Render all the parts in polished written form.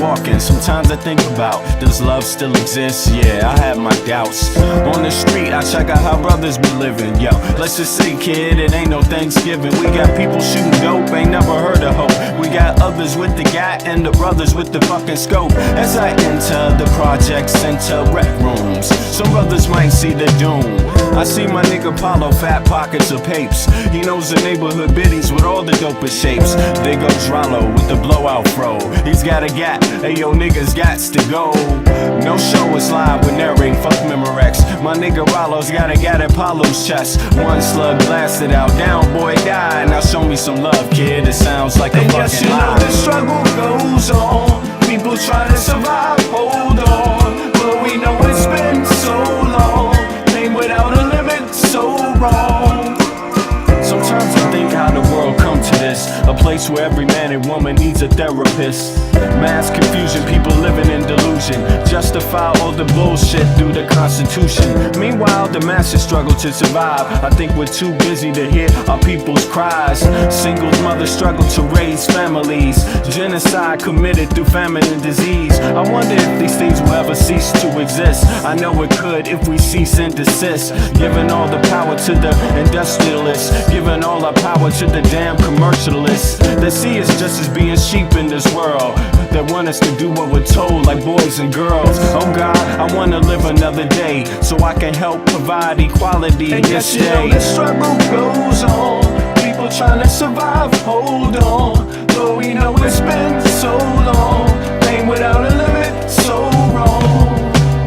sparking. Sometimes I think about, does love still exist? Yeah, I have my doubts. On the street, I check out how brothers be living. Yo, let's just say, kid, it ain't no Thanksgiving. We got people shooting dope, ain't never heard of hope. We got others with the gat and the brothers with the fucking scope. As I enter the project center rec rooms, some brothers might see the doom. I see my nigga Paulo, fat pockets of papes. He knows the neighborhood biddies with all the dopest shapes. There goes Rollo with the blowout fro. He's got a gap, hey yo niggas gots to go. No show is live with narrating, fuck Memorex. My nigga Rollo's got a gat at Paulo's chest. One slug blasted out, down boy died. Now show me some love, kid, it sounds like a fucking lie. And yes, you know the struggle goes on. People try to survive, hold on. But we know it's been so long. Pain without a limit, so wrong. Sometimes I think how the world come to this, a place where every man and woman needs a therapist. Mass confusion, people living in delusion, justify all the bullshit through the Constitution. Meanwhile, the masses struggle to survive. I think we're too busy to hear our people's cries. Singles mothers struggle to raise families. Genocide committed through famine and disease. I wonder if these things will ever cease to exist. I know it could if we cease and desist. Giving all the power to the industrialists, giving all our power to the damn commercialists. They see us just as being sheep in this world, that want us to do what we're told like boys and girls. Oh God, I wanna live another day so I can help provide equality and this day. And yes, you know the struggle goes on. People trying to survive, hold on. But we know it's been so long. Pain without a limit, so wrong.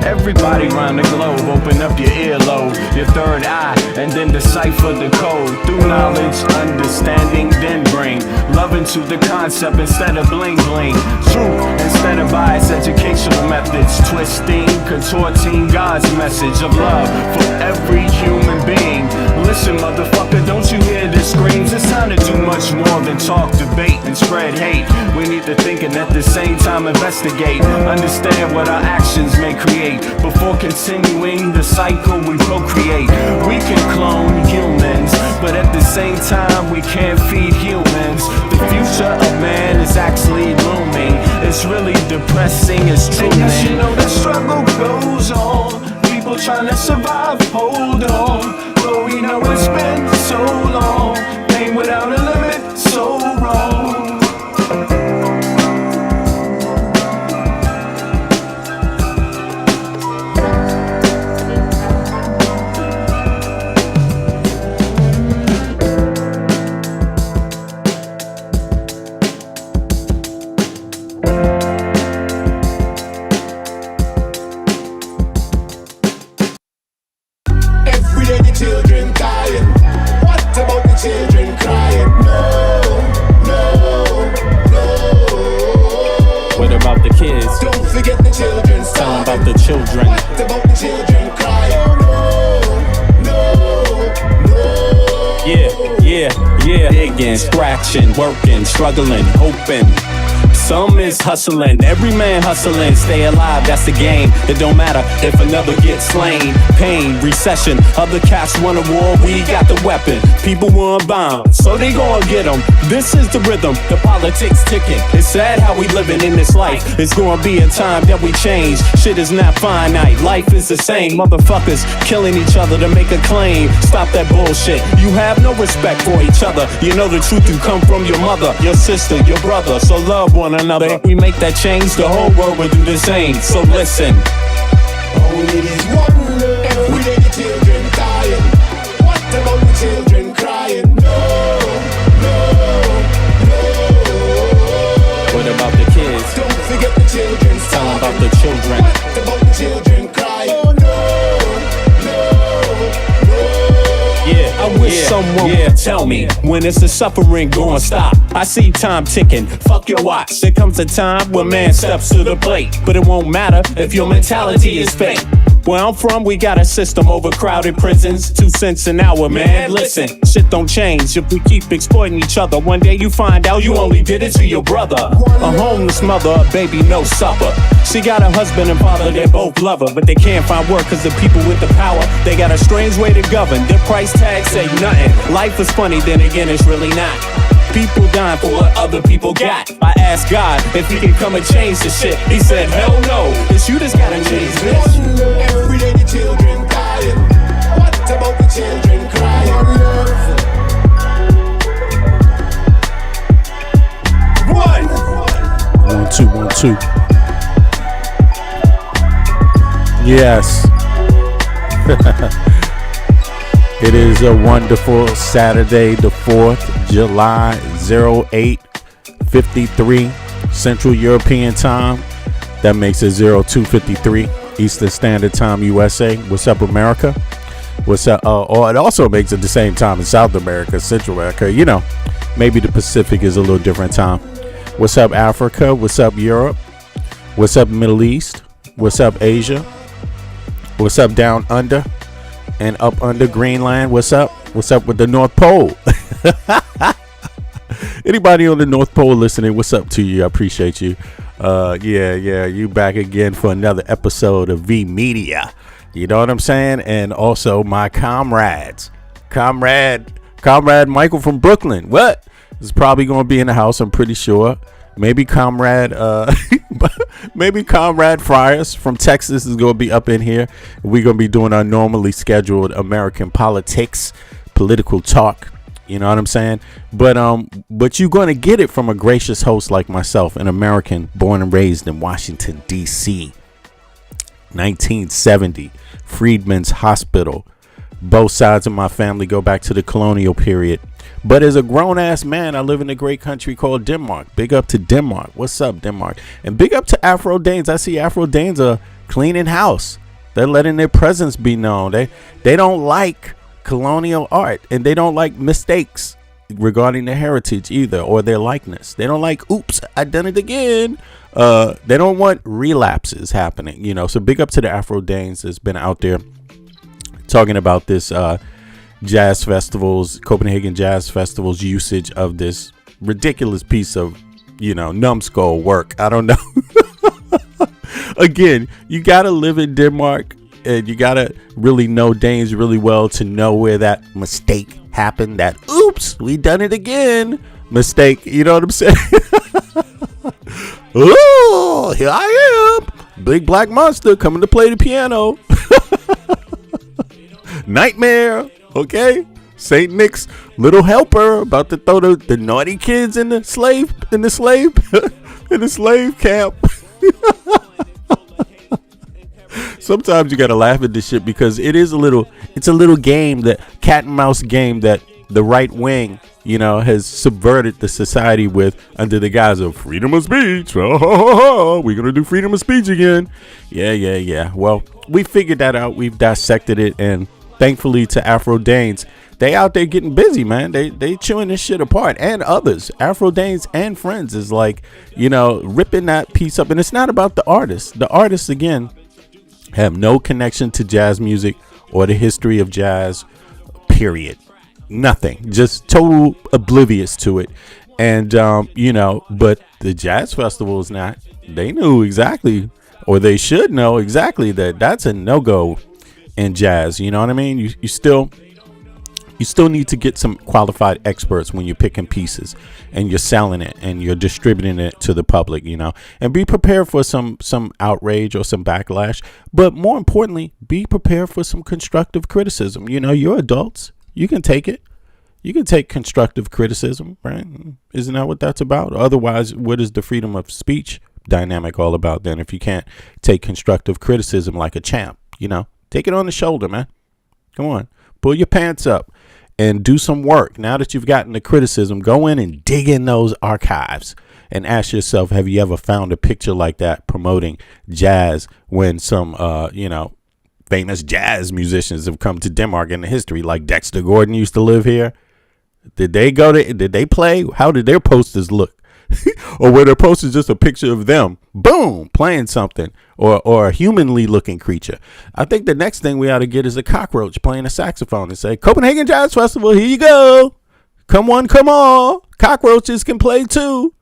Everybody around the globe, open up your earlobe, your third eye, and then decipher the code. Through knowledge, understanding, then bring love into the concept instead of bling bling. Truth instead of biased educational methods. Twisting, contorting God's message of love for every human being. Listen, motherfucker, don't you hear the screams? It's time to do much more than talk, debate, and spread hate. We need to think and at the same time investigate. Understand what our actions may create. Before continuing the cycle we procreate. We can clone humans, but at the same time we can't feed humans. The future of man is actually looming. It's really depressing, it's true. And yes, you know the struggle goes on. People trying to survive, hold on. But we know it's been so long. Pain without a limit, so wrong. Children dying. What about the children crying? No, no, no. What about the kids? Don't forget the children. Tell them about the children. What about the children crying? No, no, no. Yeah. Digging, scratching, working, struggling, hoping. Some is hustling, every man hustling, stay alive, that's the game. It don't matter if another gets slain. Pain, recession, other cats want a war, we got the weapon. People want bombs, so they gon' get them. This is the rhythm, the politics ticking. It's sad how we living in this life. It's gonna be a time that we change. Shit is not finite, life is the same. Motherfuckers killing each other to make a claim. Stop that bullshit, you have no respect for each other. You know the truth, you come from your mother, your sister, your brother. So love one another. If we make that change, the whole world will do the same. So listen. Only there's one love. Every day the children dying. What about the children crying? No, no, no. What about the kids? Don't forget the children. Tell them about the children. What about the children crying? Oh, no, no, no. Yeah, I wish someone would tell me when is the suffering gonna stop. I see time ticking, fuck your watch. There comes a time when man steps to the plate, but it won't matter if your mentality is fake. Where I'm from, we got a system, overcrowded prisons, 2 cents an hour, man. Listen, shit don't change if we keep exploiting each other. One day you find out you only did it to your brother. A homeless mother, a baby, no supper. She got a husband and father, they both love her, but they can't find work cause the people with the power, they got a strange way to govern. Their price tag say nothing. Life is funny, then again it's really not. People dying for what other people got. I asked God if he can come and change the shit. He said, hell no, it's you that's gotta change this. Wonder every day the children dying. What about the children crying? One, two, 1, 2. Yes. It is a wonderful Saturday, the 4th, July, 08:53 Central European Time. That makes it 02:53 Eastern Standard Time, USA. What's up, America? What's up? Or it also makes it the same time in South America, Central America. You know, maybe the Pacific is a little different time. What's up, Africa? What's up, Europe? What's up, Middle East? What's up, Asia? What's up, down under and up under Greenland? What's up? What's up with the North Pole? Anybody on the North Pole listening, what's up to you? I appreciate you. Yeah, you back again for another episode of V Media. You know what I'm saying? And also my comrades. Comrade Michael from Brooklyn. What? Is probably going to be in the house, I'm pretty sure. Maybe Comrade Friars from Texas is going to be up in here. We're going to be doing our normally scheduled American political talk. You know what I'm saying? But you're going to get it from a gracious host like myself, an American born and raised in Washington, D.C. 1970, Freedmen's Hospital. Both sides of my family go back to the colonial period. But as a grown-ass man, I live in a great country called Denmark. Big up to Denmark. What's up, Denmark? And big up to Afro Danes. I see Afro Danes are cleaning house. They're letting their presence be known. They don't like colonial art, and they don't like mistakes regarding their heritage either, or their likeness. They don't like, oops, I done it again. They don't want relapses happening, you know. So big up to the Afro Danes that's been out there talking about this jazz festivals, Copenhagen Jazz Festival's usage of this ridiculous piece of, you know, numbskull work. I don't know. Again, you got to live in Denmark and you got to really know Danes really well to know where that mistake happened. That, oops, we done it again mistake. You know what I'm saying? Oh, here I am. Big black monster coming to play the piano. Nightmare. Okay, Saint Nick's little helper about to throw the naughty kids in the slave camp. Sometimes you gotta laugh at this shit because it's a little game, that cat and mouse game that the right wing, you know, has subverted the society with under the guise of freedom of speech. We're gonna do freedom of speech again. Yeah. Well, we figured that out. We've dissected it, and thankfully to Afro Danes, they out there getting busy, man. They chewing this shit apart, and others, Afro Danes and friends, is like, you know, ripping that piece up. And it's not about the artists. The artists, again, have no connection to jazz music or the history of jazz, period. Nothing. Just total oblivious to it. And, you know, but the jazz festival is not. They knew exactly, or they should know exactly, that that's a no-go in jazz. You know what I mean? You still need to get some qualified experts when you're picking pieces and you're selling it and you're distributing it to the public, you know, and be prepared for some outrage or some backlash. But more importantly, be prepared for some constructive criticism. You know, you're adults. You can take it. You can take constructive criticism, right? Isn't that what that's about? Otherwise, what is the freedom of speech dynamic all about then, if you can't take constructive criticism like a champ, you know? Take it on the shoulder, man. Come on. Pull your pants up and do some work. Now that you've gotten the criticism, go in and dig in those archives and ask yourself, have you ever found a picture like that promoting jazz when some, you know, famous jazz musicians have come to Denmark in the history, like Dexter Gordon used to live here? Did they play? How did their posters look? Or were their posters just a picture of them, boom, playing something, or a humanly looking creature? I think the next thing we ought to get is a cockroach playing a saxophone and say, Copenhagen Jazz Festival, here you go. Come on. Cockroaches can play too.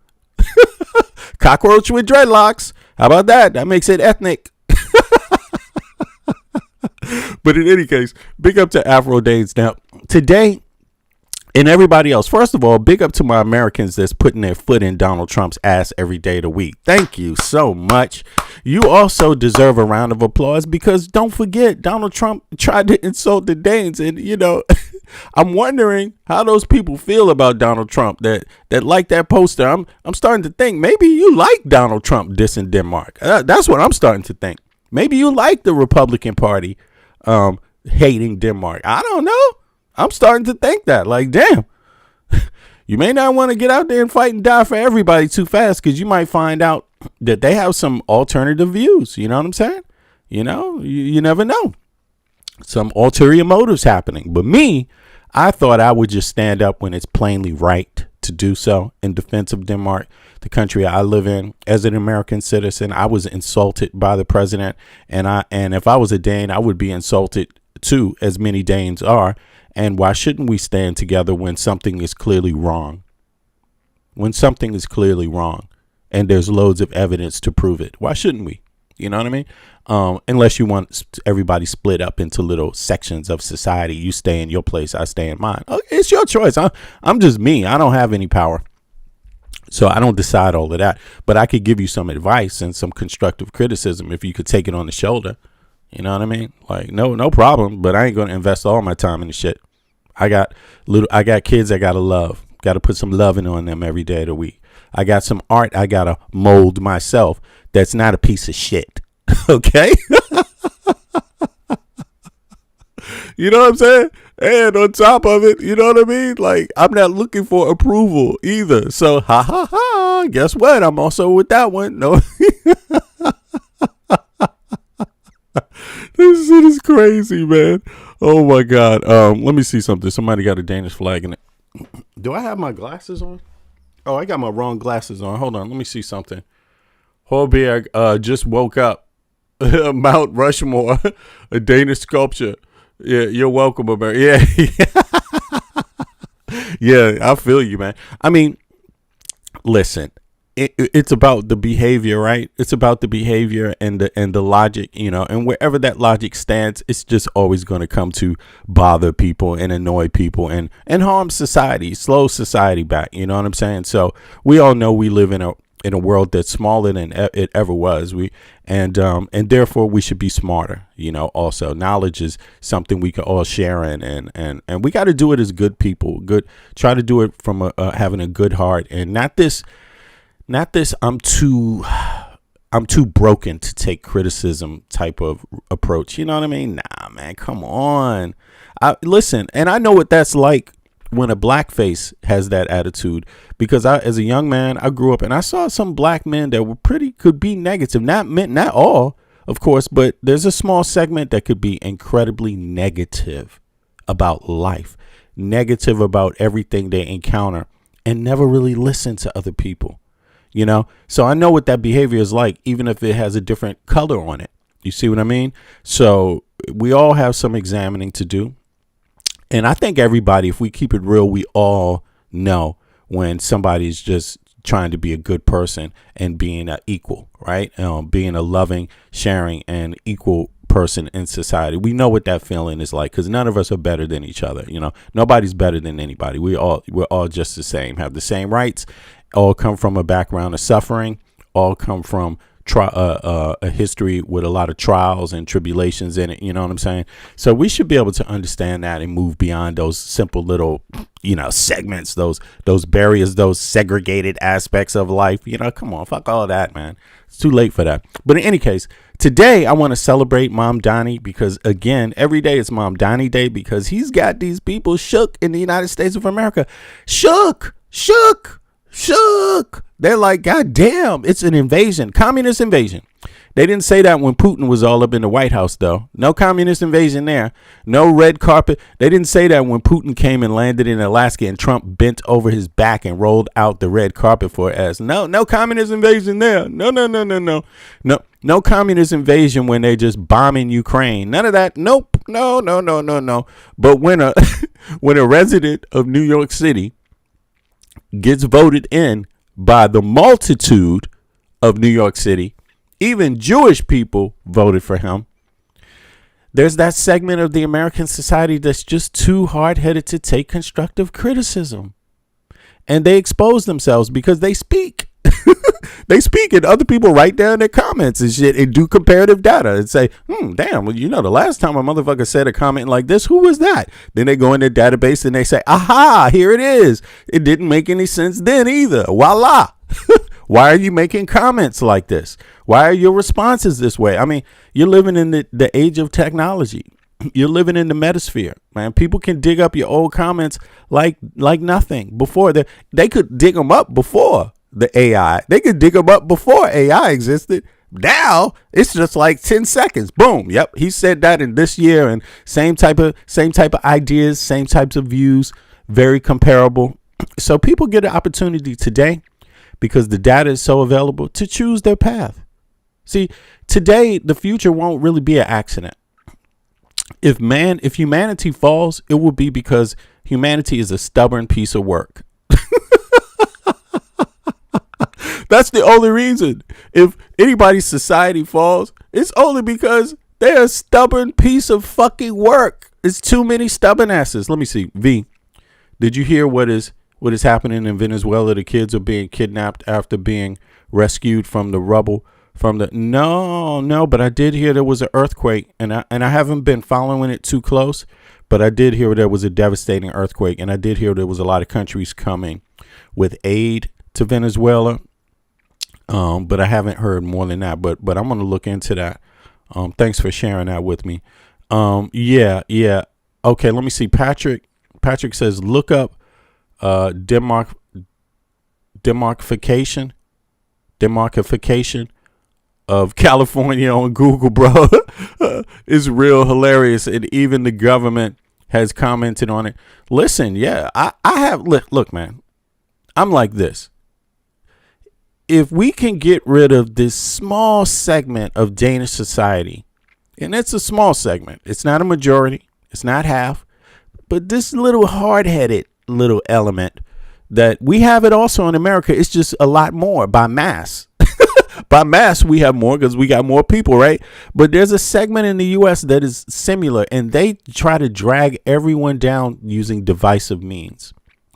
Cockroach with dreadlocks. How about that? That makes it ethnic. But in any case, big up to Afro Danes. Now, today and everybody else. First of all, big up to my Americans that's putting their foot in Donald Trump's ass every day of the week. Thank you so much. You also deserve a round of applause because don't forget, Donald Trump tried to insult the Danes. And, you know, I'm wondering how those people feel about Donald Trump that like that poster. I'm starting to think maybe you like Donald Trump dissing Denmark. That's what I'm starting to think. Maybe you like the Republican Party hating Denmark. I don't know. I'm starting to think that, like, damn, you may not want to get out there and fight and die for everybody too fast, because you might find out that they have some alternative views. You know what I'm saying? You know, you never know. Some ulterior motives happening. But me, I thought I would just stand up when it's plainly right to do so in defense of Denmark, the country I live in. As an American citizen, I was insulted by the president, and if I was a Dane, I would be insulted too, as many Danes are. And why shouldn't we stand together when something is clearly wrong? When something is clearly wrong and there's loads of evidence to prove it, why shouldn't we? You know what I mean? Unless you want everybody split up into little sections of society. You stay in your place, I stay in mine. Okay, it's your choice. I'm just me. I don't have any power. So I don't decide all of that. But I could give you some advice and some constructive criticism if you could take it on the shoulder. You know what I mean? Like, no problem. But I ain't going to invest all my time in the shit. I got kids I got to love. Got to put some loving on them every day of the week. I got some art I got to mold myself that's not a piece of shit. Okay? You know what I'm saying? And on top of it, you know what I mean? Like, I'm not looking for approval either. So, guess what? I'm also with that one. No. This shit is crazy, man. Oh my God. Let me see something. Somebody got a Danish flag in it. Do I have my glasses on? Oh, I got my wrong glasses on. Hold on. Let me see something. Holberg just woke up. Mount Rushmore, a Danish sculpture. Yeah, you're welcome, America. Yeah. Yeah, I feel you, man. I mean, listen. It's about the behavior, right? It's about the behavior and the logic, you know, and wherever that logic stands, it's just always going to come to bother people and annoy people and harm society, slow society back. You know what I'm saying? So we all know we live in a world that's smaller than it ever was. And therefore we should be smarter. You know, also knowledge is something we can all share in, and we got to do it as good people. Try to do it from having a good heart, and not this. I'm too broken to take criticism type of approach. You know what I mean? Nah, man, come on. Listen, and I know what that's like when a blackface has that attitude, because as a young man, I grew up and I saw some black men that could be negative. Not all, of course, but there's a small segment that could be incredibly negative about life, negative about everything they encounter, and never really listen to other people. You know, so I know what that behavior is like, even if it has a different color on it. You see what I mean? So we all have some examining to do. And I think everybody, if we keep it real, we all know when somebody's just trying to be a good person and being an equal, right? Being a loving, sharing, and equal person in society. We know what that feeling is like, because none of us are better than each other. You know, nobody's better than anybody. We're all just the same, have the same rights, all come from a background of suffering, all come from a history with a lot of trials and tribulations in it. You know what I'm saying? So we should be able to understand that and move beyond those simple little, you know, segments, those barriers, those segregated aspects of life. You know, come on, fuck all that, man. It's too late for that. But in any case, today I want to celebrate Mamdani, because again, every day it's Mamdani Day, because he's got these people shook in the United States of America. Shook. They're like, God damn, it's an invasion, communist invasion. They didn't say that when Putin was all up in the White House, though. No communist invasion there. No red carpet. They didn't say that when Putin came and landed in Alaska and Trump bent over his back and rolled out the red carpet for us. No communist invasion there. No communist invasion when they just bombing Ukraine. None of that. Nope. No. But when a resident of New York City gets voted in by the multitude of New York City, even Jewish people voted for him, there's that segment of the American society that's just too hard-headed to take constructive criticism. And they expose themselves because they speak. They speak, and other people write down their comments and shit and do comparative data and say, damn, well, the last time a motherfucker said a comment like this, who was that? Then they go in their database and they say, aha, here it is. It didn't make any sense then either. Voila. Why are you making comments like this? Why are your responses this way? I mean, you're living in the age of technology. You're living in the metasphere, man. People can dig up your old comments like nothing. Before they could dig them up before the AI. They could dig them up before AI existed. Now it's just like 10 seconds. Boom. Yep. He said that in this year, and same type of ideas, same types of views, very comparable. So people get an opportunity today, because the data is so available, to choose their path. See, today, the future won't really be an accident. If humanity falls, it will be because humanity is a stubborn piece of work. That's the only reason. If anybody's society falls, it's only because they're a stubborn piece of fucking work. It's too many stubborn asses. Let me see. V, did you hear what is happening in Venezuela? The kids are being kidnapped after being rescued from the rubble. No, but I did hear there was an earthquake, and I haven't been following it too close, but I did hear there was a devastating earthquake, and I did hear there was a lot of countries coming with aid to Venezuela. But I haven't heard more than that, but I'm going to look into that. Thanks for sharing that with me. Yeah. Okay. Let me see. Patrick says, look up, demarcation of California on Google, bro. It's real hilarious. And even the government has commented on it. Listen. Yeah, I have, look, man, I'm like this. If we can get rid of this small segment of Danish society, and it's a small segment, it's not a majority, it's not half, but this little hard-headed little element that we have it also in America, it's just a lot more by mass. By mass, we have more because we got more people, right? But there's a segment in the U.S. that is similar, and they try to drag everyone down using divisive means.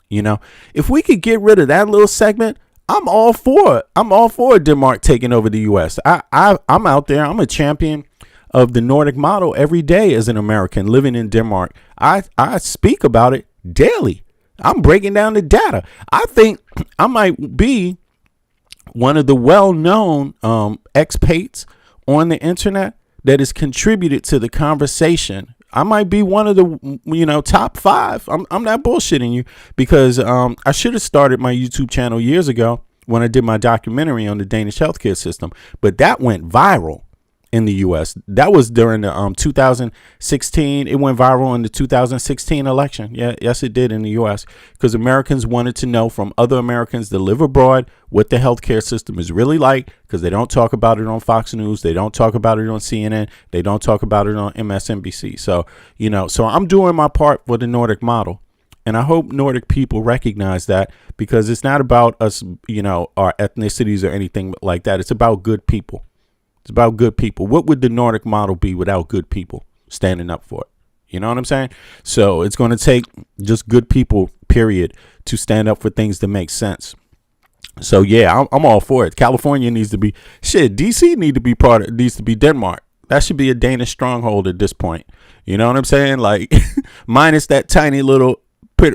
If we could get rid of that little segment, I'm all for it. I'm all for Denmark taking over the U.S. I'm out there. I'm a champion of the Nordic model every day as an American living in Denmark. I speak about it daily. I'm breaking down the data. I think I might be one of the well-known expats on the internet that has contributed to the conversation. I might be one of the, top 5. I'm not bullshitting you, because I should have started my YouTube channel years ago when I did my documentary on the Danish healthcare system. But that went viral in the U.S. That was during the 2016. It went viral in the 2016 election. Yes, it did in the U.S. because Americans wanted to know from other Americans that live abroad what the healthcare system is really like, because they don't talk about it on Fox News. They don't talk about it on CNN. They don't talk about it on MSNBC. So, so I'm doing my part for the Nordic model. And I hope Nordic people recognize that, because it's not about us, our ethnicities or anything like that. It's about good people. It's about good people. What would the Nordic model be without good people standing up for it? You know what I'm saying? So it's going to take just good people, period, to stand up for things that make sense. So, yeah, I'm all for it. California needs to be DC needs to be Denmark. That should be a Danish stronghold at this point. You know what I'm saying? Like, minus that tiny little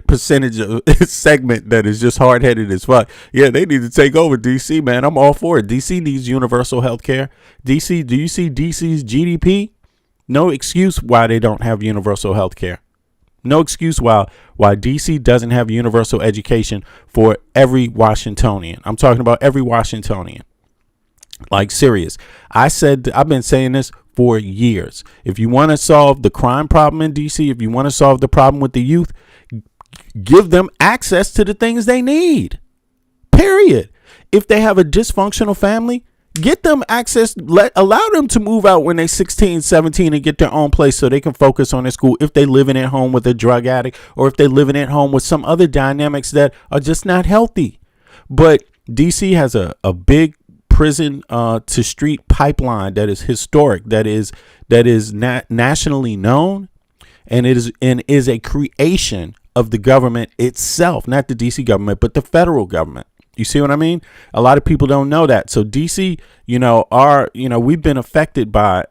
percentage of segment that is just hard-headed as fuck. Yeah, they need to take over DC, man. I'm all for it. DC needs universal health care. DC, do you see DC's GDP? No excuse why they don't have universal health care. No excuse why DC doesn't have universal education for every Washingtonian. I'm talking about every Washingtonian. Like, serious. I've been saying this for years. If you want to solve the crime problem in DC, if you want to solve the problem with the youth, give them access to the things they need, period. If they have a dysfunctional family, get them access, allow them to move out when they're 16, 17 and get their own place so they can focus on their school. If they're living at home with a drug addict, or if they're living at home with some other dynamics that are just not healthy. But DC has a big prison to street pipeline that is historic, that is nationally known, and is a creation of the government itself, not the DC government, but the federal government. You see what I mean? A lot of people don't know that. So DC, we've been affected by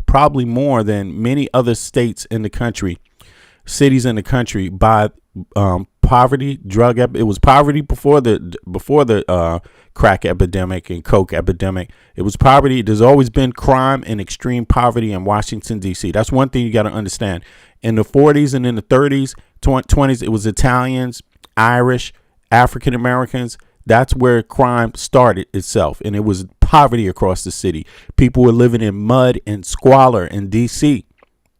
probably more than many other states in the country, cities in the country, by poverty, it was poverty before the crack epidemic and coke epidemic. It was poverty. There's always been crime and extreme poverty in Washington, D.C. That's one thing you got to understand. In the 40s and in the 30s, 20s, it was Italians, Irish, African Americans. That's where crime started itself. And it was poverty across the city. People were living in mud and squalor in D.C.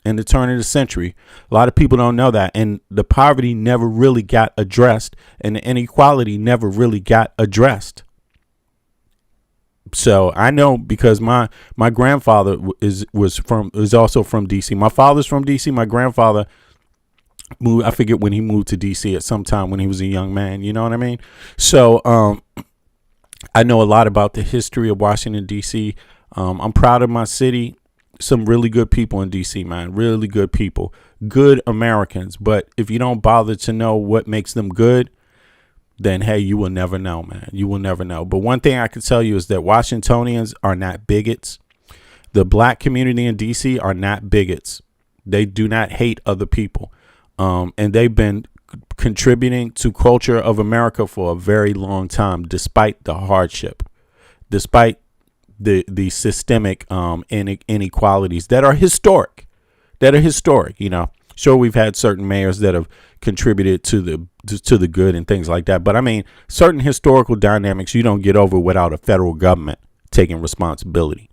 in the turn of the century. A lot of people don't know that. And the poverty never really got addressed, and the inequality never really got addressed. So I know because my grandfather is also from DC. My father's from DC. My grandfather moved, I forget when he moved to DC at some time when he was a young man. You know what I mean? So I know a lot about the history of Washington, DC. I'm proud of my city. Some really good people in DC, man. Really good people. Good Americans. But if you don't bother to know what makes them good, then, hey, you will never know, man. You will never know. But one thing I can tell you is that Washingtonians are not bigots. The black community in DC are not bigots. They do not hate other people. And they've been contributing to culture of America for a very long time, despite the hardship, despite the systemic inequalities that are historic. Sure, we've had certain mayors that have contributed to the good and things like that. But I mean, certain historical dynamics you don't get over without a federal government taking responsibility.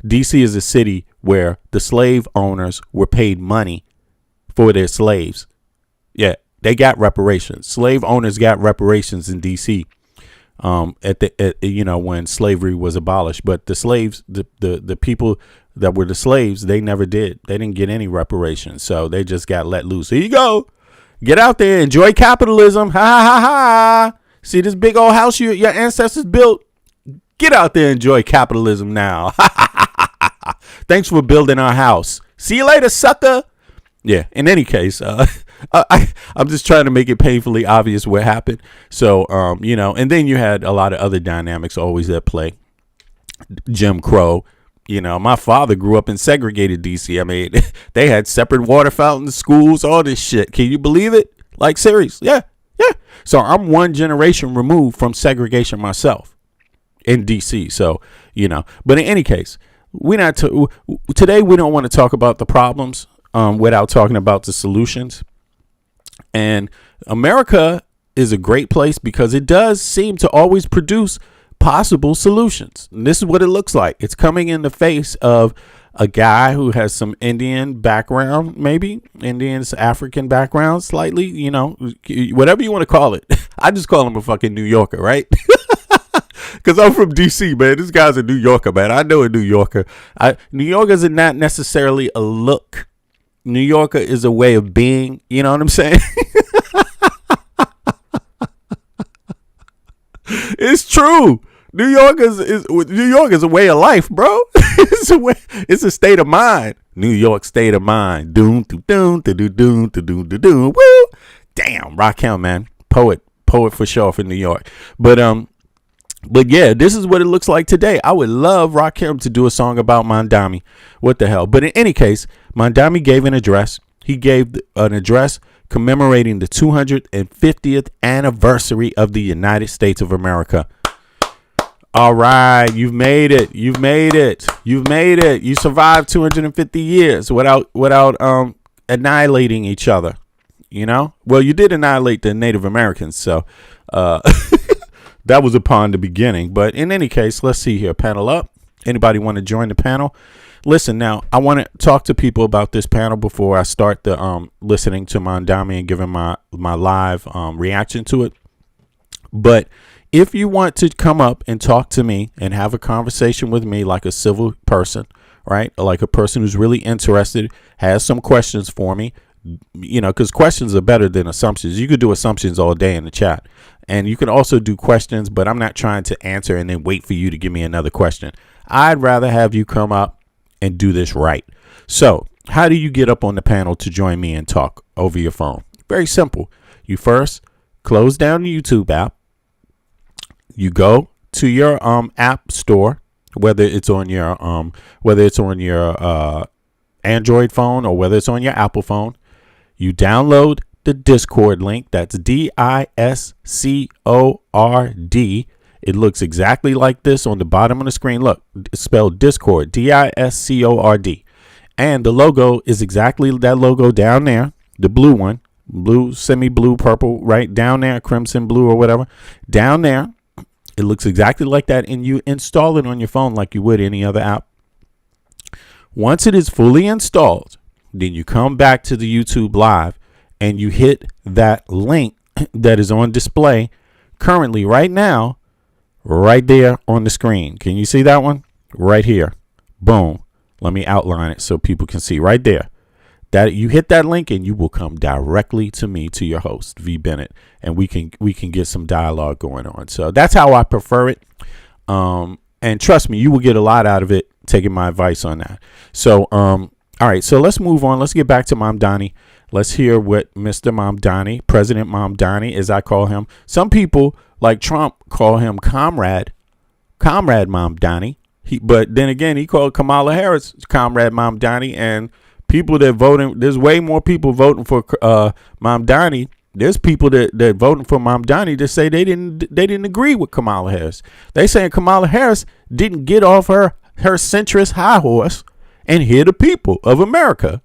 DC is a city where the slave owners were paid money for their slaves. Yeah, they got reparations. Slave owners got reparations in DC when slavery was abolished. But the slaves, the people that were the slaves, they never did. They didn't get any reparations. So they just got let loose. Here you go. Get out there. Enjoy capitalism. Ha ha ha ha. See this big old house your ancestors built? Get out there and enjoy capitalism now. Thanks for building our house. See you later, sucker. Yeah, in any case, I'm just trying to make it painfully obvious what happened. So, and then you had a lot of other dynamics always at play. Jim Crow. My father grew up in segregated DC. I mean, they had separate water fountains, schools, all this shit. Can you believe it? Like, serious? Yeah. So I'm one generation removed from segregation myself in DC. So, but in any case, today we don't want to talk about the problems without talking about the solutions. And America is a great place because it does seem to always produce possible solutions. And this is what it looks like. It's coming in the face of a guy who has some Indian background, maybe Indian's African background, slightly, whatever you want to call it. I just call him a fucking New Yorker, right? Because I'm from DC, man. This guy's a New Yorker, man. I know a New Yorker. New Yorkers are not necessarily a look. New Yorker is a way of being. You know what I'm saying? It's true. New York is a way of life, bro. It's a state of mind. New York state of mind. Doom, doom, doom, doom, doom, doom, doom. Woo! Damn, Rakim, man, poet for sure for New York. But yeah, this is what it looks like today. I would love Rakim to do a song about Mamdani. What the hell? But in any case, Mamdani gave an address. He gave an address commemorating the 250th anniversary of the United States of America. All right, you've made it. You survived 250 years without annihilating each other. Well, you did annihilate the Native Americans, so that was upon the beginning. But in any case, let's see here. Panel up. Anybody want to join the panel? Listen, now I want to talk to people about this panel before I start the listening to Mamdani and giving my live reaction to it. But if you want to come up and talk to me and have a conversation with me like a civil person, right? Like a person who's really interested, has some questions for me, because questions are better than assumptions. You could do assumptions all day in the chat, and you can also do questions, but I'm not trying to answer and then wait for you to give me another question. I'd rather have you come up and do this right. So how do you get up on the panel to join me and talk over your phone? Very simple. You first close down the YouTube app. You go to your app store, whether it's on your Android phone or whether it's on your Apple phone. You download the Discord link. That's DISCORD. It looks exactly like this on the bottom of the screen. Look, it's spelled Discord, DISCORD. And the logo is exactly that logo down there, the blue one, blue, semi-blue, purple, right down there, crimson blue or whatever. Down there, it looks exactly like that, and you install it on your phone like you would any other app. Once it is fully installed, then you come back to the YouTube Live and you hit that link that is on display currently right now, right there on the screen. Can you see that one? Right here. Boom. Let me outline it so people can see right there. That you hit that link and you will come directly to me, to your host, V Bennett, and we can get some dialogue going on. So that's how I prefer it. And trust me, you will get a lot out of it taking my advice on that. So, all right, so let's move on. Let's get back to Mamdani. Let's hear what Mr. Mamdani, President Mamdani, as I call him. Some people, like Trump, call him Comrade Mamdani. But then again, he called Kamala Harris Comrade Mamdani, and people that voting, there's way more people voting for Mamdani. There's people that voting for Mamdani that say they didn't agree with Kamala Harris. They saying Kamala Harris didn't get off her centrist high horse and hear the people of America.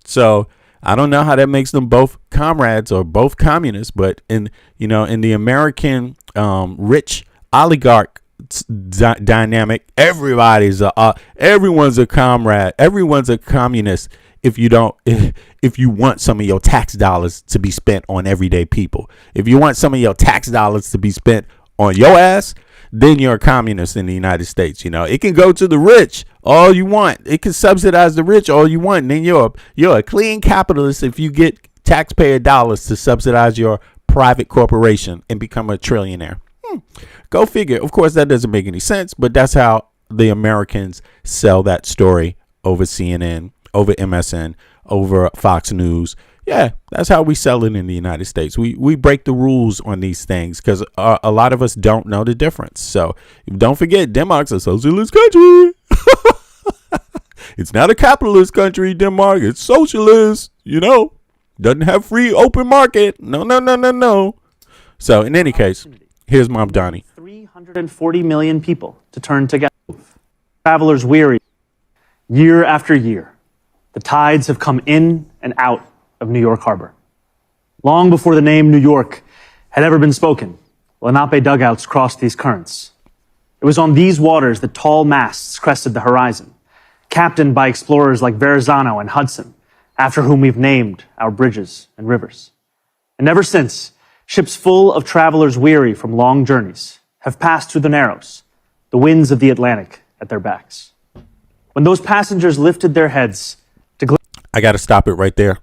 So I don't know how that makes them both comrades or both communists, but in the American rich oligarch dynamic, everyone's a comrade, everyone's a communist if you want some of your tax dollars to be spent on everyday people. If you want some of your tax dollars to be spent on your ass, then you're a communist in the United States. It can go to the rich all you want. It can subsidize the rich all you want. And then you're a clean capitalist if you get taxpayer dollars to subsidize your private corporation and become a trillionaire. Go figure. Of course, that doesn't make any sense, but that's how the Americans sell that story over CNN, over MSN, over Fox News. Yeah, that's how we sell it in the United States. We break the rules on these things because a lot of us don't know the difference. So don't forget, Denmark's a socialist country. It's not a capitalist country, Denmark. It's socialist, Doesn't have free open market. No. So in any case, here's Mamdani. 340 million people to turn together. Travelers weary year after year. The tides have come in and out of New York Harbor. Long before the name New York had ever been spoken, Lenape dugouts crossed these currents. It was on these waters that tall masts crested the horizon, captained by explorers like Verrazano and Hudson, after whom we've named our bridges and rivers. And ever since, ships full of travelers weary from long journeys have passed through the Narrows, the winds of the Atlantic at their backs. When those passengers lifted their heads to I got to stop it right there.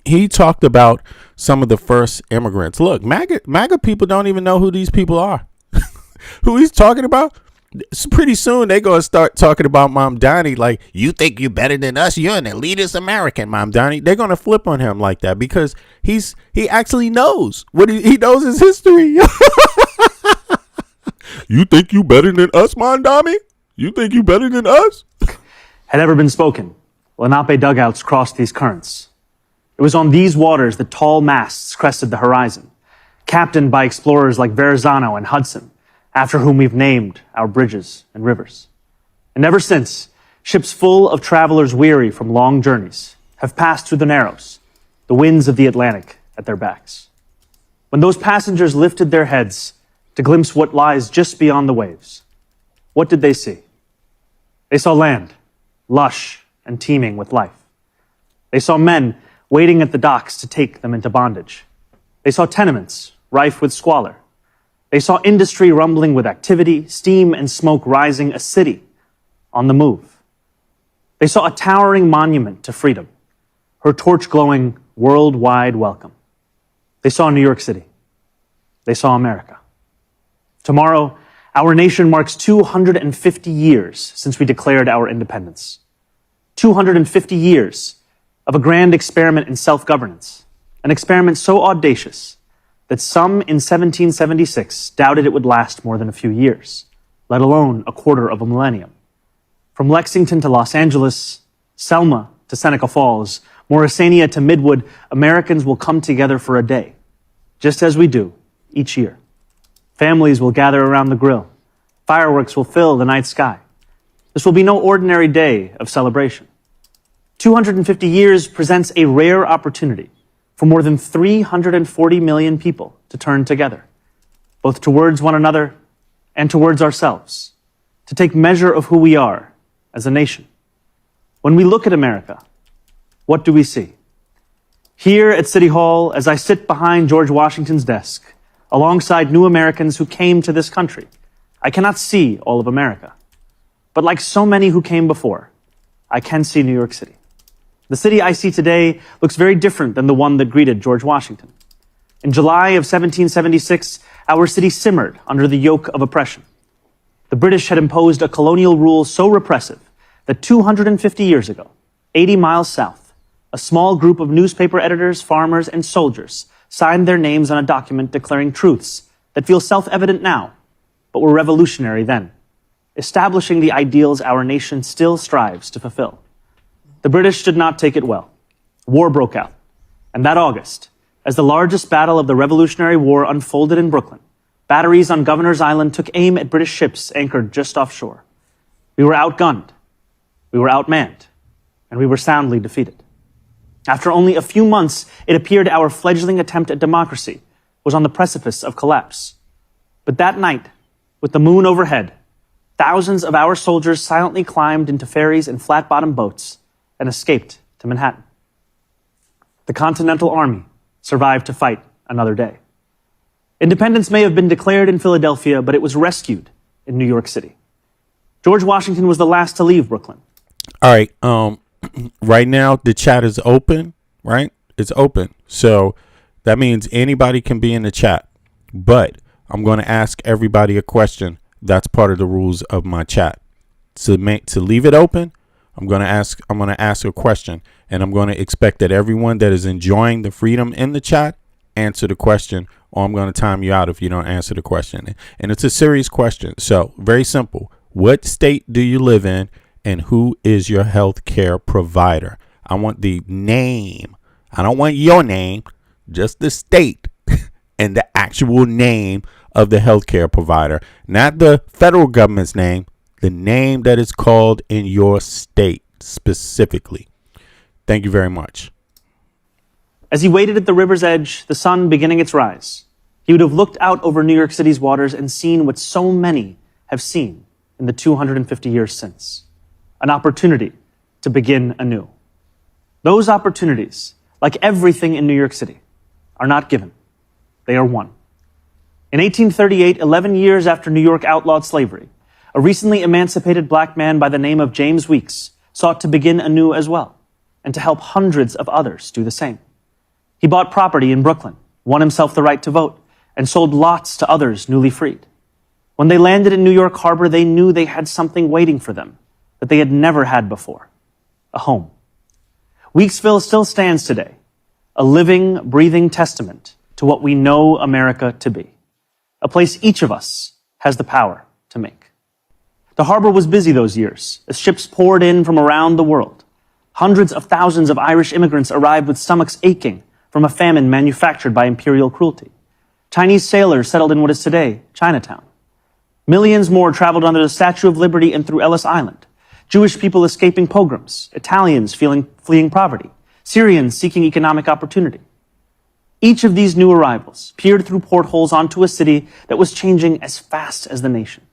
He talked about some of the first immigrants. Look, MAGA people don't even know who these people are. Who he's talking about? Pretty soon they're going to start talking about Mamdani like, you think you're better than us? You're an elitist American, Mamdani. They're going to flip on him like that because he actually knows. What he knows his history. You think you better than us, Mamdani? You think you better than us? Had ever been spoken, Lenape dugouts crossed these currents. It was on these waters that tall masts crested the horizon, captained by explorers like Verrazano and Hudson, after whom we've named our bridges and rivers. And ever since, ships full of travelers weary from long journeys have passed through the Narrows, the winds of the Atlantic at their backs. When those passengers lifted their heads to glimpse what lies just beyond the waves, what did they see? They saw land, lush and teeming with life. They saw men waiting at the docks to take them into bondage. They saw tenements rife with squalor. They saw industry rumbling with activity, steam and smoke rising, a city on the move. They saw a towering monument to freedom, her torch glowing worldwide welcome. They saw New York City. They saw America. Tomorrow, our nation marks 250 years since we declared our independence. 250 years of a grand experiment in self-governance, an experiment so audacious that some in 1776 doubted it would last more than a few years, let alone a quarter of a millennium. From Lexington to Los Angeles, Selma to Seneca Falls, Morrisania to Midwood, Americans will come together for a day, just as we do each year. Families will gather around the grill. Fireworks will fill the night sky. This will be no ordinary day of celebration. 250 years presents a rare opportunity for more than 340 million people to turn together, both towards one another and towards ourselves, to take measure of who we are as a nation. When we look at America, what do we see? Here at City Hall, as I sit behind George Washington's desk, alongside new Americans who came to this country, I cannot see all of America. But like so many who came before, I can see New York City. The city I see today looks very different than the one that greeted George Washington. In July of 1776, our city simmered under the yoke of oppression. The British had imposed a colonial rule so repressive that 250 years ago, 80 miles south, a small group of newspaper editors, farmers, and soldiers signed their names on a document declaring truths that feel self-evident now, but were revolutionary then, establishing the ideals our nation still strives to fulfill. The British did not take it well. War broke out, and that August, as the largest battle of the Revolutionary War unfolded in Brooklyn, batteries on Governor's Island took aim at British ships anchored just offshore. We were outgunned, we were outmanned, and we were soundly defeated. After only a few months, it appeared our fledgling attempt at democracy was on the precipice of collapse. But that night, with the moon overhead, thousands of our soldiers silently climbed into ferries and flat-bottom boats and escaped to Manhattan. The Continental Army survived to fight another day. Independence may have been declared in Philadelphia, but it was rescued in New York City. George Washington was the last to leave Brooklyn. All right. Right now, the chat is open, right? It's open. So that means anybody can be in the chat. But I'm going to ask everybody a question. That's part of the rules of my chat. To leave it open, I'm going to ask a question, and I'm going to expect that everyone that is enjoying the freedom in the chat answer the question, or I'm going to time you out if you don't answer the question. And it's a serious question. So very simple. What state do you live in, and who is your health care provider? I want the name. I don't want your name, just the state and the actual name of the healthcare provider, not the federal government's name, the name that is called in your state specifically. Thank you very much. As he waited at the river's edge, the sun beginning its rise, he would have looked out over New York City's waters and seen what so many have seen in the 250 years since, an opportunity to begin anew. Those opportunities, like everything in New York City, are not given. They are won. In 1838, 11 years after New York outlawed slavery, a recently emancipated black man by the name of James Weeks sought to begin anew as well, and to help hundreds of others do the same. He bought property in Brooklyn, won himself the right to vote, and sold lots to others newly freed. When they landed in New York Harbor, they knew they had something waiting for them that they had never had before, a home. Weeksville still stands today, a living, breathing testament to what we know America to be, a place each of us has the power to make. The harbor was busy those years as ships poured in from around the world. Hundreds of thousands of Irish immigrants arrived with stomachs aching from a famine manufactured by imperial cruelty. Chinese sailors settled in what is today Chinatown. Millions more traveled under the Statue of Liberty and through Ellis Island. Jewish people escaping pogroms, Italians fleeing poverty, Syrians seeking economic opportunity. Each of these new arrivals peered through portholes onto a city that was changing as fast as the nation.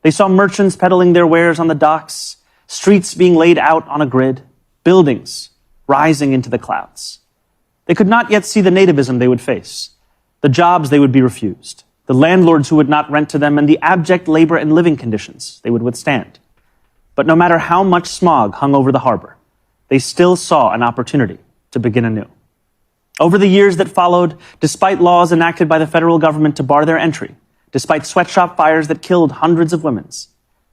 They saw merchants peddling their wares on the docks, streets being laid out on a grid, buildings rising into the clouds. They could not yet see the nativism they would face, the jobs they would be refused, the landlords who would not rent to them, and the abject labor and living conditions they would withstand. But no matter how much smog hung over the harbor, they still saw an opportunity to begin anew. Over the years that followed, despite laws enacted by the federal government to bar their entry, despite sweatshop fires that killed hundreds of women,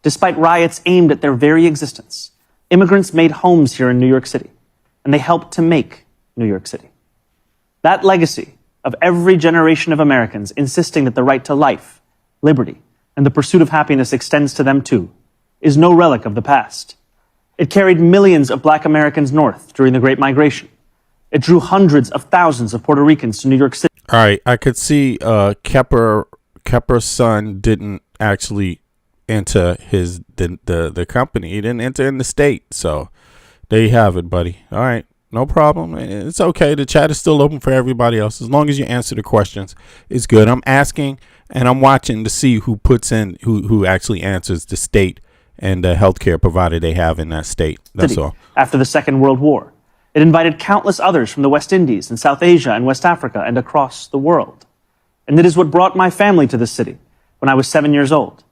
despite riots aimed at their very existence, immigrants made homes here in New York City, and they helped to make New York City. That legacy of every generation of Americans insisting that the right to life, liberty, and the pursuit of happiness extends to them too, is no relic of the past. It carried millions of Black Americans north during the Great Migration. It drew hundreds of thousands of Puerto Ricans to New York City. All right, I could see Kepper's son didn't actually enter the company. He didn't enter in the state. So there you have it, buddy. All right, no problem. It's okay. The chat is still open for everybody else. As long as you answer the questions, it's good. I'm asking and I'm watching to see who puts in, who actually answers the state and the healthcare provider they have in that state. That's all. After the Second World War. It invited countless others from the West Indies and South Asia and West Africa and across the world. And it is what brought my family to this city when I was 7 years old.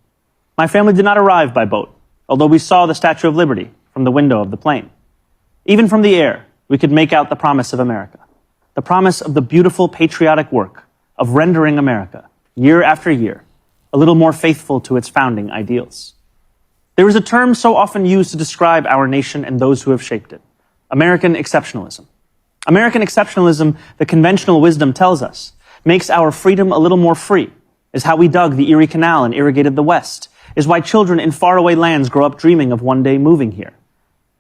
My family did not arrive by boat, although we saw the Statue of Liberty from the window of the plane. Even from the air, we could make out the promise of America, the promise of the beautiful patriotic work of rendering America, year after year, a little more faithful to its founding ideals. There is a term so often used to describe our nation and those who have shaped it: American exceptionalism. American exceptionalism, the conventional wisdom tells us, makes our freedom a little more free, is how we dug the Erie Canal and irrigated the West, is why children in faraway lands grow up dreaming of one day moving here.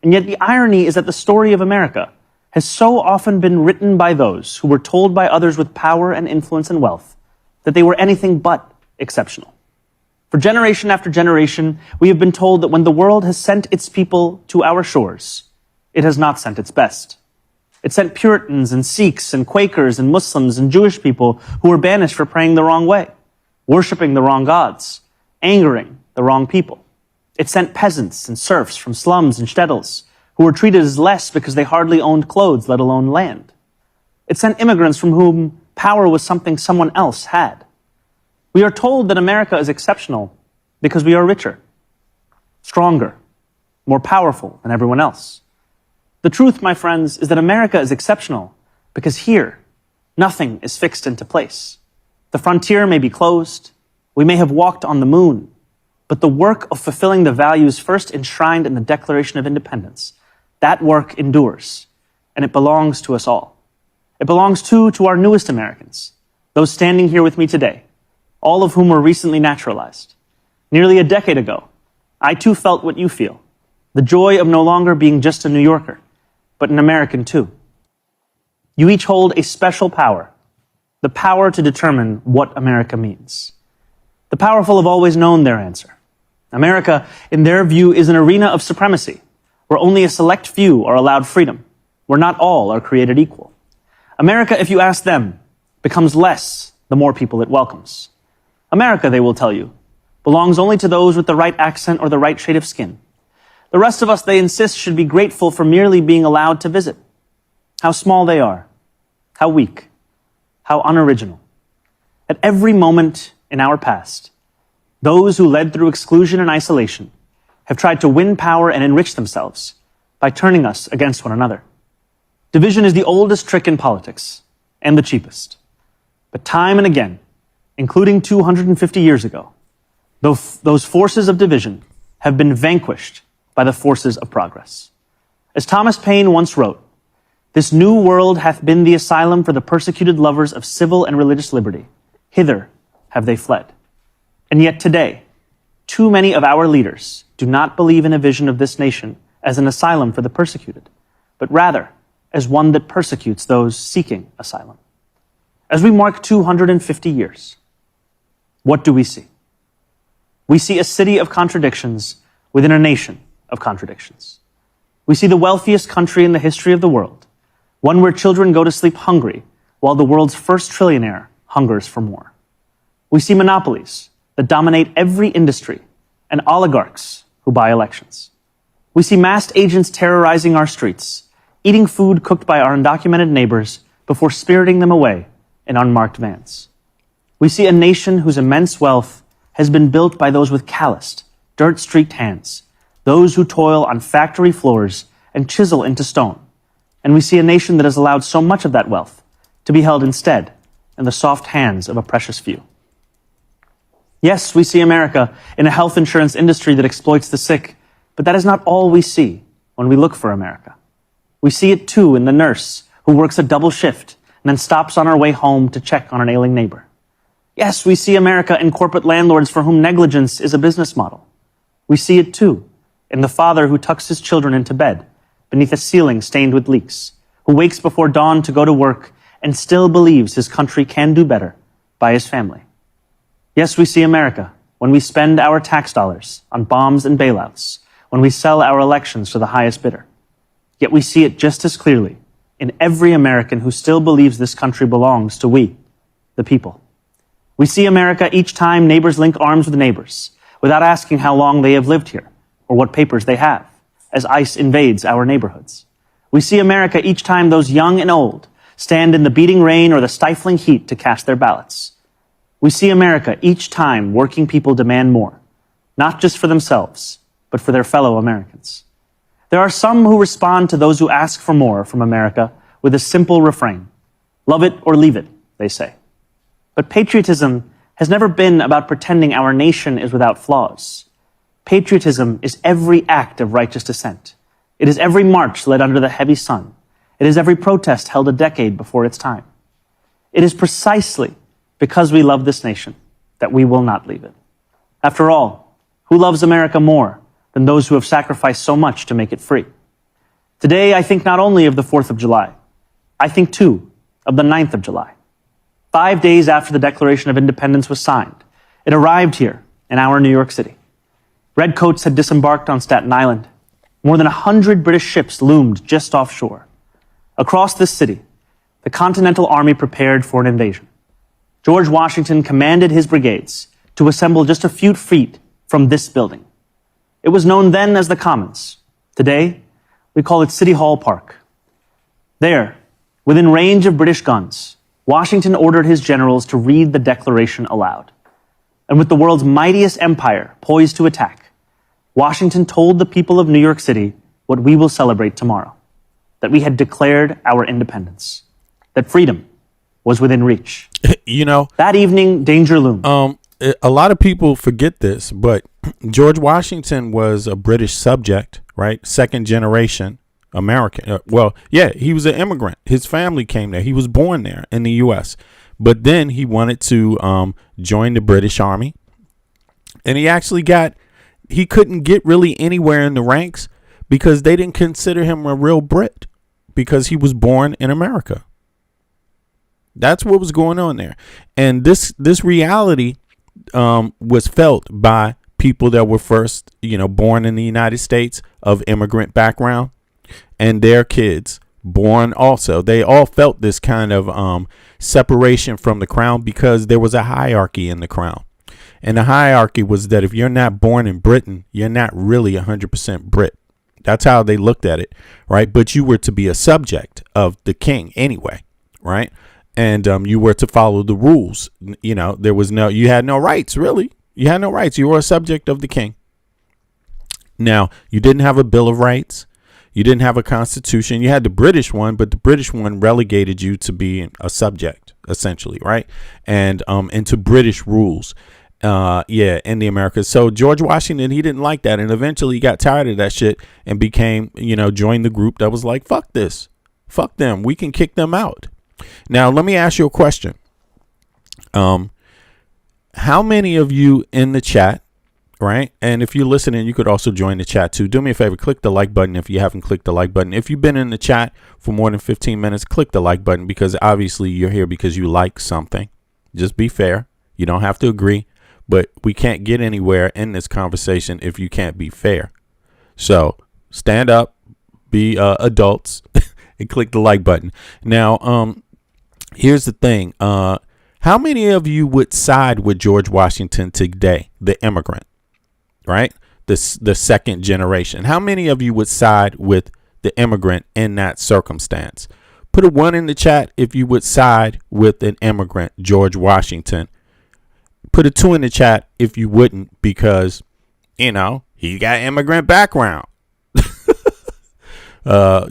And yet the irony is that the story of America has so often been written by those who were told by others with power and influence and wealth that they were anything but exceptional. For generation after generation, we have been told that when the world has sent its people to our shores, it has not sent its best. It sent Puritans and Sikhs and Quakers and Muslims and Jewish people who were banished for praying the wrong way, worshiping the wrong gods, angering the wrong people. It sent peasants and serfs from slums and shtetls who were treated as less because they hardly owned clothes, let alone land. It sent immigrants from whom power was something someone else had. We are told that America is exceptional because we are richer, stronger, more powerful than everyone else. The truth, my friends, is that America is exceptional because here, nothing is fixed into place. The frontier may be closed, we may have walked on the moon, but the work of fulfilling the values first enshrined in the Declaration of Independence, that work endures, and it belongs to us all. It belongs too to our newest Americans, those standing here with me today, all of whom were recently naturalized. Nearly a decade ago, I too felt what you feel, the joy of no longer being just a New Yorker, but an American too. You each hold a special power, the power to determine what America means. The powerful have always known their answer. America, in their view, is an arena of supremacy, where only a select few are allowed freedom, where not all are created equal. America, if you ask them, becomes less the more people it welcomes. America, they will tell you, belongs only to those with the right accent or the right shade of skin. The rest of us, they insist, should be grateful for merely being allowed to visit. How small they are, how weak, how unoriginal. At every moment in our past, those who led through exclusion and isolation have tried to win power and enrich themselves by turning us against one another. Division is the oldest trick in politics and the cheapest. But time and again, including 250 years ago, those forces of division have been vanquished by the forces of progress. As Thomas Paine once wrote, "This new world hath been the asylum for the persecuted lovers of civil and religious liberty. Hither have they fled." And yet today, too many of our leaders do not believe in a vision of this nation as an asylum for the persecuted, but rather as one that persecutes those seeking asylum. As we mark 250 years, what do we see? We see a city of contradictions within a nation of contradictions. We see the wealthiest country in the history of the world, one where children go to sleep hungry while the world's first trillionaire hungers for more. We see monopolies that dominate every industry and oligarchs who buy elections. We see masked agents terrorizing our streets, eating food cooked by our undocumented neighbors before spiriting them away in unmarked vans. We see a nation whose immense wealth has been built by those with calloused, dirt-streaked hands, those who toil on factory floors and chisel into stone, And we see a nation that has allowed so much of that wealth to be held instead in the soft hands of a precious few. Yes, we see America in a health insurance industry that exploits the sick, but that is not all we see when we look for America. We see it too in the nurse who works a double shift and then stops on her way home to check on an ailing neighbor. Yes, we see America in corporate landlords for whom negligence is a business model. We see it too in the father who tucks his children into bed beneath a ceiling stained with leaks, who wakes before dawn to go to work and still believes his country can do better by his family. Yes, we see America when we spend our tax dollars on bombs and bailouts, when we sell our elections to the highest bidder. Yet we see it just as clearly in every American who still believes this country belongs to we, the people. We see America each time neighbors link arms with neighbors without asking how long they have lived here or what papers they have, as ICE invades our neighborhoods. We see America each time those young and old stand in the beating rain or the stifling heat to cast their ballots. We see America each time working people demand more, not just for themselves, but for their fellow Americans. There are some who respond to those who ask for more from America with a simple refrain. Love it or leave it, they say. But patriotism has never been about pretending our nation is without flaws. Patriotism is every act of righteous dissent. It is every march led under the heavy sun. It is every protest held a decade before its time. It is precisely because we love this nation that we will not leave it. After all, who loves America more than those who have sacrificed so much to make it free? Today, I think not only of the 4th of July, I think too of the 9th of July. 5 days after the Declaration of Independence was signed, it arrived here in our New York City. Redcoats had disembarked on Staten Island. More than 100 British ships loomed just offshore. Across this city, the Continental Army prepared for an invasion. George Washington commanded his brigades to assemble just a few feet from this building. It was known then as the Commons. Today, we call it City Hall Park. There, within range of British guns, Washington ordered his generals to read the Declaration aloud. And with the world's mightiest empire poised to attack, Washington told the people of New York City what we will celebrate tomorrow, that we had declared our independence, that freedom was within reach. You know, that evening, danger loomed. A lot of people forget this, but George Washington was a British subject, right? Second generation American. He was an immigrant. His family came there. He was born there in the U.S., but then he wanted to join the British Army, and he couldn't get really anywhere in the ranks because they didn't consider him a real Brit because he was born in America. That's what was going on there. And this reality was felt by people that were first, born in the United States of immigrant background, and their kids born also. They all felt this kind of separation from the crown because there was a hierarchy in the crown. And the hierarchy was that if you're not born in Britain, you're not really 100% Brit. That's how they looked at it, right? But you were to be a subject of the king anyway, right? And you were to follow the rules. You had no rights, really. You had no rights. You were a subject of the king. Now, you didn't have a Bill of Rights. You didn't have a constitution. You had the British one, but the British one relegated you to be a subject, essentially, right? And into British rules. In the Americas. So George Washington, he didn't like that. And eventually he got tired of that shit and became, joined the group that was like, fuck this. Fuck them. We can kick them out. Now, let me ask you a question. How many of you in the chat, right? And if you're listening, you could also join the chat too. Do me a favor, click the like button if you haven't clicked the like button. If you've been in the chat for more than 15 minutes, click the like button because obviously you're here because you like something. Just be fair. You don't have to agree. But we can't get anywhere in this conversation if you can't be fair. So stand up, be adults, and click the like button. Now, here's the thing. How many of you would side with George Washington today, the immigrant, right? The second generation. How many of you would side with the immigrant in that circumstance? Put a 1 in the chat if you would side with an immigrant, George Washington. Put a 2 in the chat if you wouldn't, because, he got immigrant background. Let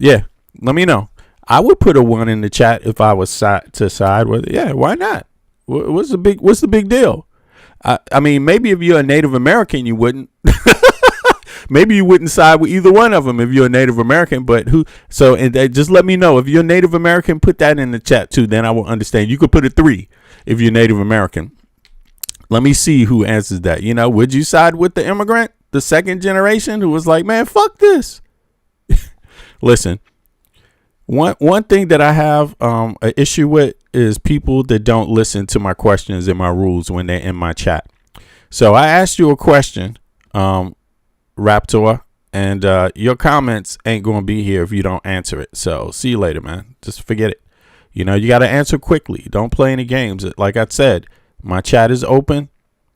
me know. I would put a 1 in the chat if I was to side with it. Yeah, why not? What's the big deal? I mean, maybe if you're a Native American, you wouldn't. Maybe you wouldn't side with either one of them if you're a Native American. But who? So, and just let me know if you're a Native American. Put that in the chat too. Then I will understand. You could put a 3 if you're Native American. Let me see who answers that. You know, would you side with the immigrant, the second generation, who was like, man, fuck this? Listen, one thing that I have an issue with is people that don't listen to my questions and my rules when they're in my chat. So I asked you a question, Raptor, and your comments ain't going to be here if you don't answer it. So see you later, man. Just forget it. You know, you got to answer quickly. Don't play any games. Like I said, my chat is open,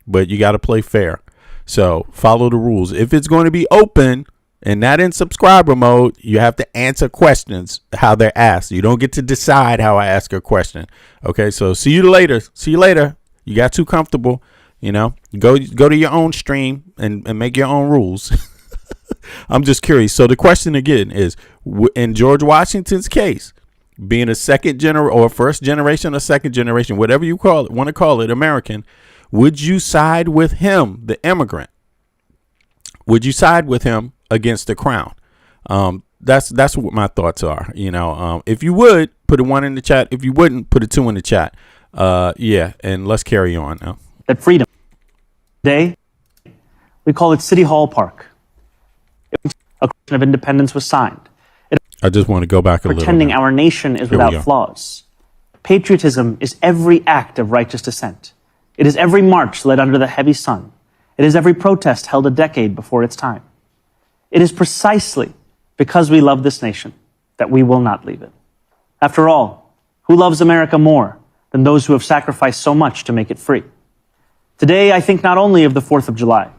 but you got to play fair. So follow the rules. If it's going to be open and not in subscriber mode, you have to answer questions how they're asked. You don't get to decide how I ask a question. Okay, so see you later. See you later. You got too comfortable. You know, go to your own stream and make your own rules. I'm just curious. So the question again is, in George Washington's case, being a first generation or second generation, whatever you want to call it, American, would you side with him, the immigrant? Would you side with him against the crown? That's what my thoughts are. You know, if you would, put a 1 in the chat. If you wouldn't, put a 2 in the chat. Yeah, and let's carry on now. That freedom. Today, we call it City Hall Park. A Declaration of Independence was signed. I just want to go back a little. Pretending our nation is without flaws. Patriotism is every act of righteous dissent. It is every march led under the heavy sun. It is every protest held a decade before its time. It is precisely because we love this nation that we will not leave it. After all, who loves America more than those who have sacrificed so much to make it free? Today, I think not only of the 4th of July,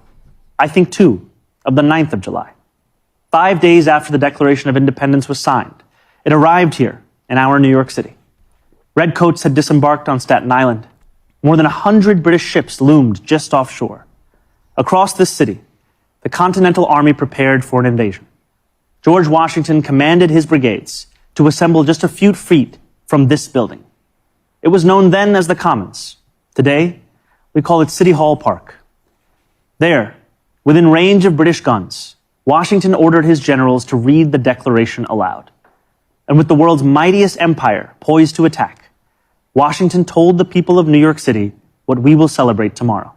I think too of the 9th of July. 5 days after the Declaration of Independence was signed, it arrived here in our New York City. Redcoats had disembarked on Staten Island. More than 100 British ships loomed just offshore. Across this city, the Continental Army prepared for an invasion. George Washington commanded his brigades to assemble just a few feet from this building. It was known then as the Commons. Today, we call it City Hall Park. There, within range of British guns, Washington ordered his generals to read the Declaration aloud. And with the world's mightiest empire poised to attack, Washington told the people of New York City what we will celebrate tomorrow,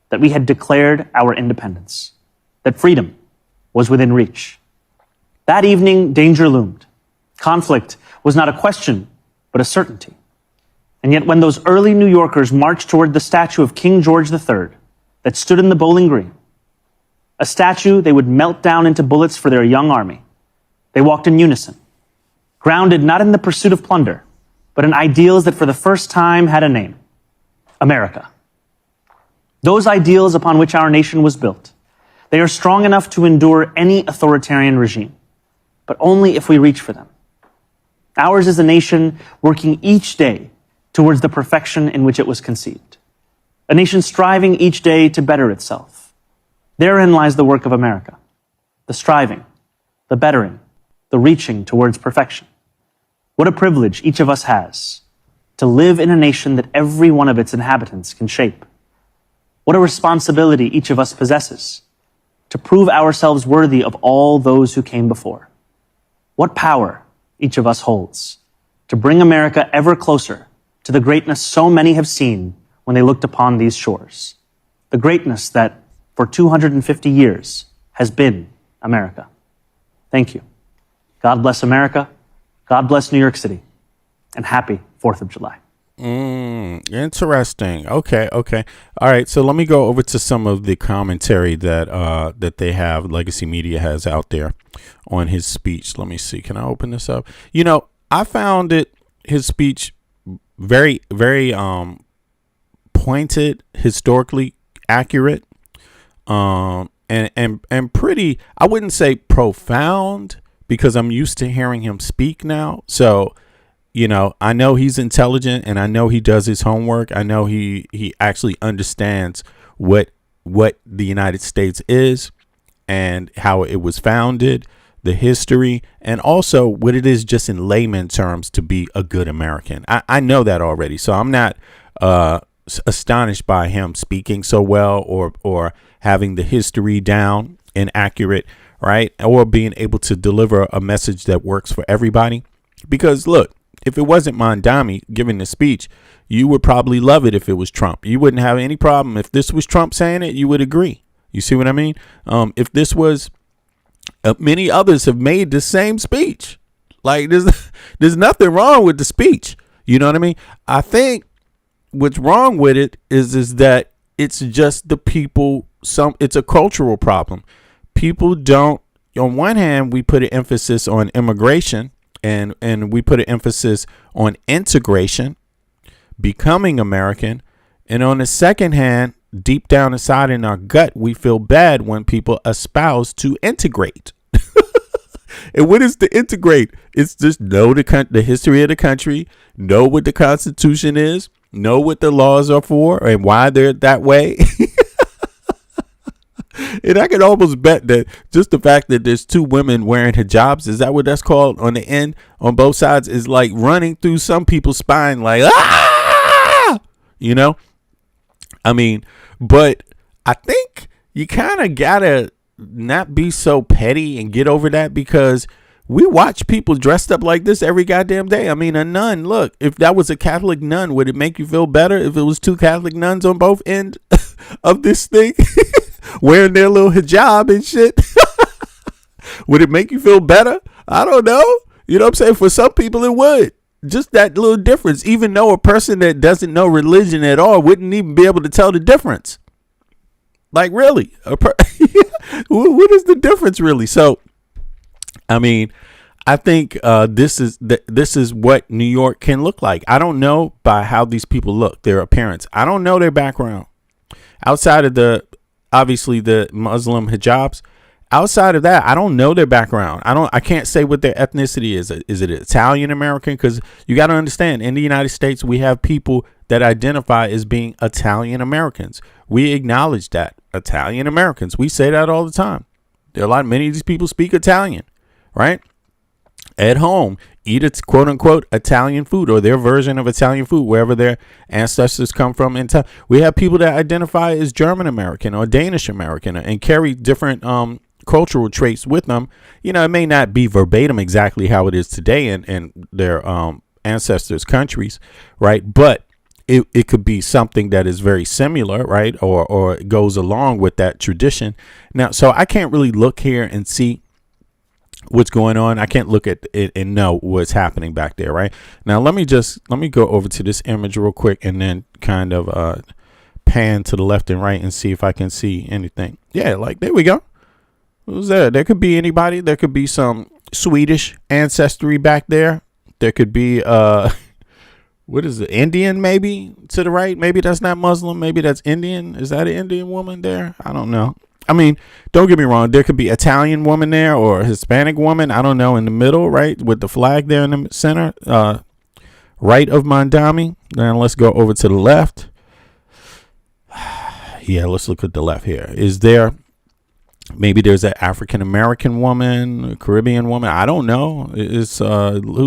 that we had declared our independence, that freedom was within reach. That evening, danger loomed. Conflict was not a question, but a certainty. And yet when those early New Yorkers marched toward the statue of King George III that stood in the Bowling Green, a statue they would melt down into bullets for their young army, they walked in unison, grounded not in the pursuit of plunder, but in ideals that for the first time had a name: America. Those ideals upon which our nation was built, they are strong enough to endure any authoritarian regime, but only if we reach for them. Ours is a nation working each day towards the perfection in which it was conceived, a nation striving each day to better itself. Therein lies the work of America, the striving, the bettering, the reaching towards perfection. What a privilege each of us has to live in a nation that every one of its inhabitants can shape. What a responsibility each of us possesses to prove ourselves worthy of all those who came before. What power each of us holds to bring America ever closer to the greatness so many have seen when they looked upon these shores. The greatness that, for 250 years, has been America. Thank you. God bless America. God bless New York City. And happy 4th of July. Interesting. Okay. All right. So let me go over to some of the commentary that they have, Legacy Media has out there on his speech. Let me see. Can I open this up? You know, I found his speech very, very pointed, historically accurate, and pretty, I wouldn't say profound, because I'm used to hearing him speak now. So, you know, I know he's intelligent, and I know he does his homework. I know he actually understands what the United States is and how it was founded, the history, and also what it is just in layman terms to be a good American. I know that already, so I'm not astonished by him speaking so well or having the history down and accurate, right? Or being able to deliver a message that works for everybody. Because look, if it wasn't Mamdani giving the speech, you would probably love it if it was Trump. You wouldn't have any problem. If this was Trump saying it, you would agree. You see what I mean? If this was, many others have made the same speech. Like there's nothing wrong with the speech. You know what I mean? I think what's wrong with it is that it's just the people. It's a cultural problem. People don't. On one hand, we put an emphasis on immigration and we put an emphasis on integration, becoming American, and on the second hand, deep down inside in our gut, we feel bad when people espouse to integrate. And what is to integrate? It's just know the history of the country, know what the Constitution is, know what the laws are for and why they're that way. And I can almost bet that just the fact that there's two women wearing hijabs, is that what that's called on the end on both sides, is like running through some people's spine like, ah, you know? I mean, but I think you kind of gotta not be so petty and get over that, because we watch people dressed up like this every goddamn day. I mean, a nun, look, if that was a Catholic nun, would it make you feel better if it was two Catholic nuns on both ends of this thing wearing their little hijab and shit? Would it make you feel better? I don't know. You know what I'm saying? For some people it would. Just that little difference, even though a person that doesn't know religion at all wouldn't even be able to tell the difference. Like, really? What is the difference, really? So, I mean, I think this is what New York can look like. I don't know by how these people look, their appearance. I don't know their background. Outside of obviously the Muslim hijabs, outside of that, I don't know their background. I can't say what their ethnicity is. Is it Italian American? Because you got to understand, in the United States, we have people that identify as being Italian Americans. We acknowledge that. Italian Americans. We say that all the time. Many of these people speak Italian, right? At home, eat its quote unquote Italian food or their version of Italian food, wherever their ancestors come from. We have people that identify as German American or Danish American and carry different cultural traits with them. You know, it may not be verbatim exactly how it is today in their ancestors' countries, right? But it could be something that is very similar, right? Or it goes along with that tradition. Now, so I can't really look here and see what's going on. I can't look at it and know what's happening back there, right? Now, let me go over to this image real quick and then kind of pan to the left and right and see if I can see anything. Yeah, like there we go. Who's there? There could be anybody. There could be some Swedish ancestry back there. There could be what is it? Indian, maybe to the right. Maybe that's not Muslim. Maybe that's Indian. Is that an Indian woman there? I don't know. I mean, don't get me wrong. There could be Italian woman there or a Hispanic woman. I don't know. In the middle, right, with the flag there in the center, right of Mamdani. Then let's go over to the left. Yeah, let's look at the left here. Is there? Maybe there's an African American woman, a Caribbean woman. I don't know. Who's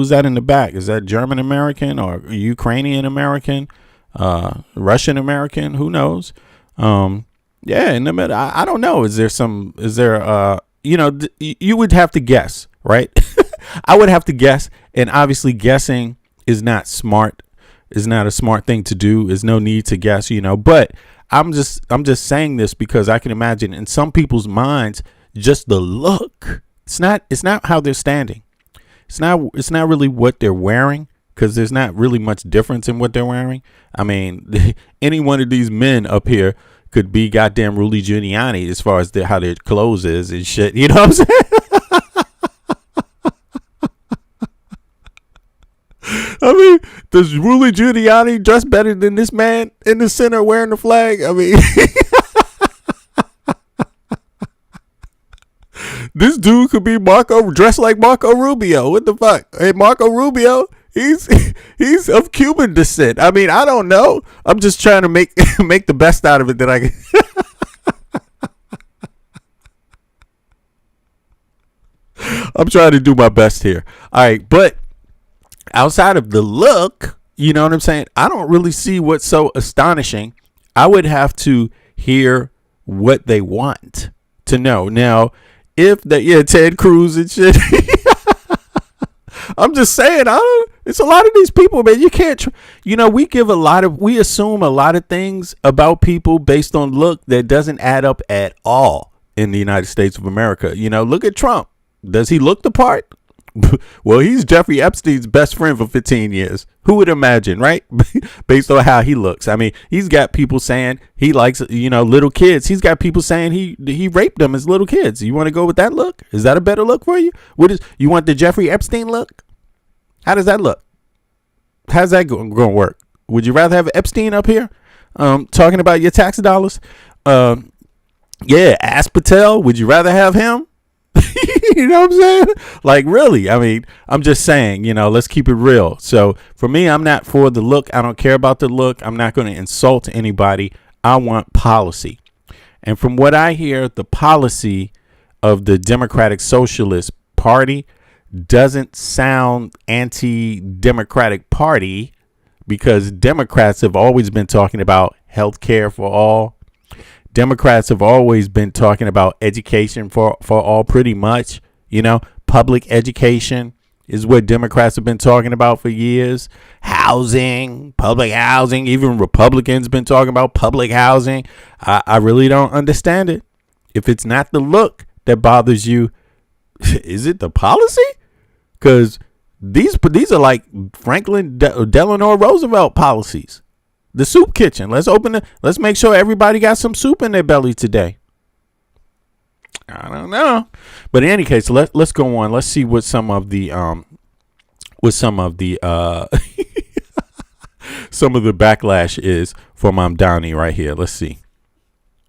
that in the back? Is that German American or Ukrainian American, Russian American? Who knows? Yeah, in the middle. I don't know. Is there you would have to guess, right? I would have to guess. And obviously guessing is not smart, is not a smart thing to do. There's no need to guess, but I'm just saying this because I can imagine in some people's minds, just the look. It's not how they're standing. It's not really what they're wearing, because there's not really much difference in what they're wearing. I mean, any one of these men up here could be goddamn Rudy Giuliani as far as how their clothes is and shit. You know what I'm saying? I mean, does Rudy Giuliani dress better than this man in the center wearing the flag? I mean, this dude could be dressed like Marco Rubio. What the fuck? Hey, Marco Rubio, he's of Cuban descent. I mean, I don't know. I'm just trying to make the best out of it that I can. I'm trying to do my best here. All right, but outside of the look, you know what I'm saying? I don't really see what's so astonishing. I would have to hear what they want to know. Now, if they, Ted Cruz and shit. I'm just saying, it's a lot of these people, man. You can't, we assume a lot of things about people based on look that doesn't add up at all in the United States of America. Look at Trump. Does he look the part? Well, he's Jeffrey Epstein's best friend for 15 years. Who would imagine, right? Based on how he looks. I mean, he's got people saying he likes, little kids. He's got people saying he raped them as little kids. You want to go with that look? Is that a better look for you? You want the Jeffrey Epstein look? How does that look? How's that going to work? Would you rather have Epstein up here talking about your tax dollars? Ask Patel. Would you rather have him? You know what I'm saying? Like, really? I mean, I'm just saying, let's keep it real. So for me, I'm not for the look. I don't care about the look. I'm not going to insult anybody. I want policy. And from what I hear, the policy of the Democratic Socialist Party doesn't sound anti-democratic party, because Democrats have always been talking about health care for all. Democrats have always been talking about education for all, pretty much. Public education is what Democrats have been talking about for years. Housing, public housing. Even Republicans been talking about public housing. I really don't understand it. If it's not the look that bothers you, is it the policy? Because these are like Franklin Delano Roosevelt policies. The soup kitchen. Let's make sure everybody got some soup in their belly today. I don't know. But in any case, let's go on. Let's see what some of the some of the backlash is for Mamdani right here. Let's see.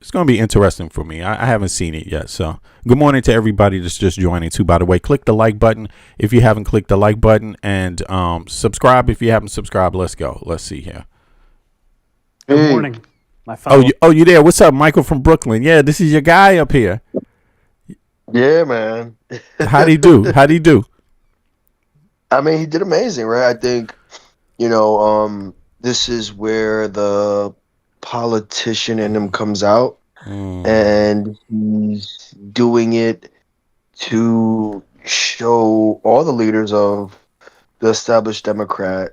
It's going to be interesting for me. I haven't seen it yet. So good morning to everybody that's just joining too. By the way, click the like button if you haven't clicked the like button, and subscribe if you haven't subscribed. Let's go. Let's see here. Good morning, my fellow. You there? What's up, Michael from Brooklyn? Yeah, this is your guy up here. Yeah, man. How'd he do? I mean, he did amazing, right? I think, this is where the politician in him comes out, and he's doing it to show all the leaders of the established Democrats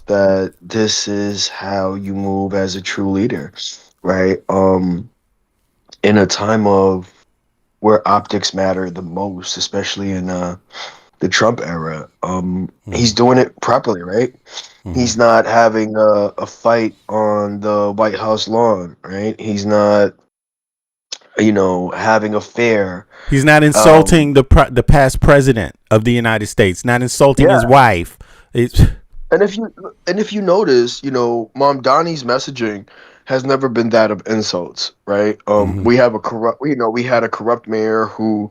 that this is how you move as a true leader, right? In a time of where optics matter the most, especially in the Trump era, he's doing it properly, right? He's not having a fight on the White House lawn, right? He's not, having a fair. He's not insulting the past president of the United States. Not insulting his wife. And if you notice, Mamdani's messaging has never been that of insults, right? We had a corrupt mayor who,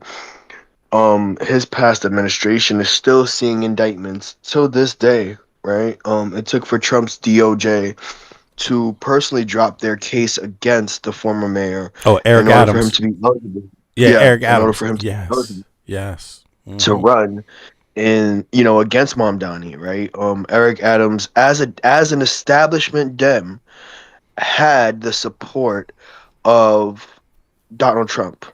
his past administration is still seeing indictments till this day, right? It took for Trump's DOJ to personally drop their case against the former mayor. Oh, Eric in order Adams. for him to be eligible. Eric Adams. In order for him to be eligible to run against Mamdani, right? Eric Adams, as an establishment Dem, had the support of Donald Trump.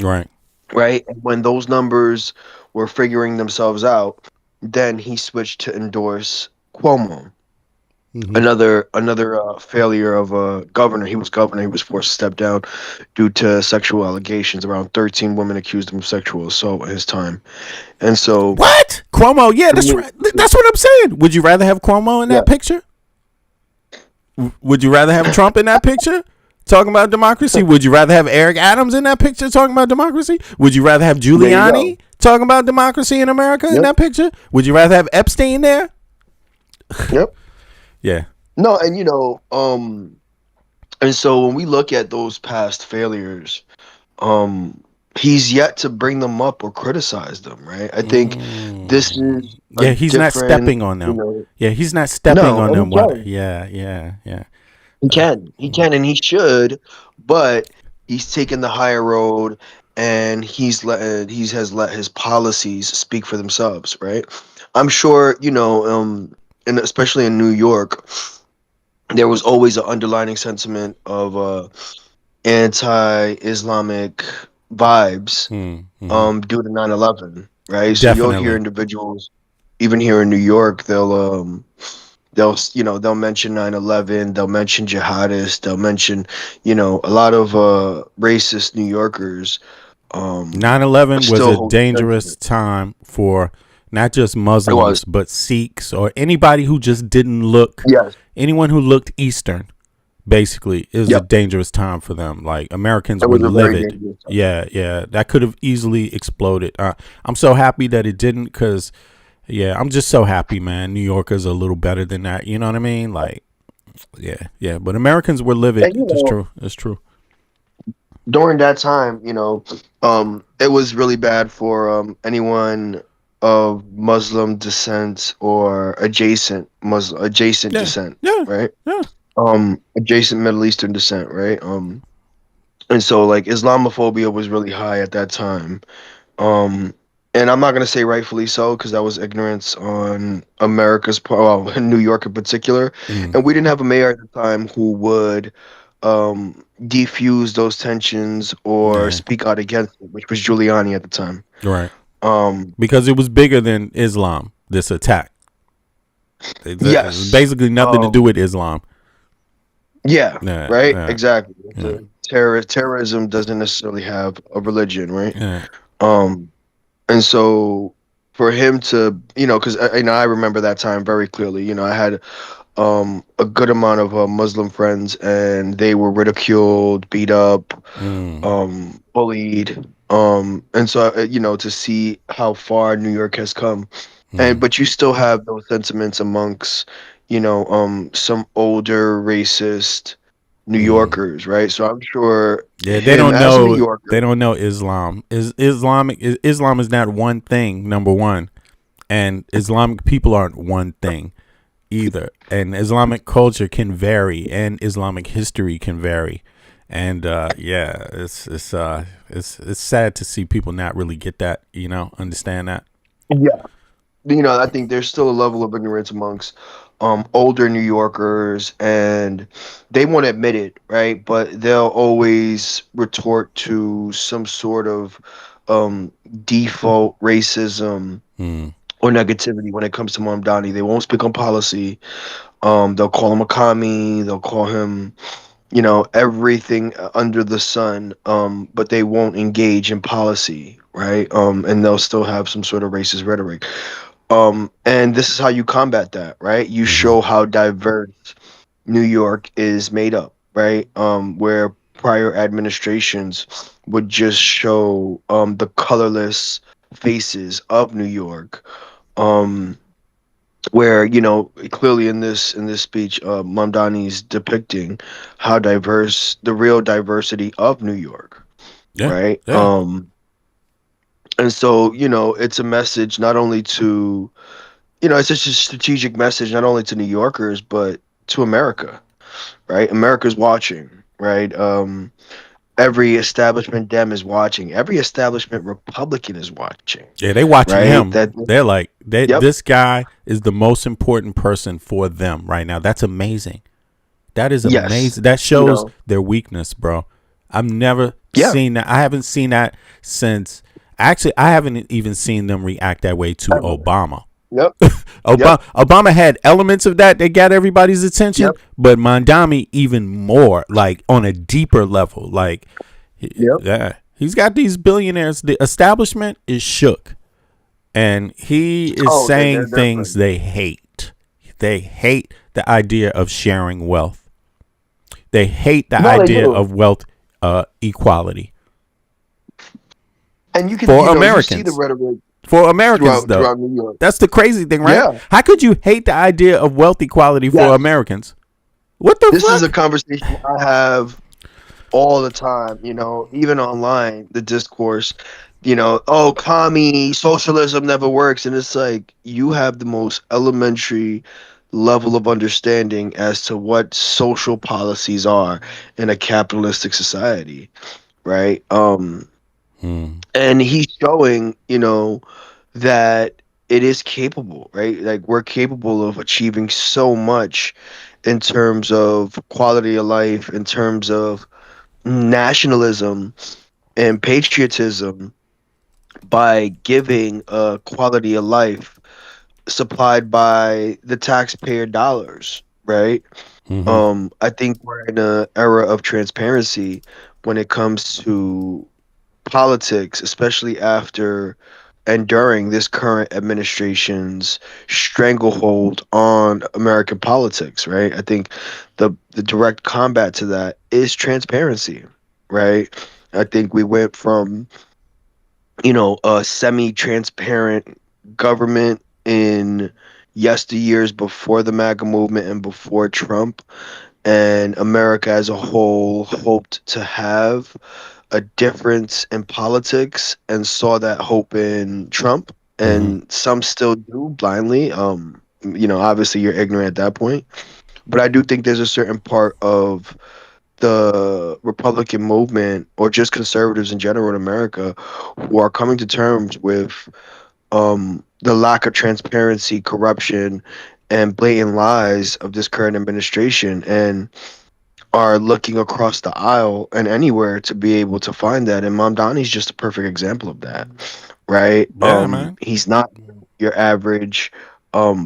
Right. Right. And when those numbers were figuring themselves out, then he switched to endorse Cuomo. Another failure of a governor. He was governor. He was forced to step down due to sexual allegations. Around 13 women accused him of sexual assault at his time. And so what? Cuomo? Yeah, that's right. That's what I'm saying. Would you rather have Cuomo in that picture? Would you rather have Trump in that picture talking about democracy? Would you rather have Eric Adams in that picture talking about democracy? Would you rather have Giuliani talking about democracy in America in that picture? Would you rather have Epstein there? Yep. Yeah. No, and and so when we look at those past failures, he's yet to bring them up or criticize them, right? I think this is he's not stepping on them. He's not stepping on them. Yeah. He can, and he should, but he's taking the higher road, and he has let his policies speak for themselves, right? I'm sure, and especially in New York, there was always an underlining sentiment of anti-Islamic vibes Mm-hmm. due to 9/11, right? So you'll hear Definitely. individuals even here in New York, they'll mention 9/11, they'll mention jihadists, they'll mention, a lot of racist New Yorkers 9/11 was still a hold the dangerous sentiment. time for not just It was. Muslims but Sikhs or anybody who just didn't look. Yes. Anyone who looked Eastern, basically, is a Yep. dangerous time for them. Like Americans It were was a very livid. dangerous time. Yeah, yeah, that could have easily exploded. I'm so happy that it didn't, because yeah, I'm just so happy, man. New Yorkers are a little better than that. You know what I mean? Like, yeah, yeah. But Americans were And livid. It's true. It's true. during that time, it was really bad for anyone of Muslim descent or adjacent Yeah, descent, yeah, right? yeah. Adjacent Middle Eastern descent, right? And so like Islamophobia was really high at that time. Um, and I'm not gonna say rightfully so because that was ignorance on America's part, well, New York in particular, Mm, and we didn't have a mayor at the time who would defuse those tensions or yeah, speak out against it, which was Giuliani at the time. right. Um, Because it was bigger than Islam. This attack. It's yes, basically nothing to do um, with Islam. yeah, Yeah, right, yeah, exactly. yeah, Terrorism doesn't necessarily have a religion, right? yeah. Um, And so for him to, because I remember that time very clearly. I had a good amount of Muslim friends, and they were ridiculed, beat up, Mm, bullied. And so to see how far New York has come, and mm, but you still have those sentiments amongst, some older racist New mm. Yorkers, right? So I'm sure Yeah, they him don't as a New know. Yorker. They don't know Islam. Islam is not one thing. Number one, and Islamic people aren't one thing either. And Islamic culture can vary, and Islamic history can vary. And yeah, it's sad to see people not really get that. Understand that. I think there's still a level of ignorance amongst older New Yorkers, and they won't admit it, right? But they'll always retort to some sort of um, default racism Mm, or negativity when it comes to Mamdani. They won't speak on policy. They'll call him a commie. They'll call him, everything under the sun. But they won't engage in policy, right? And they'll still have some sort of racist rhetoric. And this is how you combat that, right? You mm-hmm. show how diverse New York is made up, right? Where prior administrations would just show the colorless faces of New York. Um, where clearly in this speech, Mamdani's depicting how diverse the real diversity of New York, Yeah, right? yeah, And so it's a message not only to it's just a strategic message not only to New Yorkers but to America, right? America's watching, right? Every establishment Dem is watching. Every establishment Republican is watching, yeah. They watching right? him. That They're like, Yep. this guy is the most important person for them right now. That's amazing. That is Yes. amazing. That You shows know. their weakness, bro. I've never Yeah. seen that. I haven't seen that since. Actually, I haven't even seen them react that way to Ever. Obama. Yep. Yep. Obama had elements of that got everybody's attention, Yep. but Mandami even more, like on a deeper level. Like, Yep. yeah, he's got these billionaires. The establishment is shook, and he is Oh, saying they're things friends. they hate. They hate the idea of sharing wealth. They hate the No, they idea do. of wealth equality And you can, for you see the Americans. rhetoric For Americans, though, throughout New York. that's the crazy thing, right? Yeah. How could you hate the idea of wealth equality for Yes. Americans? What the This is a fuck? conversation I have all the time, even online, the discourse, oh, commie, socialism never works. And it's like you have the most elementary level of understanding as to what social policies are in a capitalistic society, right? And he's showing, that it is capable, right? Like we're capable of achieving so much in terms of quality of life, in terms of nationalism and patriotism by giving a quality of life supplied by the taxpayer dollars, right? I think we're in an era of transparency when it comes to politics, especially after and during this current administration's stranglehold on American politics, right? I think the direct combat to that is transparency, right? I think we went from, a semi-transparent government in yesteryears before the MAGA movement and before Trump, and America as a whole hoped to have a difference in politics and saw that hope in Trump, and some still do blindly. Obviously you're ignorant at that point, but I do think there's a certain part of the Republican movement or just conservatives in general in America who are coming to terms with the lack of transparency, corruption, and blatant lies of this current administration, and are looking across the aisle and anywhere to be able to find that. And Mamdani's just a perfect example of that, right? Yeah, man. He's not your average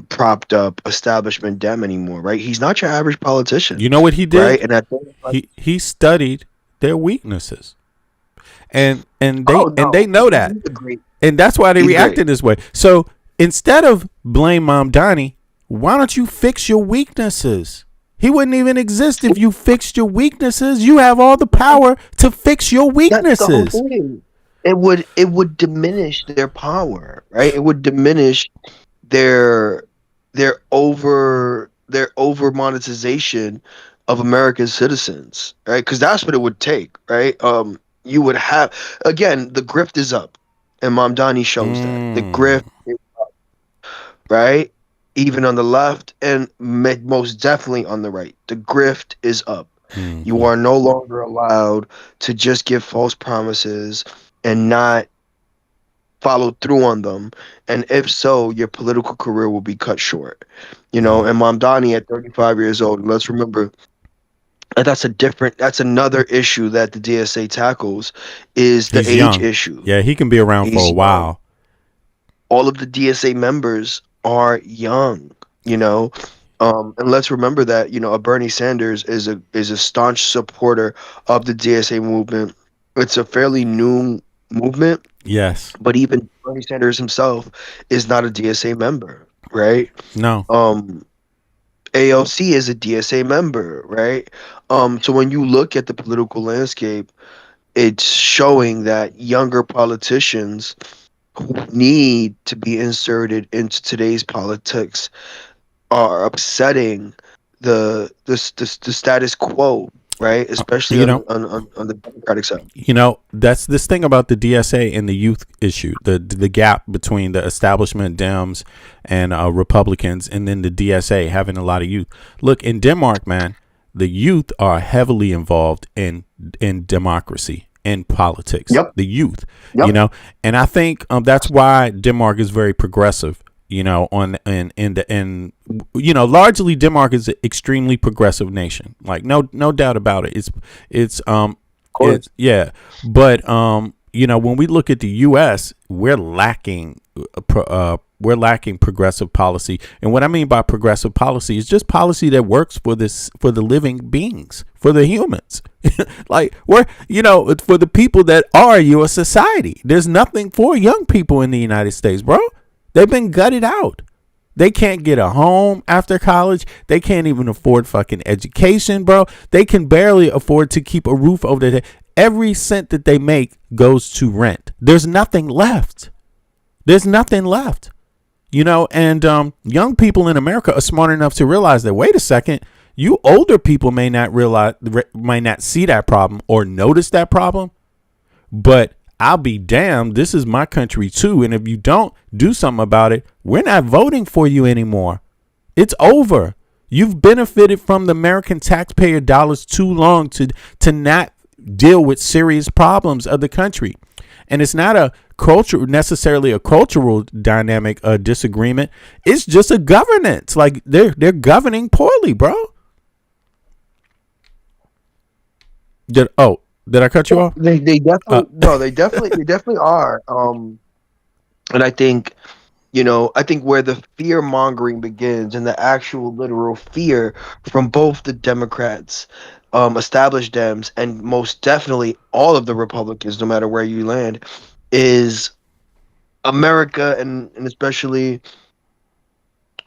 propped up establishment Dem anymore, right? He's not your average politician. You know what he did? Right? And I think He studied their weaknesses, and Oh no, they know that, he's a great. and that's why they He's reacted great. this way. So instead of blame Mamdani, why don't you fix your weaknesses? He wouldn't even exist if you fixed your weaknesses. You have all the power to fix your That's the whole weaknesses. thing. It would diminish their power, right? It would diminish their over monetization of American citizens, right? Because that's what it would take, right? You would have, again, the grift is up, and Mamdani shows that the grift, right? Even on the left and most definitely on the right, the grift is up. You are no longer allowed to just give false promises and not follow through on them. And if so, your political career will be cut short. And Mamdani at 35 years old, let's remember that's another issue that the DSA tackles is the He's age young. issue. Yeah, he can be around for He's a while. All of the DSA members are young, and let's remember that a Bernie Sanders is a staunch supporter of the DSA movement. It's a fairly new movement, Yes. but even Bernie Sanders himself is not a DSA member, right? No. AOC is a DSA member, right? So when you look at the political landscape, it's showing that younger politicians who need to be inserted into today's politics are upsetting the status quo, right? Especially on the Democratic side. That's this thing about the DSA and the youth issue, the gap between the establishment Dems and Republicans, and then the DSA having a lot of youth. Look, in Denmark, man, the youth are heavily involved in democracy and politics. Yep. The youth, Yep. and I think that's why Denmark is very progressive. Largely Denmark is an extremely progressive nation. Like no doubt about it. But when we look at the U.S., we're lacking progressive policy. And what I mean by progressive policy is just policy that works for the living beings, for the humans. Like for the people that are your society. There's nothing for young people in the United States, bro. They've been gutted out. They can't get a home after college. They can't even afford fucking education, bro. They can barely afford to keep a roof over their head. Every cent that they make goes to rent. There's nothing left. And young people in America are smart enough to realize that, wait a second, you older people may not see that problem or notice that problem, but I'll be damned, this is my country too. And if you don't do something about it, we're not voting for you anymore. It's over. You've benefited from the American taxpayer dollars too long to not deal with serious problems of the country. and it's not a culture necessarily a cultural dynamic disagreement. It's just a governance. Like they're governing poorly, bro. Did I cut you off? They Uh, definitely no, they definitely are. And I think, I think where the fear mongering begins and the actual literal fear from both the Democrats, established Dems, and most definitely all of the Republicans, no matter where you land, is America, and especially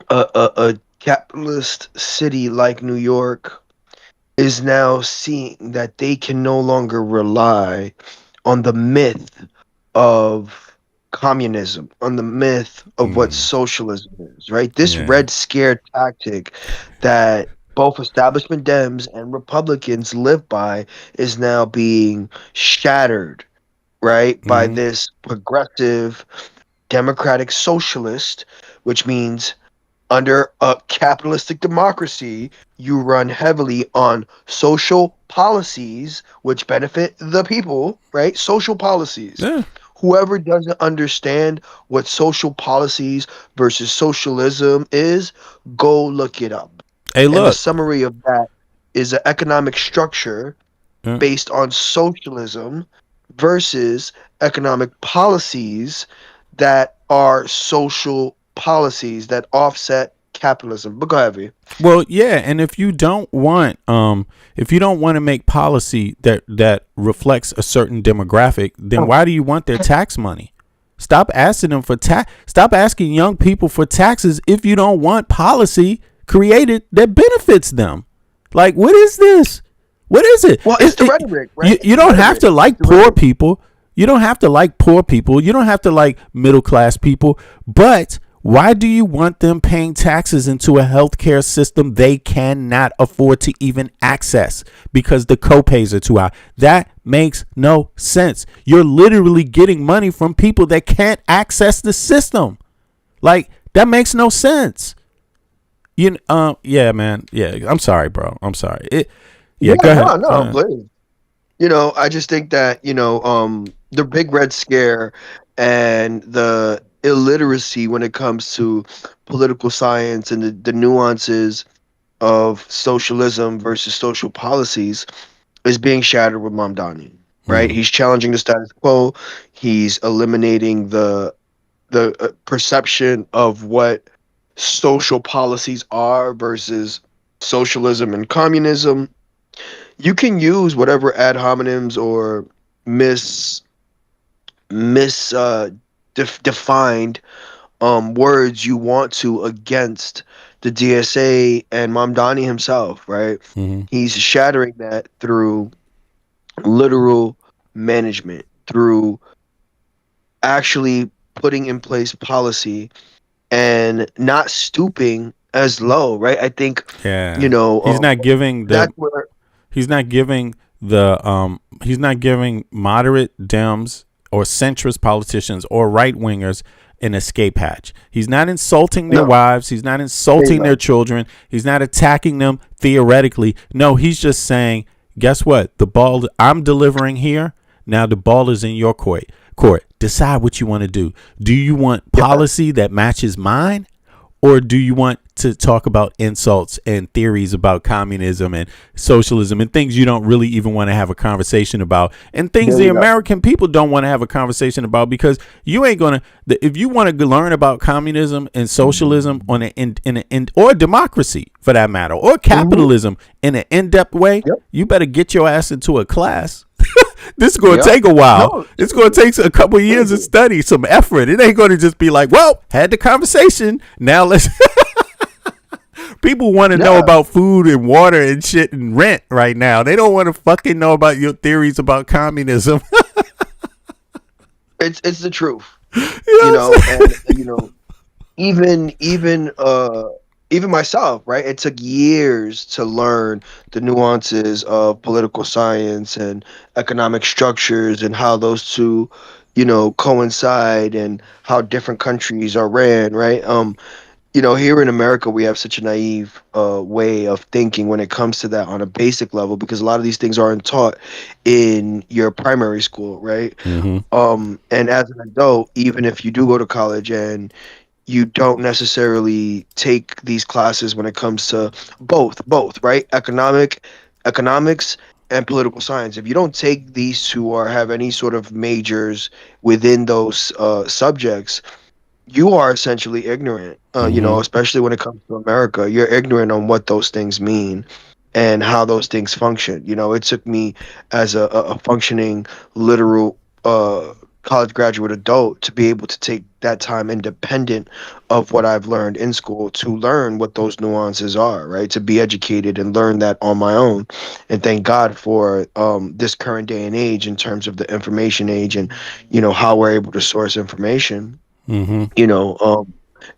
a capitalist city like New York is now seeing that they can no longer rely on the myth of communism, on the myth of what socialism is, right? This yeah. Red Scare tactic that both establishment Dems and Republicans live by is now being shattered, right, by Mm-hmm. this progressive democratic socialist, which means under a capitalistic democracy, you run heavily on social policies which benefit the people, right? Social policies. Yeah. Whoever doesn't understand what social policies versus socialism is, go look it up. Hey, And the look. summary of that is an economic structure Uh, based on socialism versus economic policies that are social policies that offset capitalism. But go ahead, V. Well, yeah, and if you don't want to make policy that reflects a certain demographic, then why do you want their tax money? Stop asking them for tax. Stop asking young people for taxes if you don't want policy created that benefits them. Like, what is this? What is it? Well, it's the rhetoric, right? You don't have to like poor people. You don't have to like poor people. You don't have to like middle class people. But why do you want them paying taxes into a healthcare system they cannot afford to even access because the copays are too high? That makes no sense. You're literally getting money from people that can't access the system. Like, that makes no sense. Yeah, man. Yeah, I'm sorry, bro. I'm sorry. Yeah, go ahead. No, please. I just think that, the big Red Scare and the illiteracy when it comes to political science and the nuances of socialism versus social policies is being shattered with Mamdani, right? He's challenging the status quo. He's eliminating the perception of what social policies are versus socialism and communism. You can use whatever ad hominems or mis mis defined words you want to against the DSA and Mamdani himself, right? Mm-hmm. He's shattering that through literal management, through actually putting in place policy and not stooping as low, right? I think, Yeah. He's not giving that's where He's not giving he's not giving moderate Dems or centrist politicians or right wingers an escape hatch. He's not insulting their wives. He's not insulting their children. He's not attacking them theoretically. No, he's just saying, guess what? The ball I'm delivering here. Now the ball is in your court. Decide what you want to do. Do you want policy that matches mine? Or do you want to talk about insults and theories about communism and socialism and things you don't really even want to have a conversation about, and things the American people don't want to have a conversation about, because you ain't going to, if you want to learn about communism and socialism on or democracy for that matter, or capitalism in an in-depth way, you better get your ass into a class. This is going to take a while. No, it's going to take a couple of years of study, some effort. It ain't going to just be like, well, had the conversation. Now let's. People want to know about food and water and shit and rent right now. They don't want to fucking know about your theories about communism. it's the truth, You know what I'm and even myself, right? It took years to learn the nuances of political science and economic structures and how those two, coincide and how different countries are ran, right? here in America, we have such a naive way of thinking when it comes to that on a basic level, because a lot of these things aren't taught in your primary school, right? Mm-hmm. And as an adult, even if you do go to college and you don't necessarily take these classes when it comes to both, right? Economics and political science. If you don't take these two or have any sort of majors within those subjects, you are essentially ignorant, Mm-hmm. especially when it comes to America. You're ignorant on what those things mean and how those things function. It took me as a functioning, literal college graduate adult to be able to take that time independent of what I've learned in school to learn what those nuances are, right? To be educated and learn that on my own. And thank God for this current day and age in terms of the information age and, how we're able to source information Mm-hmm. you know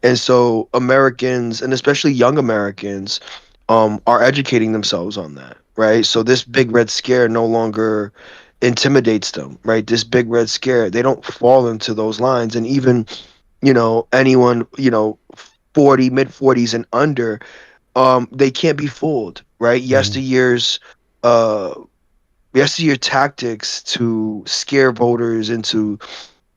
and so Americans, and especially young Americans, are educating themselves on that, right? So this big red scare no longer intimidates them, right? This big red scare, they don't fall into those lines. And even anyone 40, mid 40s and under, they can't be fooled, right? Uh yesteryear tactics to scare voters into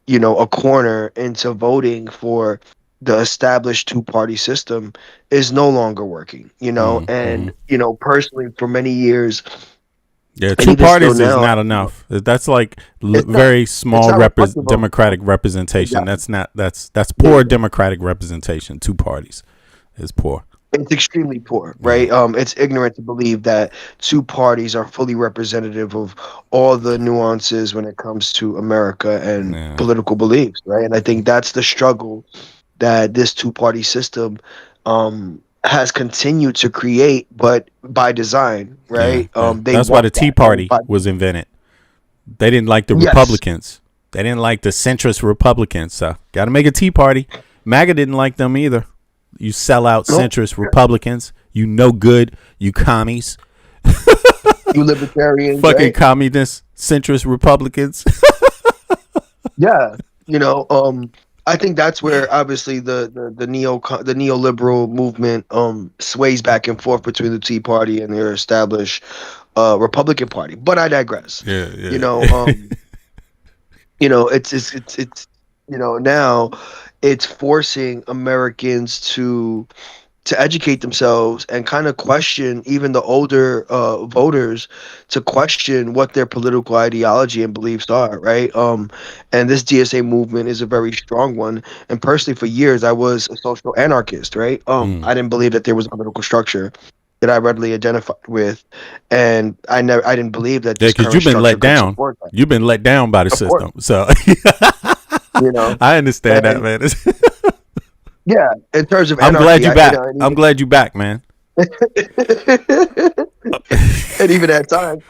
a corner into voting for the established two-party system is no longer working, Mm-hmm. and personally for many years Yeah, and two even still parties is now, not enough. That's like it's not very it's small not reflective of democratic representation. exactly. That's not that's Yeah, poor democratic representation. Two parties is poor. it's extremely poor, Yeah. right? It's ignorant to believe that two parties are fully representative of all the nuances when it comes to America and Yeah. political beliefs, right? And I think that's the struggle that this two-party system has continued to create, but by design, Yeah. right? Yeah. They That's why the want Tea that, and Party was invented. They didn't like the yes, Republicans. They didn't like the centrist Republicans. So got to make a Tea Party. MAGA didn't like them either. You sell out nope, centrist Republicans. You no good. You commies. you libertarians, Fucking right? communist centrist Republicans. Yeah, you know, I think that's where obviously the neoliberal movement sways back and forth between the Tea Party and their established Republican Party. But I digress. Yeah. You Yeah. know, it's now it's forcing Americans to educate themselves and kind of question even the older voters to question what their political ideology and beliefs are, right? And this DSA movement is a very strong one. And personally, for years, I was a social anarchist, right? Mm. I didn't believe that there was a political structure that I readily identified with, and I didn't believe that Yeah, this because current you've been structure let could down. support that. You've been let down by the Of course, system. So you know, I understand that, and man. yeah, in terms of I'm glad anarchy, you I, you back. know, and I'm even glad you back, man. and even at times,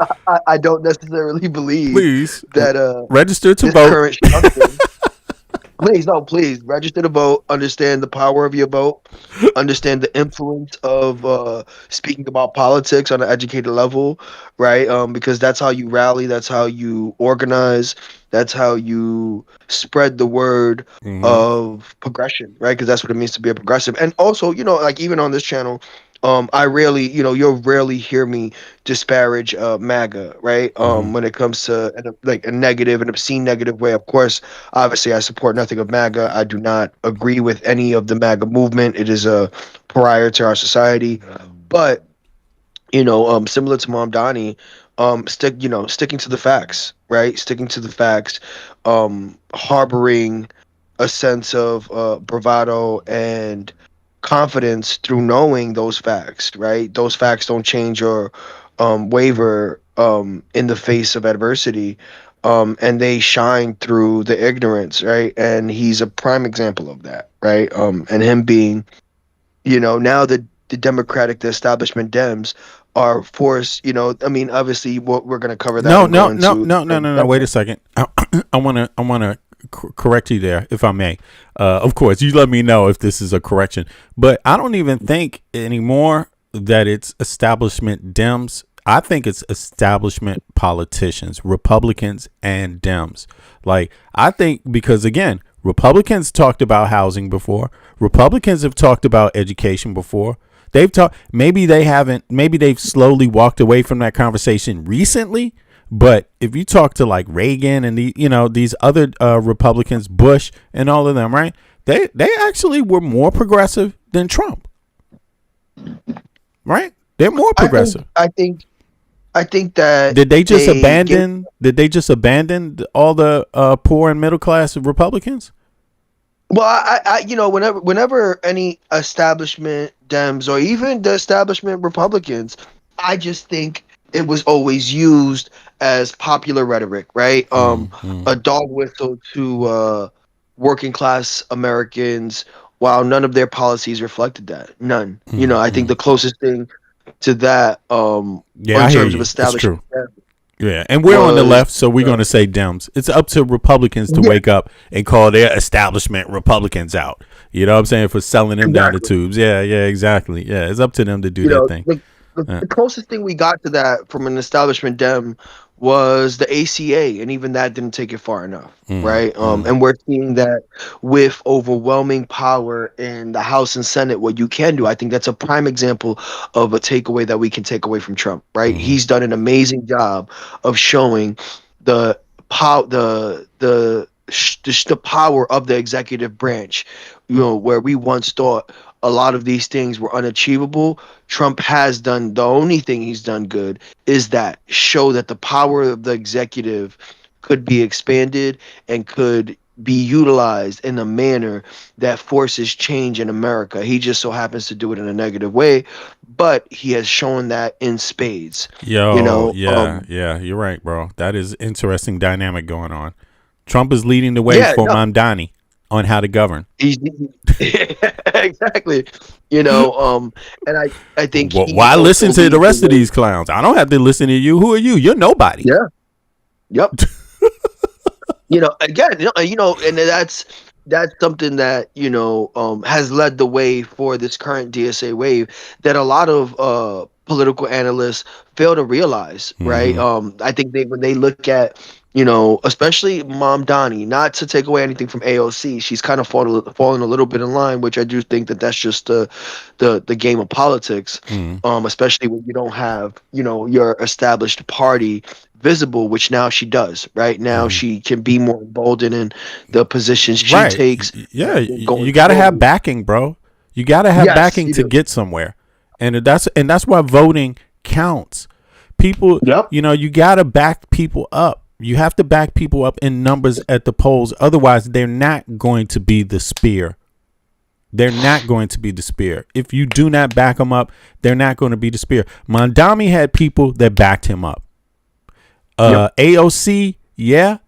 I don't necessarily believe Please that register to this vote. current structure. Please, no, please register to vote. Understand the power of your vote. Understand the influence of speaking about politics on an educated level, right? Because that's how you rally. That's how you organize. That's how you spread the word Hmm. of progression, right? Because that's what it means to be a progressive. And also, like even on this channel, I rarely, you'll rarely hear me disparage MAGA, right? Hmm. When it comes to like a negative, an obscene negative way. Of course, obviously, I support nothing of MAGA. I do not agree with any of the MAGA movement. It is a pariah to our society. But similar to Mamdani, sticking to the facts, right? Sticking to the facts, harboring a sense of bravado and confidence through knowing those facts, right? Those facts don't change or waver in the face of adversity. And they shine through the ignorance, right? And he's a prime example of that, right? And him being, now the Democratic, the establishment Dems are forced, I mean, obviously we're going to cover that No, and go no, no, into no, no, no, no. Wait a second. I wanna correct you there, if I may. Of course, you let me know if this is a correction. But I don't even think anymore that it's establishment Dems. I think it's establishment politicians, Republicans and Dems. Like, I think because again, Republicans talked about housing before. Republicans have talked about education before. They've talked. Maybe they haven't. Maybe they've slowly walked away from that conversation recently. But if you talk to like Reagan and these other Republicans, Bush and all of them, right? They actually were more progressive than Trump, right? They're more progressive. I think that Did they just abandon? Did they just abandon all the poor and middle class Republicans? Well, whenever any establishment Dems or even the establishment Republicans, I just think it was always used as popular rhetoric, right? A dog whistle to working class Americans, while none of their policies reflected that. None. I think the closest thing to that, in terms of establishment. Yeah, and we're on the left, so we're going to say Dems. It's up to Republicans to wake up and call their establishment Republicans out. You know what I'm saying? For selling them down the tubes. Yeah, exactly. Yeah, it's up to them to do their thing. The closest thing we got to that from an establishment Dem was the ACA, and even that didn't take it far enough, right? And we're seeing that with overwhelming power in the House and Senate, what you can do. I think that's a prime example of a takeaway that we can take away from Trump, right? He's done an amazing job of showing the power, the power of the executive branch. Where we once thought a lot of these things were unachievable, Trump has done, the only thing he's done good is that show that the power of the executive could be expanded and could be utilized in a manner that forces change in America. He just so happens to do it in a negative way, but he has shown that in spades. Yeah, you're right, bro. That is interesting dynamic going on. Trump is leading the way for Mamdani on how to govern. Exactly. And I think why listen to the rest of these clowns? I don't have to listen to you. Who are you? You're nobody. Yeah. Yep. Again, and that's something that has led the way for this current DSA wave that a lot of political analysts fail to realize, right? I think when they look at especially Mamdani, not to take away anything from AOC, she's kind of fallen a little bit in line, which I do think that's just the game of politics, especially when you don't have your established party visible, which now she does. Right now, she can be more emboldened in the positions she takes. Yeah, you got to have backing, bro. You got to have backing to get somewhere, and that's why voting counts. People, you got to back people up. You have to back people up in numbers at the polls. Otherwise, they're not going to be the spear. They're not going to be the spear. If you do not back them up, they're not going to be the spear. Mamdani had people that backed him up. AOC,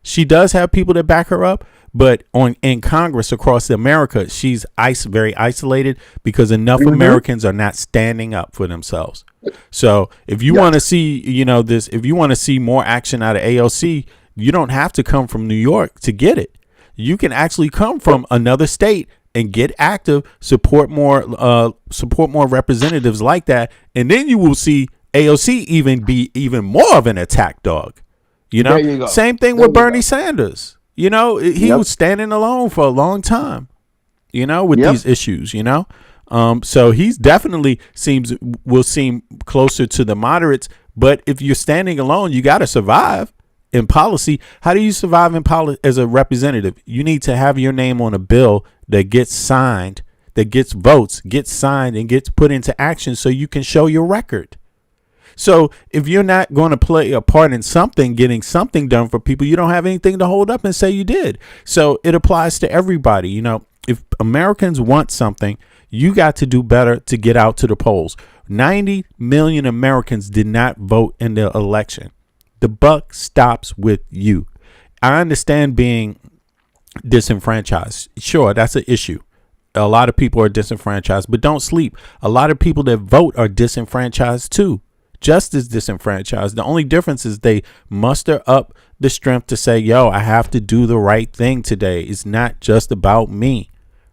she does have people that back her up. But in Congress across America, she's very isolated because enough Americans are not standing up for themselves. So if you want to see, if you want to see more action out of AOC, you don't have to come from New York to get it. You can actually come from another state and get active, support more representatives like that, and then you will see AOC be even more of an attack dog. There you go. Same thing with Bernie Sanders. He was standing alone for a long time, with these issues, So he's definitely will seem closer to the moderates. But if you're standing alone, you got to survive in policy. How do you survive in policy as a representative? You need to have your name on a bill that gets signed, that gets votes, gets signed and gets put into action so you can show your record. So if you're not going to play a part in something, getting something done for people, you don't have anything to hold up and say you did. So it applies to everybody. If Americans want something, you got to do better to get out to the polls. 90 million Americans did not vote in the election. The buck stops with you. I understand being disenfranchised. Sure, that's an issue. A lot of people are disenfranchised, but don't sleep. A lot of people that vote are disenfranchised too. Just as disenfranchised. The only difference is they muster up the strength to say, I have to do the right thing today. It's not just about me,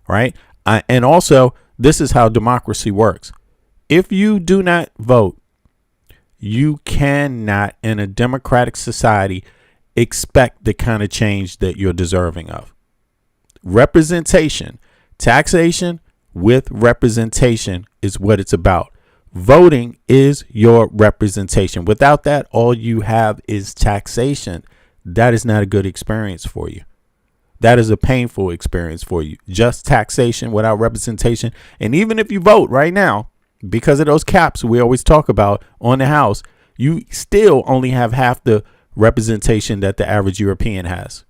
right? And also, this is how democracy works. If you do not vote, you cannot, in a democratic society, expect the kind of change that you're deserving of. Representation, taxation, with representation is what it's about. Voting is your representation. Without that, all you have is taxation. That is not a good experience for you. That is a painful experience for you. Just taxation without representation. And even if you vote right now, because of those caps we always talk about on the House, you still only have half the representation that the average European has,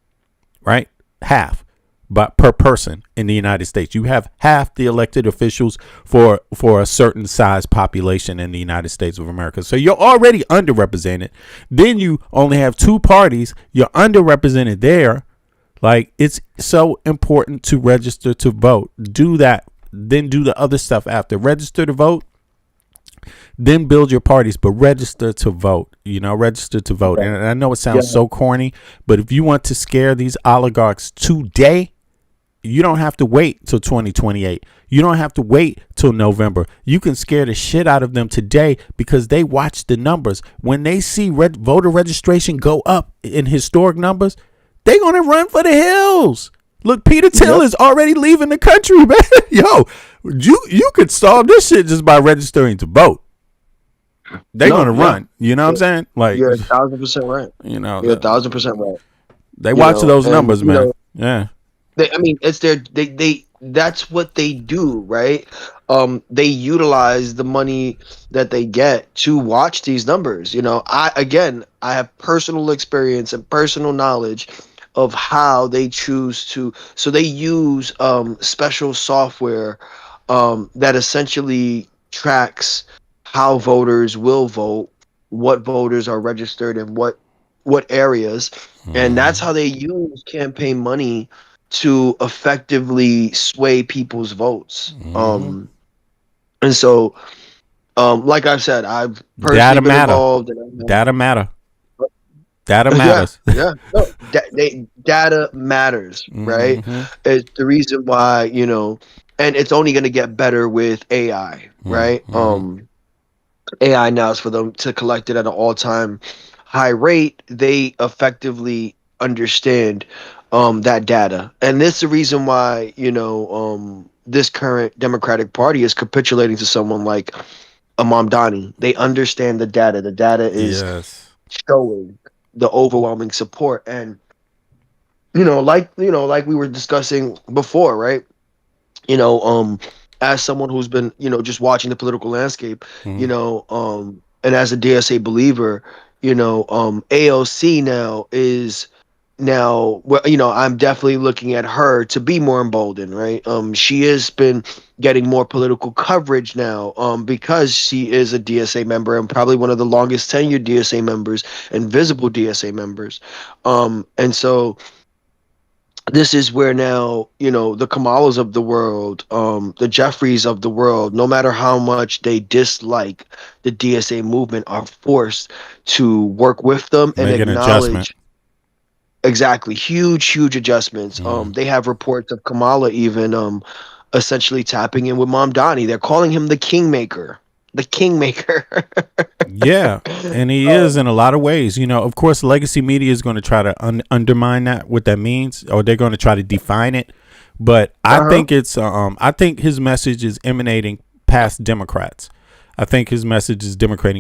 right? Half, but per person in the United States. You have half the elected officials for a certain size population in the United States of America. So you're already underrepresented. Then you only have two parties. You're underrepresented there. Like, it's so important to register to vote. Do that. Then do the other stuff after. Register to vote. Then build your parties, but register to vote. Register to vote. And I know it sounds so corny, but if you want to scare these oligarchs today, you don't have to wait till 2028. You don't have to wait till November. You can scare the shit out of them today because they watch the numbers. When they see voter registration go up in historic numbers, they're going to run for the hills. Look, Peter Thiel is already leaving the country, man. Yo, you could solve this shit just by registering to vote. They're going to run. You know what I'm saying? Like, you're 1,000% right. You're 1,000% right. They watch those numbers, man. Yeah. It's that's what they do, right? They utilize the money that they get to watch these numbers. I have personal experience and personal knowledge of how they choose to. So they use special software that essentially tracks how voters will vote, what voters are registered in what areas, and that's how they use campaign money to effectively sway people's votes. And so, like I said, I've personally been involved. Data matter. Data matters. No, data matters, right? It's the reason why, and it's only going to get better with AI, right? AI now is for them to collect it at an all-time high rate. They effectively understand that data, and this is the reason why this current Democratic Party is capitulating to someone like a Mamdani. They understand the data. The data is showing the overwhelming support, and like we were discussing before, right? As someone who's been just watching the political landscape, and as a DSA believer, AOC now is. Now, I'm definitely looking at her to be more emboldened, right? She has been getting more political coverage now because she is a DSA member and probably one of the longest tenured DSA members and visible DSA members. And so this is where now, the Kamalas of the world, the Jeffries of the world, no matter how much they dislike the DSA movement, are forced to work with them and acknowledge. Exactly. Huge adjustments. They have reports of Kamala even essentially tapping in with Mamdani. They're calling him the Kingmaker. The Kingmaker. Yeah, and he is in a lot of ways. Of course, legacy media is going to try to undermine what that means, or they're going to try to define it. But I think it's I think his message is emanating past Democrats. I think his message is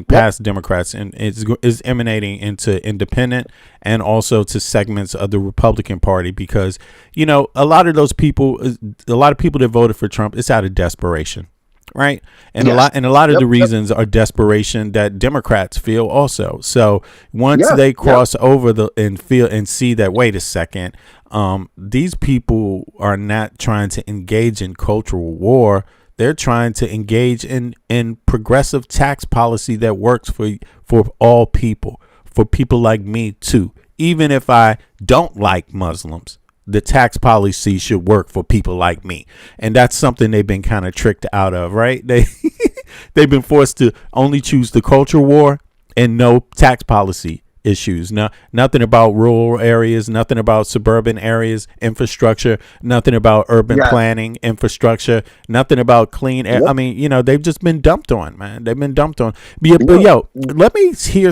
past Democrats, and is emanating into independent and also to segments of the Republican Party, because a lot of people that voted for Trump, it's out of desperation, right? And a lot of the reasons are desperation that Democrats feel also. So once they cross over and feel and see that, wait a second, these people are not trying to engage in cultural war. They're trying to engage in progressive tax policy that works for all people, for people like me too. Even if I don't like Muslims, the tax policy should work for people like me. And that's something they've been kind of tricked out of, right? They've been forced to only choose the culture war and no tax policy issues. Nothing about rural areas, nothing about suburban areas, infrastructure, nothing about urban planning, infrastructure, nothing about clean air. I mean, they've just been dumped on, man. They've been dumped on. But yo, let me hear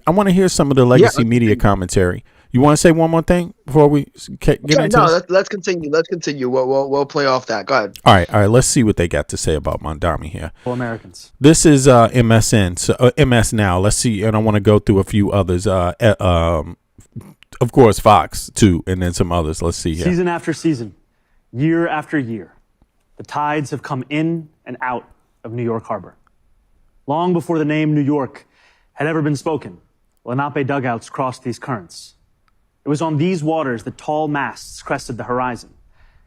I want to hear some of the legacy media commentary. You want to say one more thing before we get into this? Let's continue. Let's continue. We'll play off that. Go ahead. All right. Let's see what they got to say about Mamdani here. Americans. This is MSN, so MS Now. Let's see, and I want to go through a few others. Of course, Fox too, and then some others. Let's see here. Season after season, year after year, the tides have come in and out of New York Harbor. Long before the name New York had ever been spoken, Lenape dugouts crossed these currents. It was on these waters that tall masts crested the horizon,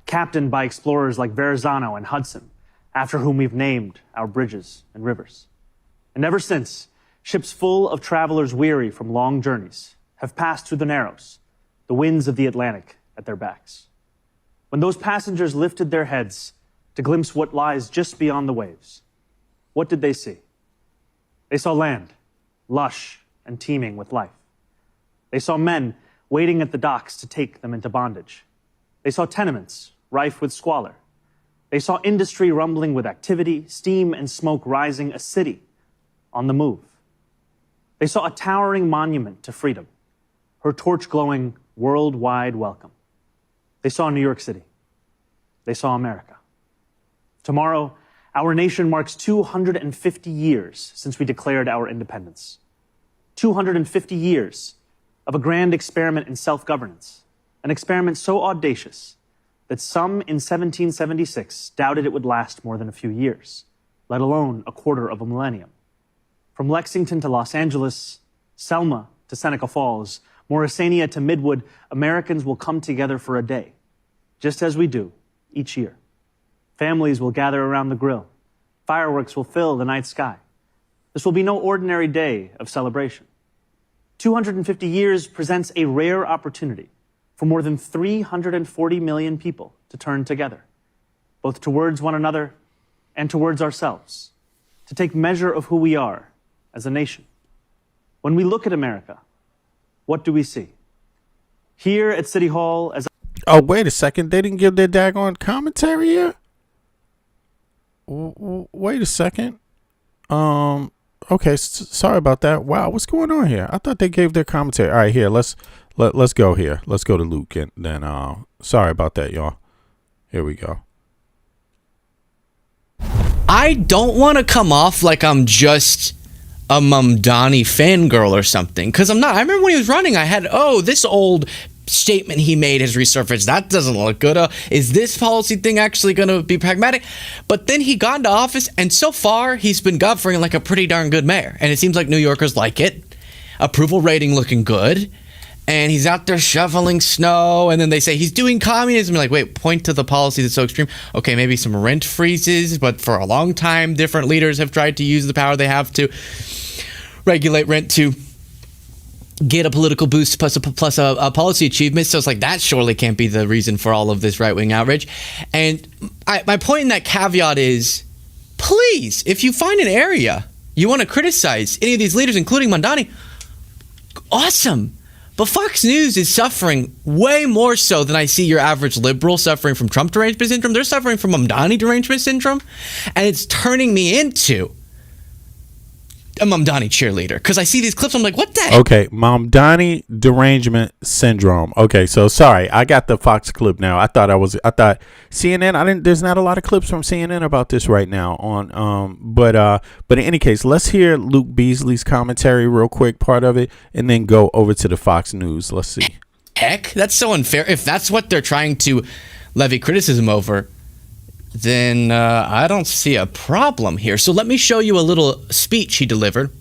captained by explorers like Verrazano and Hudson, after whom we've named our bridges and rivers. And ever since, ships full of travelers weary from long journeys have passed through the Narrows, the winds of the Atlantic at their backs. When those passengers lifted their heads to glimpse what lies just beyond the waves, what did they see? They saw land, lush and teeming with life. They saw men waiting at the docks to take them into bondage. They saw tenements rife with squalor. They saw industry rumbling with activity, steam and smoke rising, a city on the move. They saw a towering monument to freedom, her torch glowing worldwide welcome. They saw New York City. They saw America. Tomorrow, our nation marks 250 years since we declared our independence. 250 years of a grand experiment in self-governance, an experiment so audacious that some in 1776 doubted it would last more than a few years, let alone a quarter of a millennium. From Lexington to Los Angeles, Selma to Seneca Falls, Morrisania to Midwood, Americans will come together for a day, just as we do each year. Families will gather around the grill. Fireworks will fill the night sky. This will be no ordinary day of celebration. 250 years presents a rare opportunity for more than 340 million people to turn together, both towards one another and towards ourselves, to take measure of who we are as a nation. When we look at America, what do we see? Here at City Hall, as Oh, wait a second. They didn't give their daggone commentary here? Wait a second. Okay, sorry about that. Wow, what's going on here? I thought they gave their commentary. All right, here, let's go here. Let's go to Luke, and then sorry about that, y'all. Here we go. I don't want to come off like I'm just a Mamdani fangirl or something, because I'm not. I remember when he was running, I had, this old statement he made has resurfaced. That doesn't look good. Is this policy thing actually going to be pragmatic? But then he got into office, and so far, he's been governing like a pretty darn good mayor. And it seems like New Yorkers like it. Approval rating looking good. And he's out there shoveling snow, and then they say he's doing communism. You're like, wait, point to the policy that's so extreme. Okay, maybe some rent freezes, but for a long time, different leaders have tried to use the power they have to regulate rent to get a political boost plus a policy achievement. So it's like, that surely can't be the reason for all of this right-wing outrage. And my point in that caveat is, please, if you find an area you want to criticize any of these leaders, including Mamdani, awesome. But Fox News is suffering way more so than I see your average liberal suffering from Trump derangement syndrome. They're suffering from Mamdani derangement syndrome. And it's turning me into a Mamdani cheerleader, because I see these clips. I'm like, what the heck? Okay, Mamdani derangement syndrome. Okay, so sorry, I got the Fox clip now. I thought CNN. There's not a lot of clips from CNN about this right now on. But in any case, let's hear Luke Beasley's commentary real quick, part of it, and then go over to the Fox News. Let's see. Heck, that's so unfair. If that's what they're trying to levy criticism over, then I don't see a problem here. So let me show you a little speech he delivered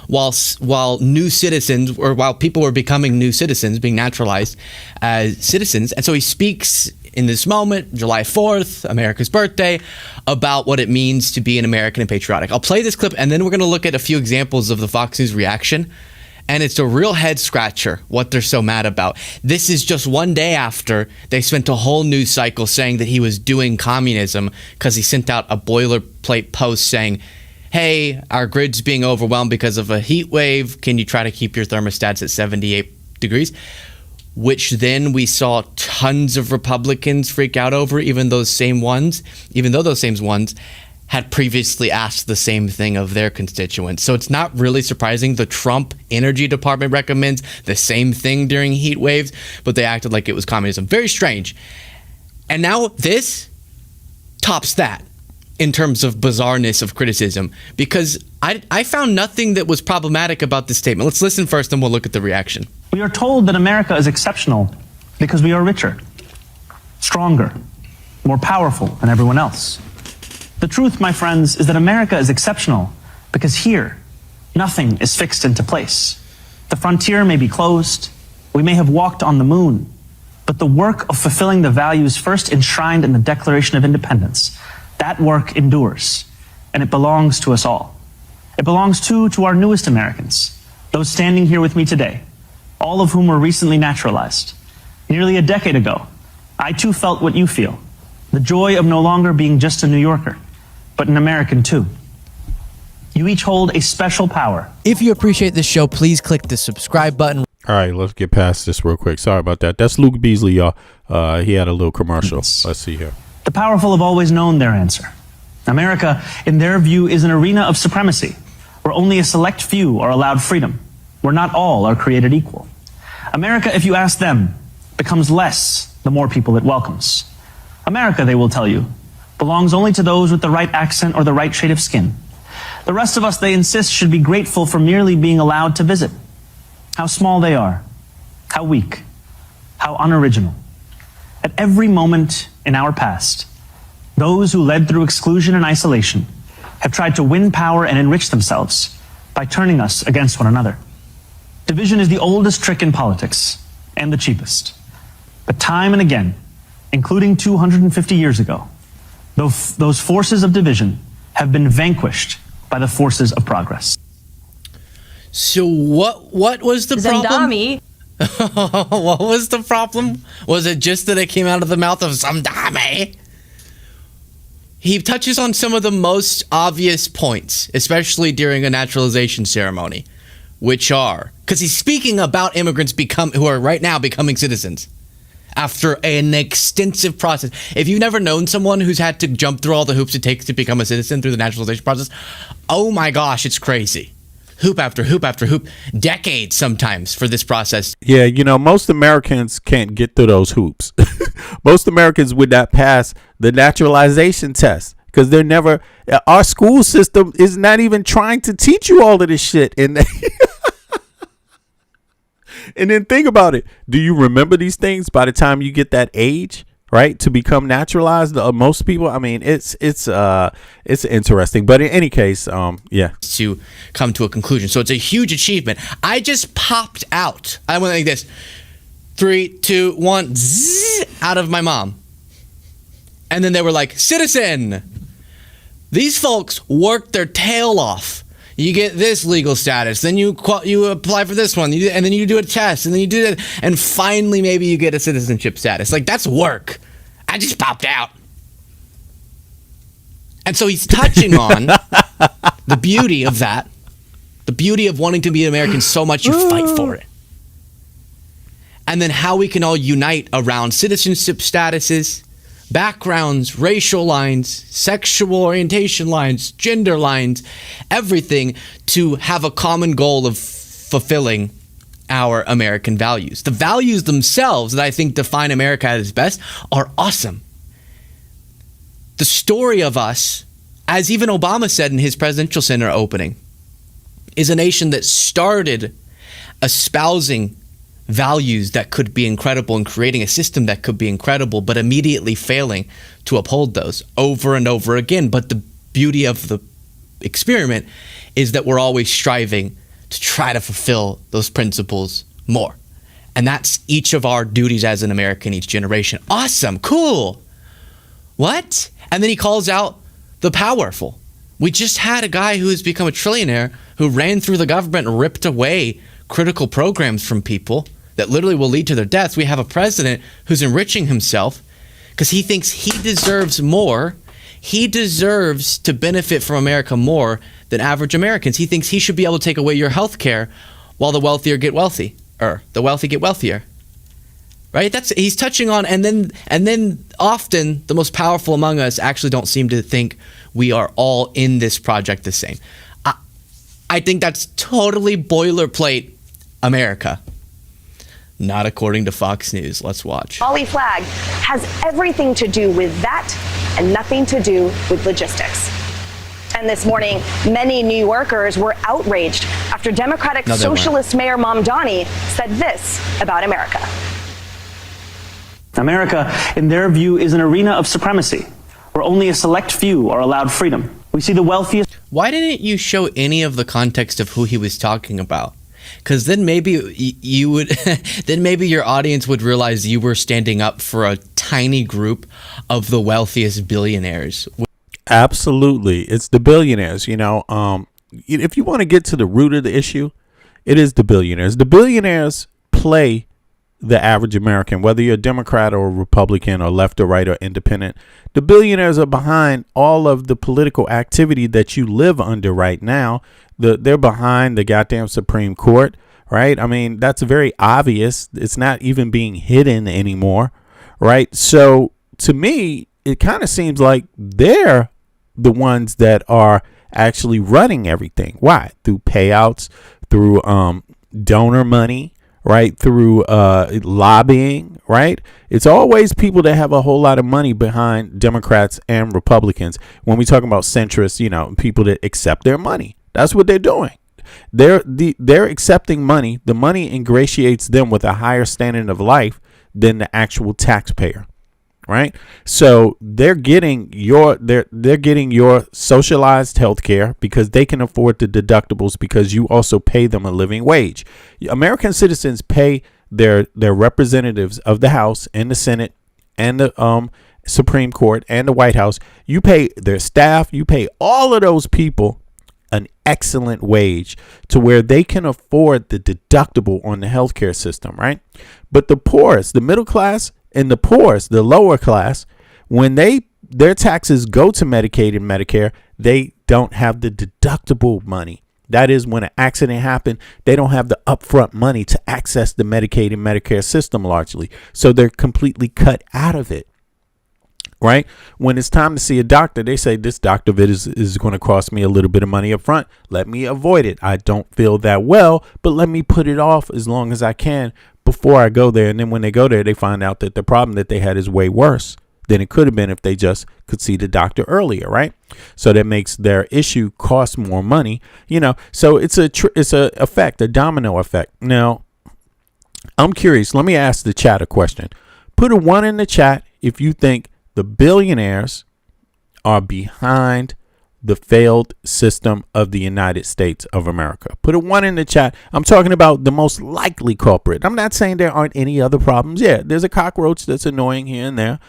while new citizens, or while people were becoming new citizens, being naturalized as citizens. And so he speaks in this moment, July 4th, America's birthday, about what it means to be an American and patriotic. I'll play this clip, and then we're going to look at a few examples of the Fox News reaction. And it's a real head scratcher what they're so mad about. This is just one day after they spent a whole news cycle saying that he was doing communism, because he sent out a boilerplate post saying, hey, our grid's being overwhelmed because of a heat wave. Can you try to keep your thermostats at 78 degrees? Which then we saw tons of Republicans freak out over, even though those same ones had previously asked the same thing of their constituents. So it's not really surprising. The Trump Energy Department recommends the same thing during heat waves, but they acted like it was communism. Very strange. And now this tops that in terms of bizarreness of criticism, because I found nothing that was problematic about this statement. Let's listen first and we'll look at the reaction. We are told that America is exceptional because we are richer, stronger, more powerful than everyone else. The truth, my friends, is that America is exceptional because here, nothing is fixed into place. The frontier may be closed, we may have walked on the moon, but the work of fulfilling the values first enshrined in the Declaration of Independence, that work endures, and it belongs to us all. It belongs too to our newest Americans, those standing here with me today, all of whom were recently naturalized. Nearly a decade ago, I too felt what you feel, the joy of no longer being just a New Yorker, but an American too. You each hold a special power. If you appreciate this show, please click the subscribe button. All right, let's get past this real quick. Sorry about that. That's Luke Beasley, y'all. He had a little commercial. Let's see here. The powerful have always known their answer. America, in their view, is an arena of supremacy, where only a select few are allowed freedom, where not all are created equal. America, if you ask them, becomes less the more people it welcomes. America, they will tell you, belongs only to those with the right accent or the right shade of skin. The rest of us, they insist, should be grateful for merely being allowed to visit. How small they are, how weak, how unoriginal. At every moment in our past, those who led through exclusion and isolation have tried to win power and enrich themselves by turning us against one another. Division is the oldest trick in politics and the cheapest. But time and again, including 250 years ago, those forces of division have been vanquished by the forces of progress. So what was the problem? Zandami. What was the problem? Was it just that it came out of the mouth of Zamdami? He touches on some of the most obvious points, especially during a naturalization ceremony, which are, because he's speaking about immigrants who are right now becoming citizens after an extensive process. If you've never known someone who's had to jump through all the hoops it takes to become a citizen through the naturalization process, oh my gosh, it's crazy. Hoop after hoop after hoop, decades sometimes for this process. Yeah, you know, most Americans can't get through those hoops. Most Americans would not pass the naturalization test because they're never, our school system is not even trying to teach you all of this shit. And and then think about it. Do you remember these things by the time you get that age, right, to become naturalized? Most people, I mean, it's interesting. But in any case, yeah. To come to a conclusion. So it's a huge achievement. I just popped out. I went like this. 3, 2, 1, zzz, out of my mom. And then they were like, citizen. These folks worked their tail off. You get this legal status, then you apply for this one, and then you do a test, and then you do that, and finally maybe you get a citizenship status. Like, that's work. I just popped out. And so he's touching on the beauty of that, the beauty of wanting to be an American so much you fight for it. And then how we can all unite around citizenship statuses, backgrounds, racial lines, sexual orientation lines, gender lines, everything to have a common goal of fulfilling our American values. The values themselves that I think define America at its best are awesome. The story of us, as even Obama said in his presidential center opening, is a nation that started espousing values that could be incredible and creating a system that could be incredible, but immediately failing to uphold those over and over again. But the beauty of the experiment is that we're always striving to try to fulfill those principles more. And that's each of our duties as an American, each generation. Awesome, cool. What? And then he calls out the powerful. We just had a guy who has become a trillionaire who ran through the government and ripped away critical programs from people that literally will lead to their deaths. We have a president who's enriching himself because he thinks he deserves more. He deserves to benefit from America more than average Americans. He thinks he should be able to take away your health care while the wealthier get wealthy, or the wealthy get wealthier. right? That's he's touching on, and then often the most powerful among us actually don't seem to think we are all in this project the same. I think that's totally boilerplate America. Not according to Fox News. Let's watch. Molly Flagg has everything to do with that and nothing to do with logistics. And this morning, many New Yorkers were outraged after Democratic Socialist Mayor Mamdani said this about America. America, in their view, is an arena of supremacy where only a select few are allowed freedom. We see the wealthiest. Why didn't you show any of the context of who he was talking about? Because then maybe you would, then maybe your audience would realize you were standing up for a tiny group of the wealthiest billionaires. Absolutely, it's the billionaires. If you want to get to the root of the issue, it is the billionaires. The billionaires play the average American, whether you're a Democrat or a Republican or left or right or independent. The billionaires are behind all of the political activity that you live under right now. They're behind the goddamn Supreme Court, right? I mean, that's very obvious. It's not even being hidden anymore, right? So to me, it kind of seems like they're the ones that are actually running everything. Why? Through payouts, through donor money, right? Through lobbying, right? It's always people that have a whole lot of money behind Democrats and Republicans. When we talk about centrists, people that accept their money, that's what they're doing. They're accepting money. The money ingratiates them with a higher standard of life than the actual taxpayer, right? So they're getting your socialized health care because they can afford the deductibles because you also pay them a living wage. American citizens pay their representatives of the House and the Senate and the Supreme Court and the White House. You pay their staff. You pay all of those people an excellent wage to where they can afford the deductible on the healthcare system, right? But the poorest, the middle class and the poorest, the lower class, when their taxes go to Medicaid and Medicare, they don't have the deductible money. That is, when an accident happened, they don't have the upfront money to access the Medicaid and Medicare system largely. So they're completely cut out of it. Right? When it's time to see a doctor, they say this doctor visit is going to cost me a little bit of money up front. Let me avoid it. I don't feel that well, but let me put it off as long as I can before I go there. And then when they go there, they find out that the problem that they had is way worse than it could have been if they just could see the doctor earlier. Right? So that makes their issue cost more money. So it's a effect, a domino effect. Now, I'm curious. Let me ask the chat a question. Put a 1 in the chat if you think the billionaires are behind the failed system of the United States of America. Put a 1 in the chat. I'm talking about the most likely culprit. I'm not saying there aren't any other problems. Yeah, there's a cockroach that's annoying here and there.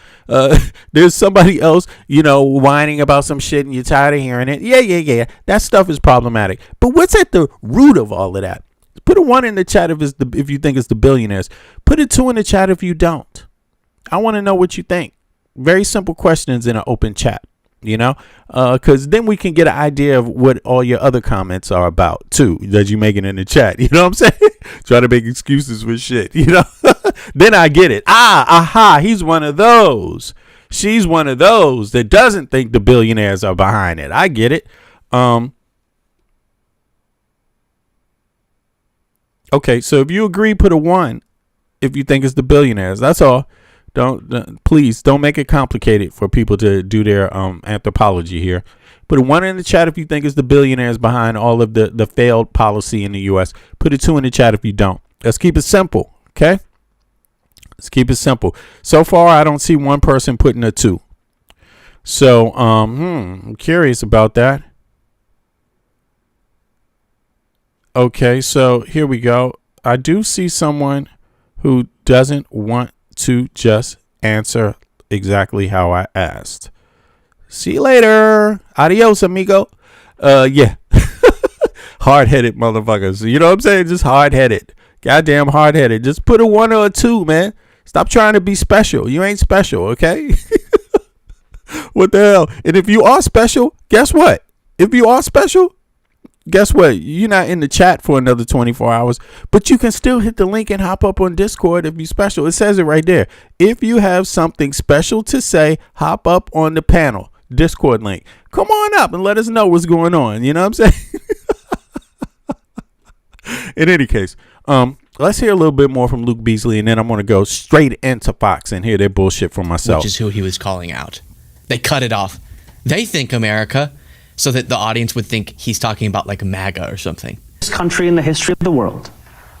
There's somebody else, whining about some shit and you're tired of hearing it. Yeah. That stuff is problematic. But what's at the root of all of that? Put a 1 in the chat if you think it's the billionaires. Put a 2 in the chat if you don't. I want to know what you think. Very simple questions in an open chat, because then we can get an idea of what all your other comments are about too, that you making in the chat. You know what I'm saying? Try to make excuses for shit, Then I get it. He's one of those. She's one of those that doesn't think the billionaires are behind it. I get it. Okay, so if you agree, put a 1 if you think it's the billionaires. That's all. Please don't make it complicated for people to do their anthropology here. Put a 1 in the chat if you think it's the billionaires behind all of the failed policy in the U.S. Put a 2 in the chat if you don't. Let's keep it simple, okay? Let's keep it simple. So far, I don't see one person putting a 2. So, I'm curious about that. Okay, so here we go. I do see someone who doesn't want to just answer exactly how I asked. See you later. Adios, amigo. Yeah. Hard-headed motherfuckers. You know what I'm saying? Just hard-headed. Goddamn hard-headed. Just put a 1 or a 2, man. Stop trying to be special. You ain't special, okay? What the hell? And if you are special, guess what? If you are special, guess what? You're not in the chat for another 24 hours, but you can still hit the link and hop up on Discord if you special. It says it right there. If you have something special to say, hop up on the panel. Discord link. Come on up and let us know what's going on. You know what I'm saying? In any case, let's hear a little bit more from Luke Beasley, and then I'm going to go straight into Fox and hear their bullshit for myself. Which is who he was calling out. They cut it off. They think America, so that the audience would think he's talking about like MAGA or something. This country in the history of the world,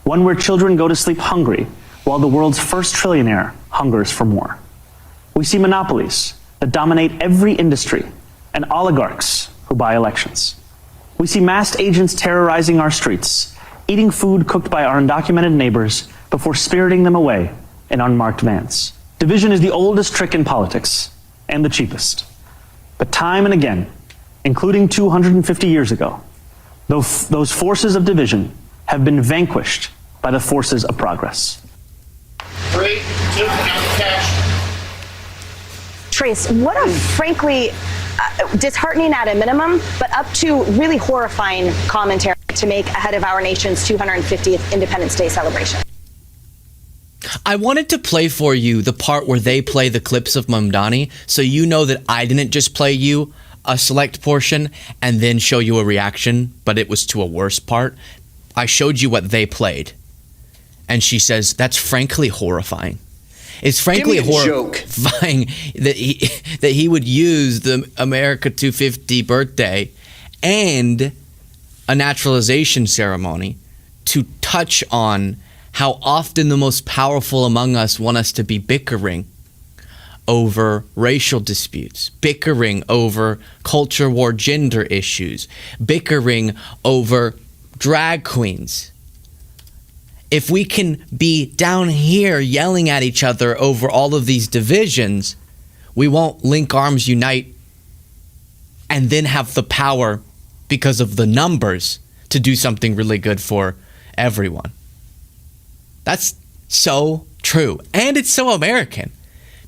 one where children go to sleep hungry while the world's first trillionaire hungers for more. We see monopolies that dominate every industry and oligarchs who buy elections. We see masked agents terrorizing our streets, eating food cooked by our undocumented neighbors before spiriting them away in unmarked vans. Division is the oldest trick in politics and the cheapest. But time and again, including 250 years ago, those forces of division have been vanquished by the forces of progress. 3, 2, cash. Trace, what a frankly disheartening at a minimum, but up to really horrifying commentary to make ahead of our nation's 250th Independence Day celebration. I wanted to play for you the part where they play the clips of Mamdani, so you know that I didn't just play you a select portion and then show you a reaction, but it was to a worse part. I showed you what they played. And she says, that's frankly horrifying. It's frankly horrifying that he would use the America 250 birthday and a naturalization ceremony to touch on how often the most powerful among us want us to be bickering over racial disputes, bickering over culture war gender issues, bickering over drag queens. If we can be down here yelling at each other over all of these divisions, we won't link arms, unite, and then have the power because of the numbers to do something really good for everyone. That's so true. And it's so American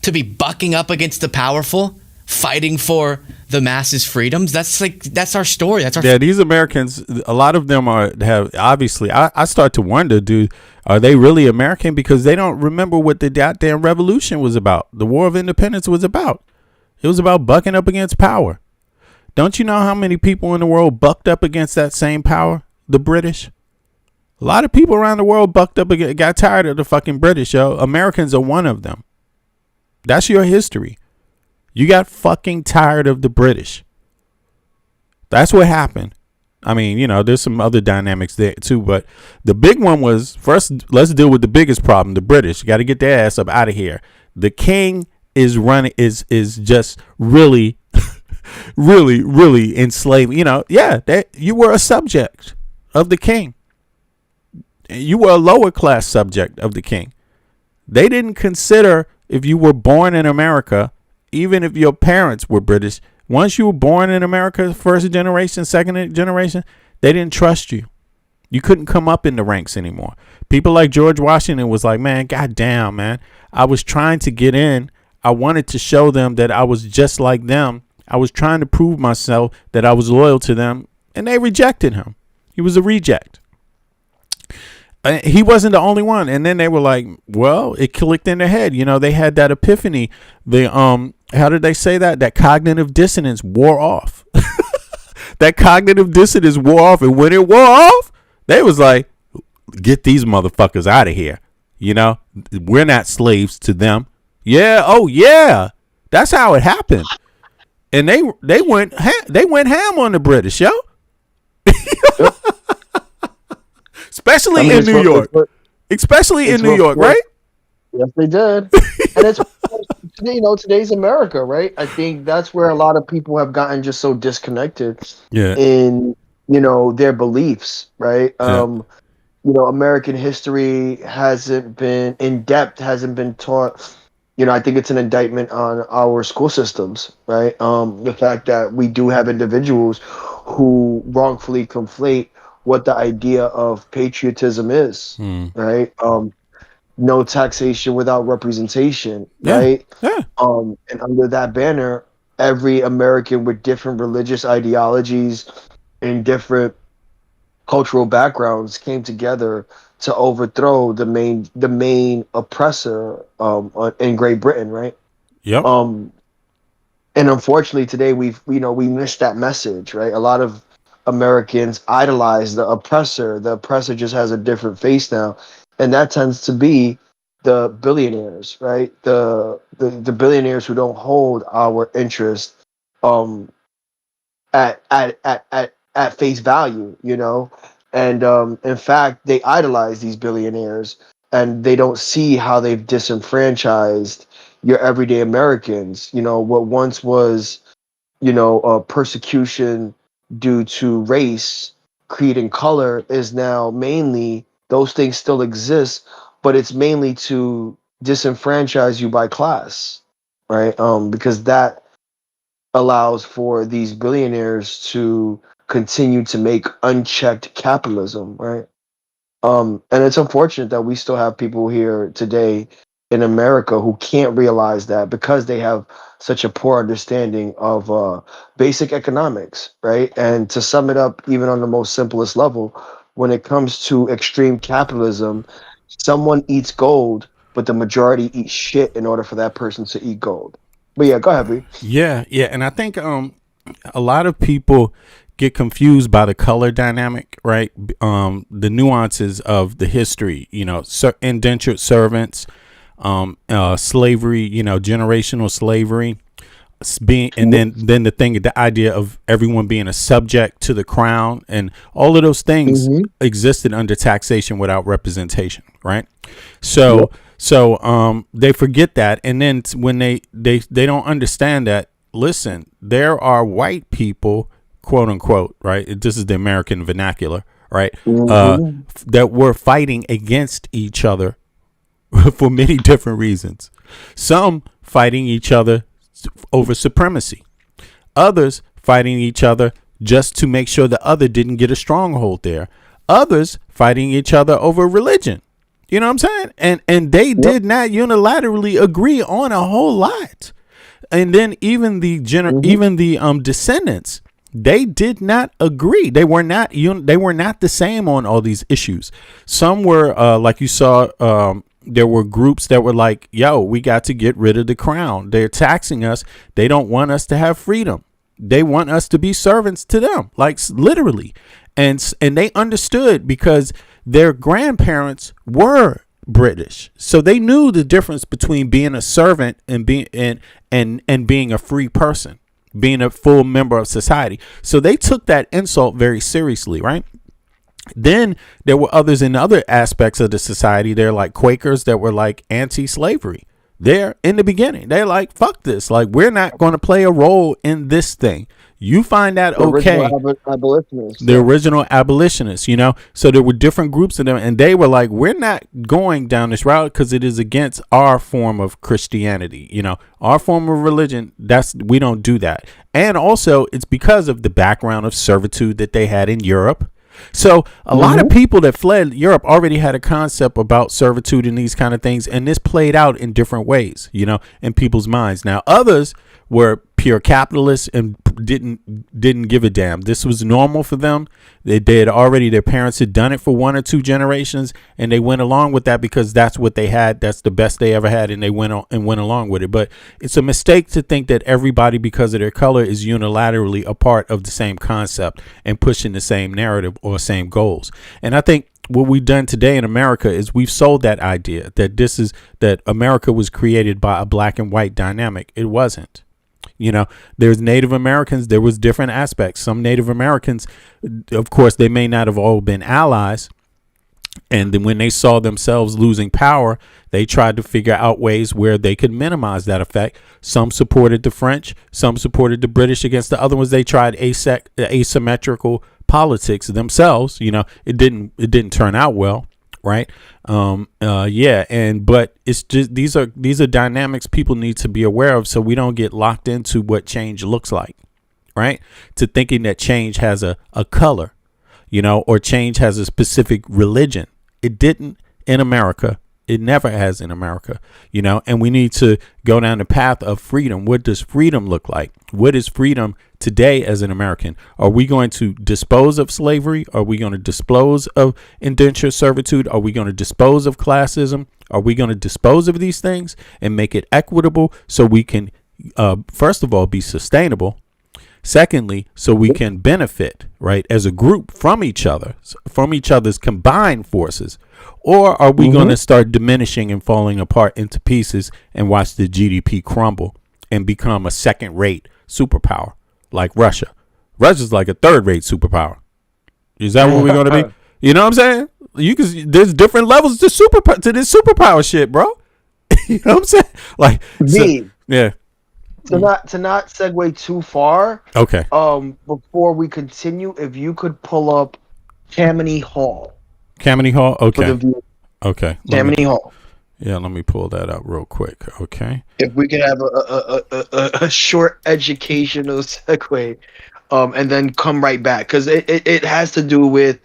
to be bucking up against the powerful, fighting for the masses' freedoms. That's our story. That's our these Americans, a lot of them have obviously, I start to wonder, are they really American? Because they don't remember what the goddamn revolution was about. The War of Independence was about. It was about bucking up against power. Don't you know how many people in the world bucked up against that same power? The British. A lot of people around the world bucked up against, got tired of the fucking British, yo. Americans are one of them. That's your history. You got fucking tired of the British. That's what happened. I mean, you know, there's some other dynamics there too, but the big one was, first, let's deal with the biggest problem, the British. You got to get their ass up out of here. The king is just really, really enslaving. You know, you were a subject of the king. You were a lower class subject of the king. They didn't consider if you were born in America, even if your parents were British, once you were born in America, first generation, second generation, they didn't trust you. You couldn't come up in the ranks anymore. People like George Washington was like, man, goddamn, man. I was trying to get in. I wanted to show them that I was just like them. I was trying to prove myself that I was loyal to them, and they rejected him. He was a reject. He wasn't the only one. And then they were like, well, it clicked in their head. You know, they had that epiphany. How did they say that? That cognitive dissonance wore off. That cognitive dissonance wore off. And when it wore off, they was like, get these motherfuckers out of here. You know, we're not slaves to them. Yeah. Oh, yeah. That's how it happened. And they went ham on the British, yo. Especially in New York. Especially in New York, right? Yes, they did. And it's, you know, today's America, right? I think that's where a lot of people have gotten just so disconnected in, you know, their beliefs, right? You know, American history hasn't been in depth, hasn't been taught. You know, I think it's an indictment on our school systems, right? The fact that we do have individuals who wrongfully conflate what the idea of patriotism is, right? No taxation without representation, right? Yeah. And under that banner, every American with different religious ideologies and different cultural backgrounds came together to overthrow the main oppressor in Great Britain, right? Yep. And unfortunately today we missed that message, right? A lot of Americans idolize the oppressor. The oppressor just has a different face now, and that tends to be the billionaires, right? The billionaires who don't hold our interest um at face value, and in fact they idolize these billionaires, and they don't see how they've disenfranchised your everyday Americans. What once was persecution due to race, creed, and color is now mainly, those things still exist, but it's mainly to disenfranchise you by class, right? Because that allows for these billionaires to continue to make unchecked capitalism, right? And it's unfortunate that we still have people here today in America who can't realize that, because they have such a poor understanding of basic economics, right? And to sum it up, even on the most simplest level, when it comes to extreme capitalism, someone eats gold, but the majority eat shit in order for that person to eat gold. But yeah, go ahead, B. Yeah, and I think a lot of people get confused by the color dynamic, right? The nuances of the history, indentured servants, slavery, generational slavery, being, and then the idea of everyone being a subject to the crown, and all of those things existed under taxation without representation, right? So they forget that, and then when they don't understand that, listen, there are white people, quote unquote, right? This is the American vernacular, right? That were fighting against each other for many different reasons. Some fighting each other over supremacy, others fighting each other just to make sure the other didn't get a stronghold there, others fighting each other over religion. You know what I'm saying? And they did not unilaterally agree on a whole lot. And then even the descendants, they did not agree. They were not the same on all these issues. Some were like you saw, there were groups that were like, yo, we got to get rid of the crown. They're taxing us. They don't want us to have freedom. They want us to be servants to them, like literally. And they understood because their grandparents were British. So they knew the difference between being a servant and being and being a free person, being a full member of society. So they took that insult very seriously, right? Then there were others in other aspects of the society. They're like Quakers that were like anti-slavery. They're in the beginning. They're like, fuck this. Like, we're not going to play a role in this thing. You find that okay. The original abolitionists, So there were different groups of them, and they were like, we're not going down this route because it is against our form of Christianity, our form of religion. We don't do that. And also it's because of the background of servitude that they had in Europe. So a lot of people that fled Europe already had a concept about servitude and these kind of things. And this played out in different ways, in people's minds. Now, others were pure capitalists and didn't give a damn. This was normal for them. They did already. Their parents had done it for 1 or 2 generations, and they went along with that because that's what they had. That's the best they ever had, and they went along with it. But it's a mistake to think that everybody, because of their color, is unilaterally a part of the same concept and pushing the same narrative or same goals. And I think what we've done today in America is we've sold that idea that America was created by a black and white dynamic. It wasn't. There's Native Americans. There was different aspects. Some Native Americans, of course, they may not have all been allies. And then when they saw themselves losing power, they tried to figure out ways where they could minimize that effect. Some supported the French. Some supported the British against the other ones. They tried asymmetrical politics themselves. It didn't turn out well. Right. But it's just these are dynamics people need to be aware of, so we don't get locked into what change looks like. Right. To thinking that change has a color, or change has a specific religion. It didn't in America. It never has in America, you know, and we need to go down the path of freedom. What does freedom look like? What is freedom today as an American? Are we going to dispose of slavery? Are we going to dispose of indentured servitude? Are we going to dispose of classism? Are we going to dispose of these things and make it equitable so we can, first of all, be sustainable? Secondly, so we can benefit, right, as a group from each other, from each other's combined forces? Or are we going to start diminishing and falling apart into pieces and watch the GDP crumble and become a second-rate superpower like Russia? Russia's like a third-rate superpower. Is that what we're going to be? You know what I'm saying? There's different levels to this superpower shit, bro. You know what I'm saying? Like, yeah. To not segue too far. Okay. Before we continue, if you could pull up Tammany Hall. Tammany Hall. Okay. Okay. Tammany Hall. Yeah, let me pull that up real quick. Okay. If we could have a short educational segue, and then come right back, because it has to do with,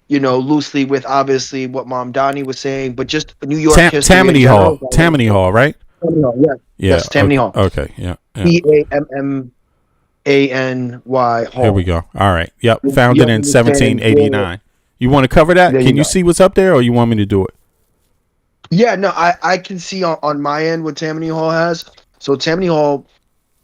you know, loosely with obviously what Mamdani was saying, but just New York history. Tammany Hall. Tammany Hall, right? Tammany Hall, yeah. Yes, Tammany Hall. Okay, yeah. Tammany Hall. Here we go. All right. Yep. Founded in 1789. You want to cover that? Can you see what's up there, or you want me to do it? Yeah, no, I can see on my end what Tammany Hall has. So Tammany Hall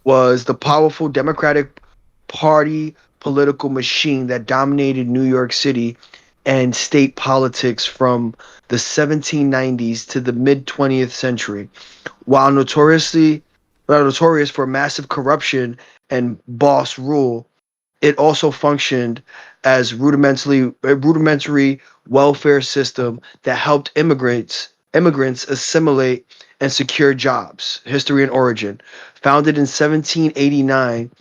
was the powerful Democratic Party political machine that dominated New York City and state politics from the 1790s to the mid-20th century. While notorious for massive corruption and boss rule, it also functioned as rudimentary welfare system that helped immigrants assimilate and secure jobs. History and origin. Founded in 1789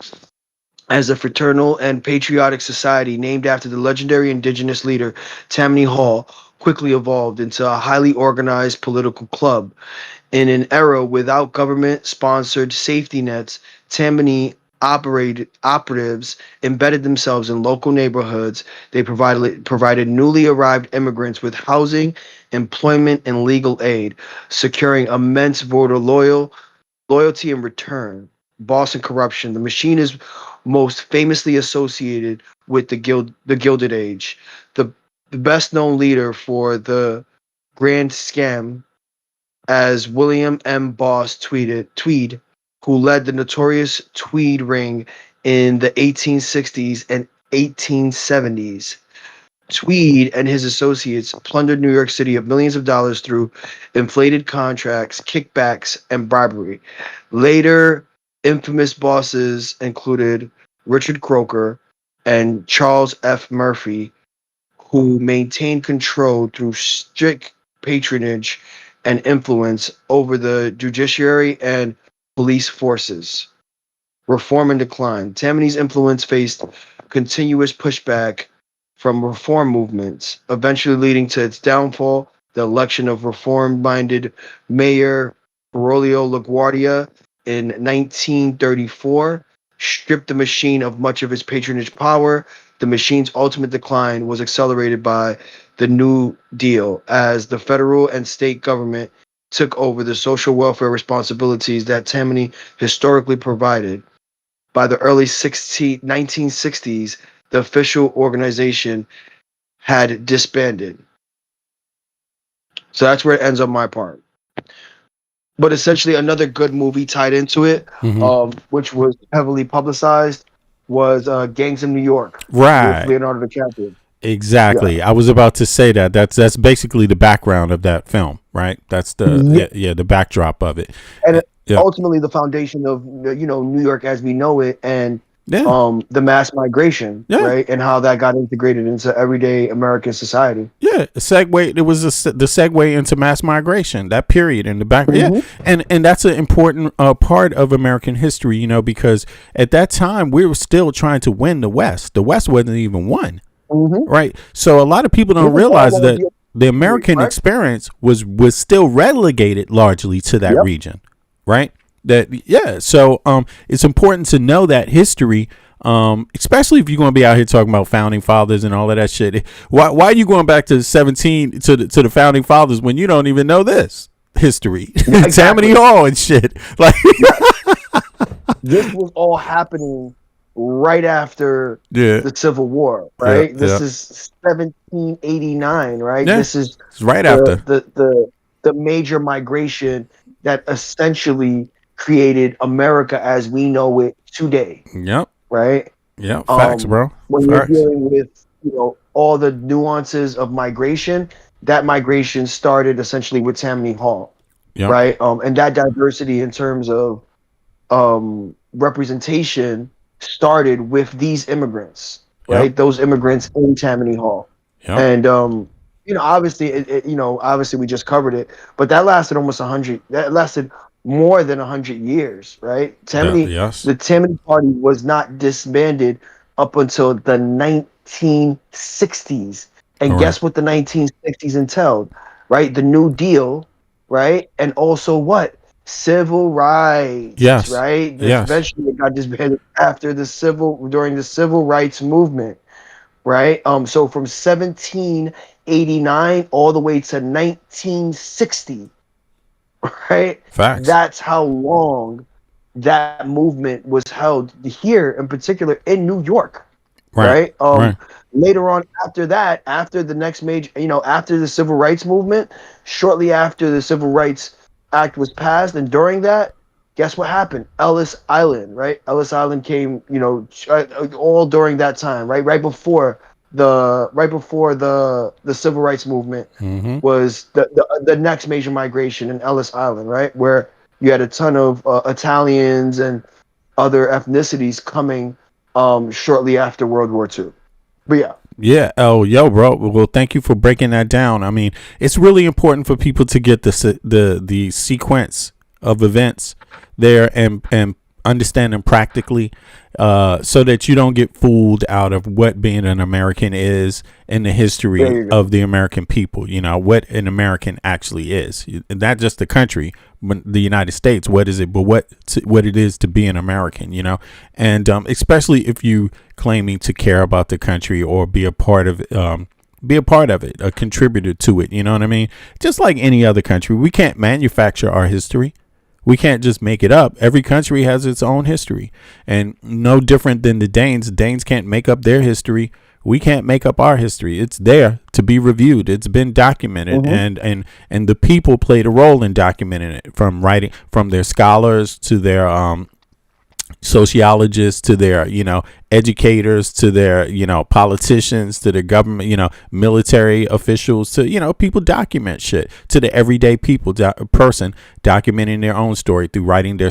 as a fraternal and patriotic society named after the legendary indigenous leader, Tammany Hall quickly evolved into a highly organized political club. In an era without government-sponsored safety nets, Tammany operatives embedded themselves in local neighborhoods. They provided newly arrived immigrants with housing, employment, and legal aid, securing immense voter loyalty in return. Boss and corruption. The machine is most famously associated with the Gilded Age. The best known leader for the Grand Scam as William M. Boss Tweed, who led the notorious Tweed Ring in the 1860s and 1870s. Tweed and his associates plundered New York City of millions of dollars through inflated contracts, kickbacks, and bribery. Later, infamous bosses included Richard Croker and Charles F. Murphy, who maintained control through strict patronage and influence over the judiciary and police forces. Reform and decline. Tammany's influence faced continuous pushback from reform movements, eventually leading to its downfall. The election of reform-minded Mayor Aurelio LaGuardia in 1934 stripped the machine of much of its patronage power. The machine's ultimate decline was accelerated by the New Deal as the federal and state government took over the social welfare responsibilities that Tammany historically provided. By the early 1960s, the official organization had disbanded. So that's where it ends on my part. But essentially, another good movie tied into it, which was heavily publicized, was Gangs of New York. Right. With Leonardo DiCaprio. Exactly. Yeah. I was about to say that. That's basically the background of that film, right? That's the the backdrop of it. And ultimately the foundation of New York as we know it, and the mass migration, right, and how that got integrated into everyday American society. Yeah, the segue. It was the segue into mass migration. That period in the back. Yeah, and that's an important part of American history, because at that time we were still trying to win the West. The West wasn't even won, right? So a lot of people don't realize that the American experience was still relegated largely to that region, right? So it's important to know that history Especially if you're going to be out here talking about founding fathers and all of that shit. Why are you going back to 17 to the founding fathers when you don't even know this history? Yeah, exactly. Tammany Hall and shit. Like this was all happening right after Yeah. the Civil War, right? Yeah, This yeah. is 1789, right? Yeah, This is it's right after. the major migration that essentially created America as we know it today, Yep. right? Yep. Facts, bro. When Facts. you're dealing with, all the nuances of migration, that migration started essentially with Tammany Hall, Yep. right? And that diversity in terms of representation started with these immigrants, right? Yep. Those immigrants in Tammany Hall. Yep. And obviously obviously we just covered it, but that lasted that lasted more than 100 years, right? Yes. The Tammany Party was not disbanded up until the 1960s. And All guess right. what the 1960s entailed, right? The New Deal, right? And also what? Civil rights, Yes. right? Yes. Eventually it got disbanded during the civil rights movement, right? So from 1789 all the way to 1960, right? Facts. That's how long that movement was held here, in particular in New York, right? Right. Later on, after that, after the next major, after the civil rights movement, shortly after the Civil Rights Act was passed, and during that, guess what happened? Ellis Island, right? Ellis Island came, all during that time, right? Right before the civil rights movement Mm-hmm. was the next major migration in Ellis Island, right? Where you had a ton of Italians and other ethnicities coming shortly after World War II. But yeah. Yeah. Oh, yo, bro. Well, thank you for breaking that down. I mean, it's really important for people to get the sequence of events there and understand them practically, so that you don't get fooled out of what being an American is in the history of the American people. What an American actually is. Not just the country, but the United States. What is it? But what it is to be an American. And especially if you claiming to care about the country or be a part of it. A contributor to it. You know what I mean? Just like any other country, we can't manufacture our history. We can't just make it up. Every country has its own history, and no different than the Danes. Danes can't make up their history. We can't make up our history. It's there to be reviewed. It's been documented, and the people played a role in documenting it, from their scholars to their sociologists to their educators to their politicians to the government military officials to people document shit to the everyday person documenting their own story through writing their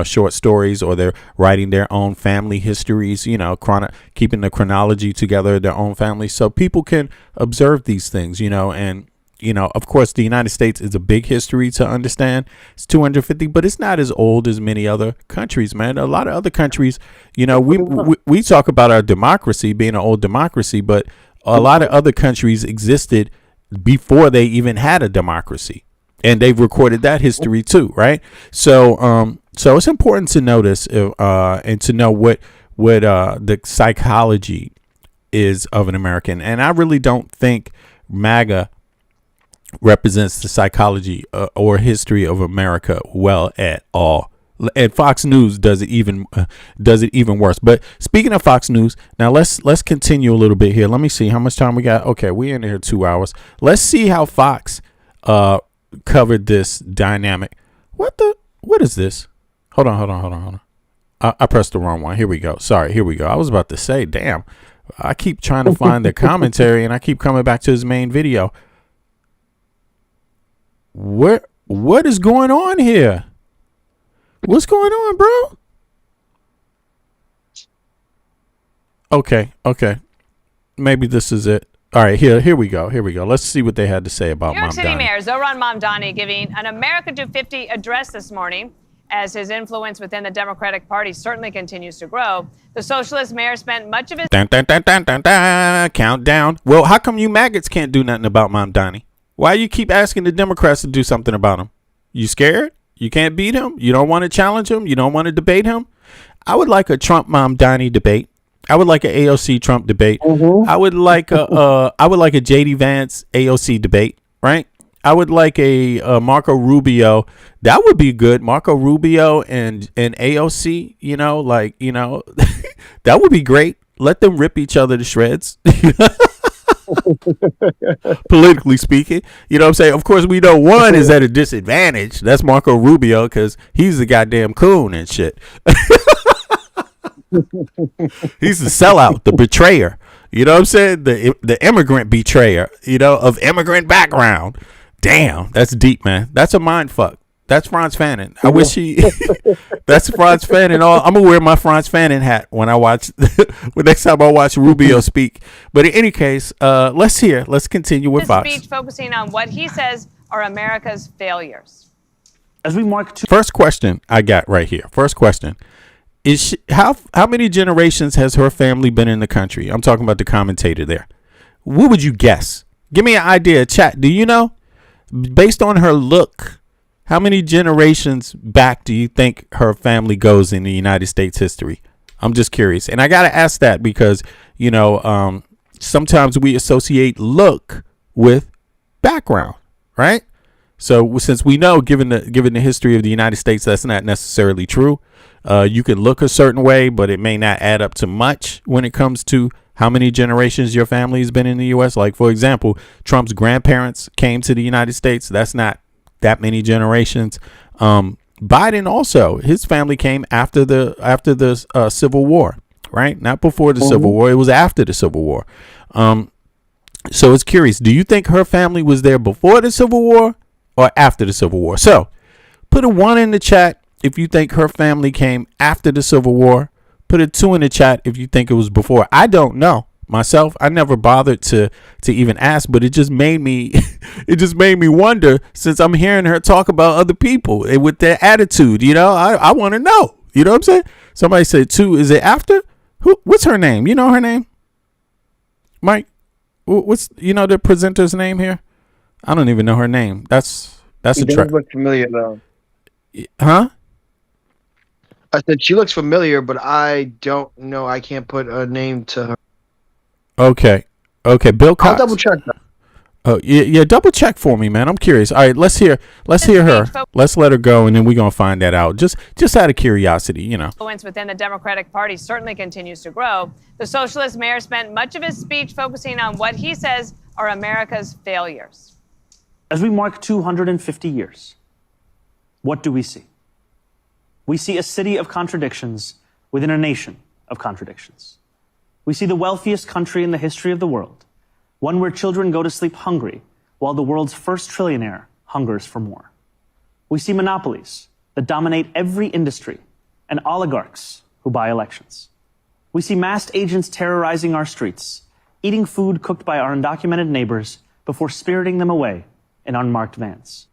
short stories, or they're writing their own family histories, keeping the chronology together of their own family, so people can observe these things, and of course, the United States is a big history to understand. It's 250, but it's not as old as many other countries, man. A lot of other countries, we talk about our democracy being an old democracy, but a lot of other countries existed before they even had a democracy, and they've recorded that history too, right? So it's important to notice and to know what the psychology is of an American, and I really don't think MAGA represents the psychology or history of America well at all. And Fox News does it even worse. But speaking of Fox News, now let's continue a little bit here. Let me see how much time we got. Okay, we're in here 2 hours. Let's see how Fox covered this dynamic. What is this? Hold on. I pressed the wrong one. Here we go. Sorry, here we go. I was about to say, damn, I keep trying to find the commentary and I keep coming back to his main video. What is going on here? What's going on, bro? Okay. Maybe this is it. All right, here we go. Let's see what they had to say about Mamdani. New York City Mayor Zorahn Mamdani giving an America 250 address this morning as his influence within the Democratic Party certainly continues to grow. The socialist mayor spent much of his countdown. Well, how come you maggots can't do nothing about Mamdani? Why you keep asking the Democrats to do something about him? You scared? You can't beat him? You don't want to challenge him? You don't want to debate him? I would like a Trump Mamdani debate. I would like an AOC Trump debate. I would like a JD Vance AOC debate, right? I would like a Marco Rubio. That would be good. Marco Rubio and AOC, that would be great. Let them rip each other to shreds. Politically speaking, you know what I'm saying? Of course, we know one is at a disadvantage. That's Marco Rubio because he's the goddamn coon and shit. He's the sellout, the betrayer. You know what I'm saying? The immigrant betrayer, of immigrant background. Damn, that's deep, man. That's a mind fuck. That's Franz Fanon. I wish that's Franz Fanon. I'm gonna wear my Franz Fanon hat when I watch. Next time I watch Rubio speak. But in any case, let's continue with Fox. Speech focusing on what he says are America's failures. As we mark First question I got right here. First question is how many generations has her family been in the country? I'm talking about the commentator there. What would you guess? Give me an idea. Chat. Do you know? Based on her look, how many generations back do you think her family goes in the United States history? I'm just curious. And I got to ask that because, sometimes we associate look with background, right? So since we know, given the history of the United States, that's not necessarily true. You can look a certain way, but it may not add up to much when it comes to how many generations your family has been in the U.S. Like, for example, Trump's grandparents came to the United States. That's not that many generations. Biden also, his family came after the Civil War, right? Not before the Civil War. It was after the Civil War. So it's curious. Do you think her family was there before the Civil War or after the Civil War? So put a 1 in the chat if you think her family came after the Civil War. Put a 2 in the chat if you think it was before. I don't know myself. I never bothered to even ask, but it just made me wonder, since I'm hearing her talk about other people with their attitude. I want to know. You know what I'm saying? Somebody said 2. Is it after? What's her name? You know her name? Mike? What's the presenter's name here? I don't even know her name. That's a track. Look familiar though. Huh? I said she looks familiar, but I don't know. I can't put a name to her. Okay. Bill Cox. I'll double check that. Oh yeah, double check for me, man. I'm curious. All right, let's hear her. Let's let her go, and then we're gonna find that out. Just out of curiosity, Influence within the Democratic Party certainly continues to grow. The socialist mayor spent much of his speech focusing on what he says are America's failures. As we mark 250 years, what do we see? We see a city of contradictions within a nation of contradictions. We see the wealthiest country in the history of the world, one where children go to sleep hungry while the world's first trillionaire hungers for more. We see monopolies that dominate every industry and oligarchs who buy elections. We see masked agents terrorizing our streets, eating food cooked by our undocumented neighbors before spiriting them away in unmarked vans.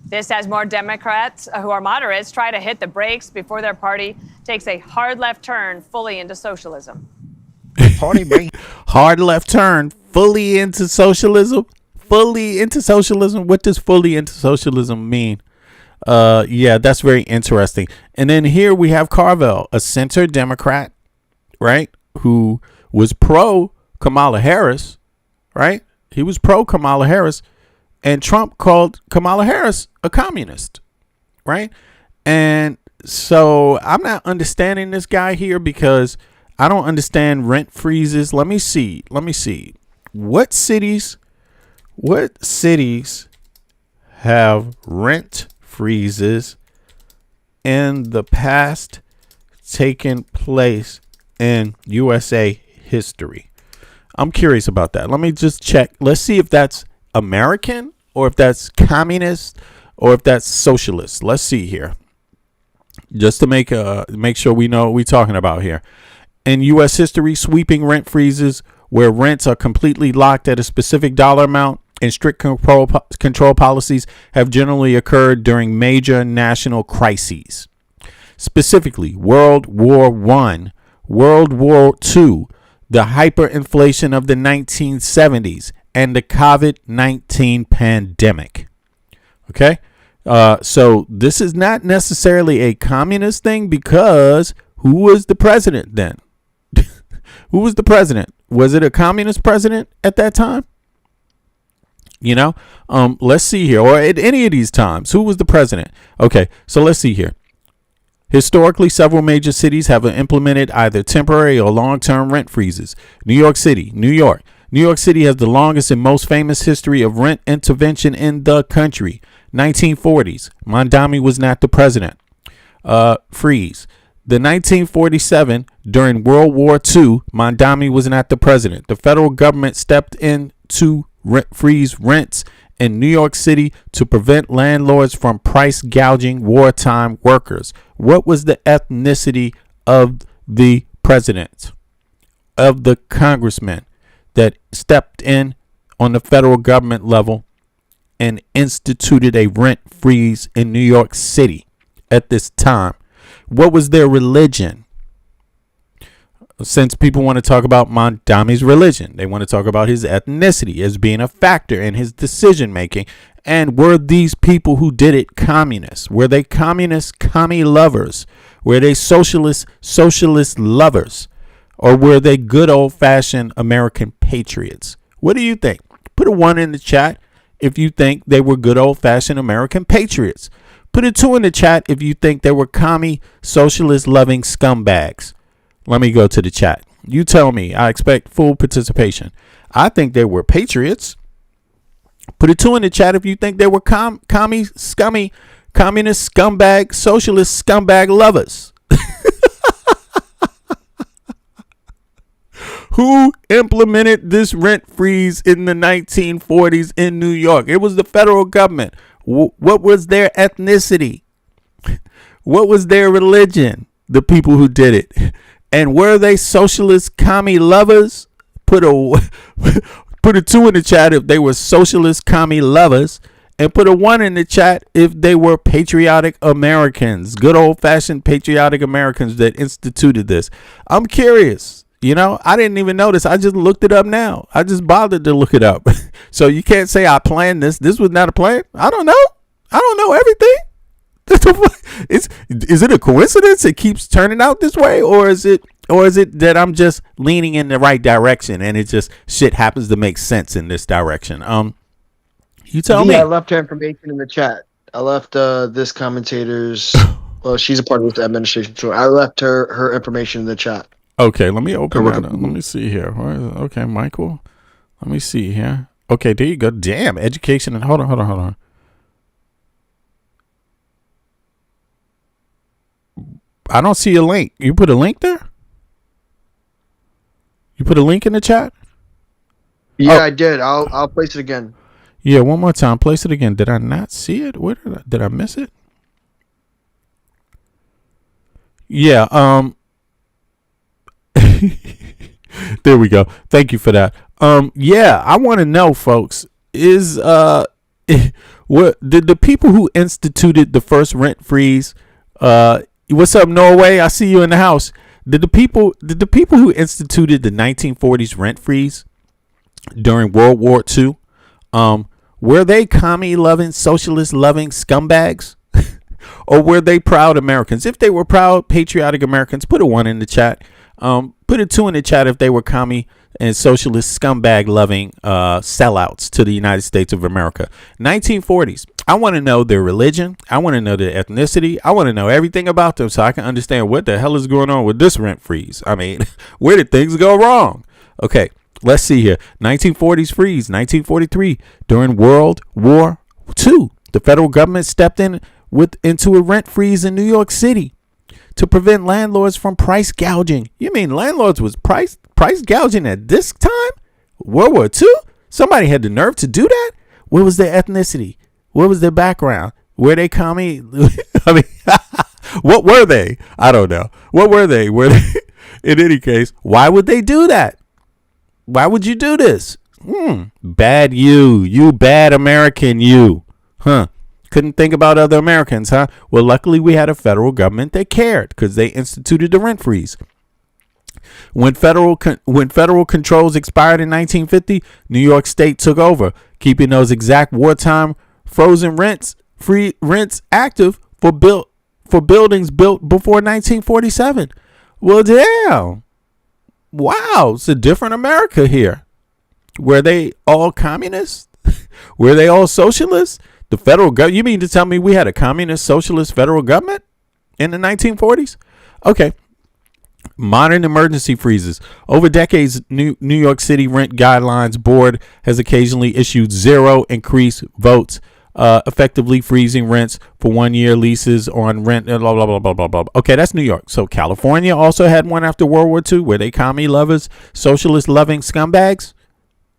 This as more Democrats who are moderates try to hit the brakes before their party takes a hard left turn fully into socialism. Hard left turn fully into socialism. Fully into socialism. What does fully into socialism mean? Yeah, that's very interesting. And then here we have Carvel, a center Democrat, right, who was pro Kamala Harris, right? He was pro Kamala Harris. And Trump called Kamala Harris a communist, right? And so I'm not understanding this guy here because I don't understand rent freezes. Let me see. What cities have rent freezes in the past taken place in USA history? I'm curious about that. Let me just check. Let's see if that's American or if that's communist or if that's socialist. Let's see here, just to make sure we know what we're talking about here. In U.S. history, sweeping rent freezes where rents are completely locked at a specific dollar amount and strict control policies have generally occurred during major national crises, specifically World War I, World War II, the hyperinflation of the 1970s, and the COVID-19 pandemic. Okay, So this is not necessarily a communist thing, because who was the president then? Who was the president? Was it a communist president at that time? Let's see here. Or at any of these times, who was the president? Okay, so let's see here. Historically, several major cities have implemented either temporary or long-term rent freezes. New York City, New York. New York City has the longest and most famous history of rent intervention in the country. 1940s. Mamdani was not the president. Freeze. The 1947, during World War II, Mamdani was not the president. The federal government stepped in to freeze rents in New York City to prevent landlords from price gouging wartime workers. What was the ethnicity of the president, of the congressman that stepped in on the federal government level and instituted a rent freeze in New York City at this time? What was their religion? Since people want to talk about Mamdani's religion, they want to talk about his ethnicity as being a factor in his decision making. And were these people who did it communists? Were they communist, commie lovers? Were they socialist lovers? Or were they good old fashioned American patriots? What do you think? Put a 1 in the chat if you think they were good old fashioned American patriots. Put a 2 in the chat if you think they were commie, socialist loving scumbags. Let me go to the chat. You tell me. I expect full participation. I think they were patriots. Put a 2 in the chat if you think they were commie, scummy, communist, scumbag, socialist, scumbag lovers. Who implemented this rent freeze in the 1940s in New York? It was the federal government. What was their ethnicity? What was their religion? The people who did it. And were they socialist commie lovers? Put a 2 in the chat if they were socialist commie lovers, and put a 1 in the chat if they were patriotic Americans, good old fashioned patriotic Americans that instituted this. I'm curious. I didn't even notice. I just looked it up now. I just bothered to look it up. So you can't say I planned this. This was not a plan. I don't know. I don't know everything. Is it a coincidence it keeps turning out this way, or is it that I'm just leaning in the right direction and it just shit happens to make sense in this direction? You tell me. I left her information in the chat. I left this commentator's. Well, she's a part of the administration, so I left her information in the chat. Okay, let me open that up. Let me see here. Okay, Michael. Let me see here. Okay, there you go. Damn, education and hold on. I don't see a link. You put a link there? You put a link in the chat? Yeah, I did. I'll place it again. Yeah, one more time. Place it again. Did I not see it? Where did I miss it? Yeah, there we go. Thank you for that. Yeah, I want to know, folks, is what did the people who instituted the first rent freeze, what's up, Norway? I see you in the house. Did the people who instituted the 1940s rent freeze during World War II, were they commie loving, socialist loving scumbags? Or were they proud Americans? If they were proud, patriotic Americans, put a 1 in the chat. Put a 2 in the chat if they were commie and socialist scumbag loving sellouts to the United States of America. 1940s. I want to know their religion. I want to know their ethnicity. I want to know everything about them so I can understand what the hell is going on with this rent freeze. I mean, where did things go wrong? Okay, let's see here. 1940s freeze. 1943. During World War II, the federal government stepped into a rent freeze in New York City to prevent landlords from price gouging. You mean landlords was price gouging at this time? World War II? Somebody had the nerve to do that? What was their ethnicity? What was their background? Were they commie? I mean, what were they? I don't know. What were they? In any case, why would they do that? Why would you do this? Bad you bad American you. Huh? Couldn't think about other Americans, huh? Well, luckily we had a federal government that cared because they instituted the rent freeze. When federal controls expired in 1950, New York State took over, keeping those exact wartime frozen rents free rents active for buildings built before 1947. Well, damn. Wow, it's a different America here. Were they all communists? Were they all socialists? The federal government? You mean to tell me we had a communist socialist federal government in the 1940s? Okay. Modern emergency freezes. Over decades, New York City Rent Guidelines Board has occasionally issued zero increase votes, effectively freezing rents for 1 year leases on rent. Blah, blah, blah, blah, blah, blah. Okay, that's New York. So California also had one after World War II. Were they commie lovers, socialist loving scumbags?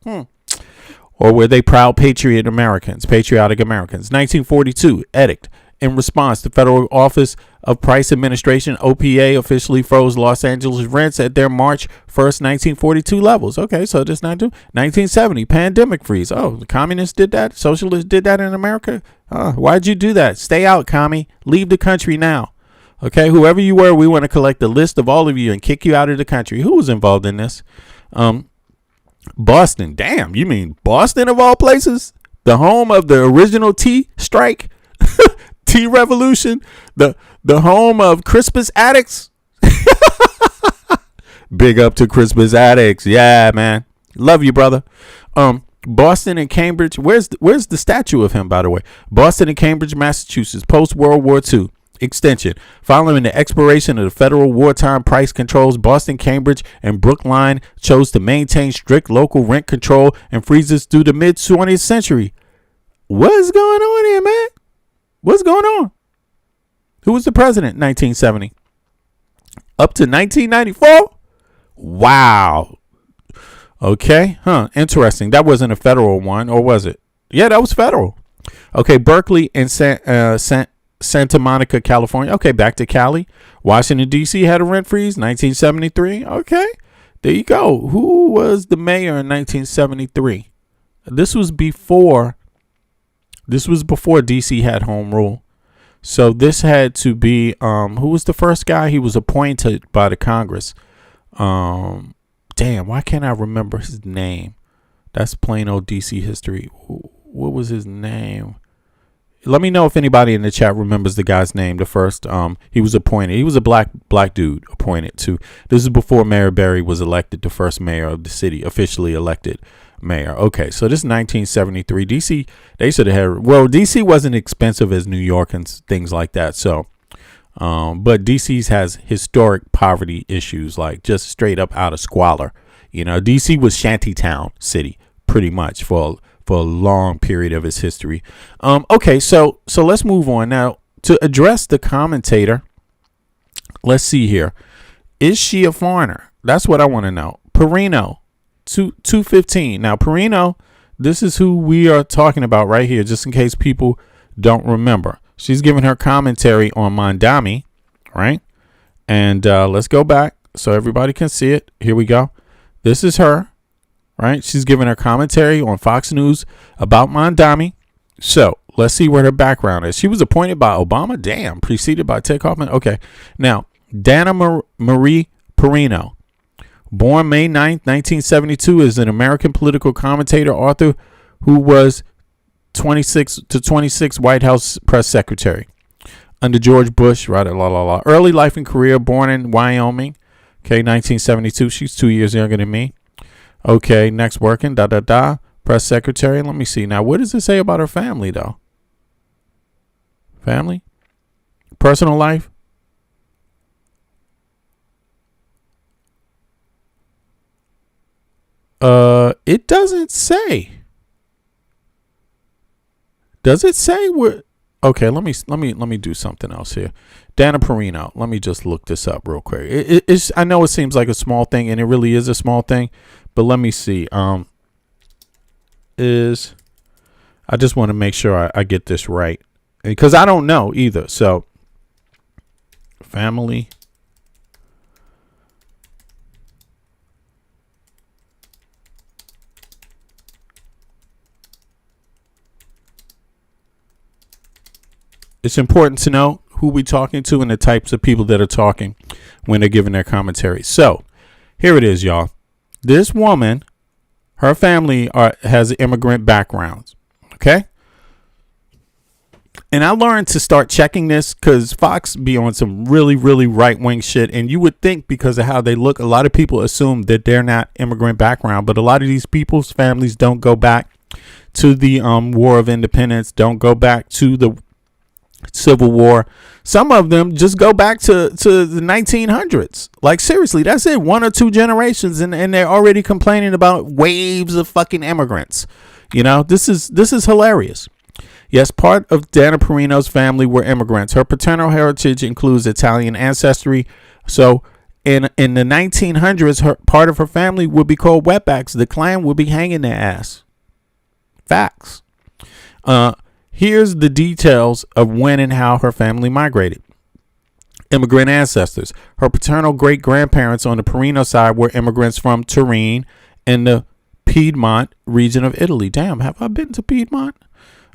Or were they proud patriotic Americans? 1942, edict. In response, the Federal Office of Price Administration, OPA, officially froze Los Angeles rents at their March 1st, 1942 levels. Okay, so that's not 1970, pandemic freeze. Oh, the communists did that? Socialists did that in America? Why'd you do that? Stay out, commie. Leave the country now. Okay, whoever you were, we want to collect a list of all of you and kick you out of the country. Who was involved in this? Boston. Damn, you mean Boston of all places? The home of the original tea strike? Tea revolution? The home of Crispus addicts? Big up to Crispus addicts. Yeah, man. Love you, brother. Boston and Cambridge. Where's the statue of him, by the way? Boston and Cambridge, Massachusetts, post World War II. Extension. Following the expiration of the federal wartime price controls, Boston, Cambridge, and Brookline chose to maintain strict local rent control and freezes through the mid 20th century. What's going on here, man? What's going on? Who was the president in 1970? Up to 1994? Wow. Okay. Interesting. That wasn't a federal one, or was it? Yeah, that was federal. Okay. Berkeley and Santa Monica, California. Okay, back to Cali. Washington, D.C. had a rent freeze, 1973. Okay, there you go. Who was the mayor in 1973? This was before D.C. had home rule. So this had to be, who was the first guy? He was appointed by the Congress. Damn, why can't I remember his name? That's plain old D.C. history. What was his name? Let me know if anybody in the chat remembers the guy's name. The first, he was appointed. He was a black dude appointed to. This is before Mayor Berry was elected, the first mayor of the city, officially elected mayor. Okay, so this is 1973. DC, they should have had. Well, DC wasn't expensive as New York and things like that. So, but DC's has historic poverty issues, like just straight up out of squalor. You know, DC was shantytown city pretty much for a long period of its history. Okay, so let's move on now to address the commentator. Let's see here. Is she a foreigner? That's what I want to know. Perino, 215. Now, Perino, this is who we are talking about right here, just in case people don't remember. She's giving her commentary on Mamdani, right? And let's go back so everybody can see it. Here we go. This is her. Right, she's giving her commentary on Fox News about Mamdani. So let's see what her background is. She was appointed by Obama. Damn, preceded by Ted Kaufman. Okay, now Dana Marie Perino, born May 9th, 1972, is an American political commentator, author, who was 26 White House press secretary under George Bush. Right, early life and career. Born in Wyoming. Okay, 1972. She's 2 years younger than me. Okay, next working, press secretary. Let me see. Now, what does it say about her family, though? Family? Personal life? It doesn't say. Does it say what? Okay, let me do something else here. Dana Perino. Let me just look this up real quick. It's I know it seems like a small thing, and it really is a small thing. But let me see. I just want to make sure I get this right, because I don't know either. So, family. It's important to know who we're talking to and the types of people that are talking when they're giving their commentary. So, here it is, y'all. This woman, her family has immigrant backgrounds, okay? And I learned to start checking this because Fox be on some really, really right wing shit. And you would think because of how they look, a lot of people assume that they're not immigrant background. But a lot of these people's families don't go back to the War of Independence, don't go back to the Civil War. Some of them just go back to the 1900s. Like, seriously, that's it. 1 or 2 generations. And they're already complaining about waves of fucking immigrants. You know, this is hilarious. Yes, part of Dana Perino's family were immigrants. Her paternal heritage includes Italian ancestry. So in the 1900s, part of her family would be called wetbacks. The Klan would be hanging their ass. Facts. Here's the details of when and how her family migrated. Immigrant ancestors. Her paternal great-grandparents on the Perino side were immigrants from Turin in the Piedmont region of Italy. Damn, have I been to Piedmont?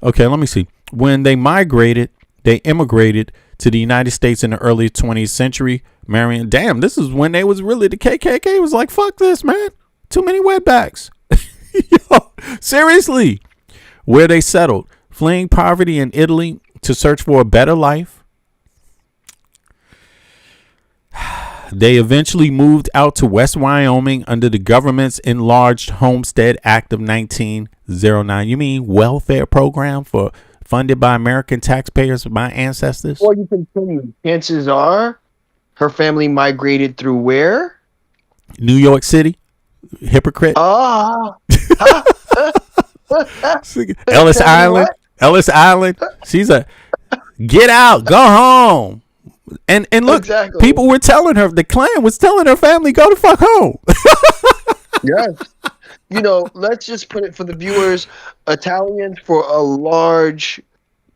Okay, let me see. When they immigrated to the United States in the early 20th century. Marion, damn, this is when they was really, the KKK was like, fuck this, man. Too many wetbacks. Yo, seriously. Where they settled, fleeing poverty in Italy to search for a better life. They eventually moved out to West Wyoming under the government's enlarged Homestead Act of 1909. You mean welfare program funded by American taxpayers, my ancestors? Before you continue, chances are her family migrated through where? New York City. Hypocrite. Ellis Island. Ellis Island. She's a get out, go home. And look, exactly. People were telling her, the Klan was telling her family, go the fuck home. Yes. You know, let's just put it for the viewers, Italians for a large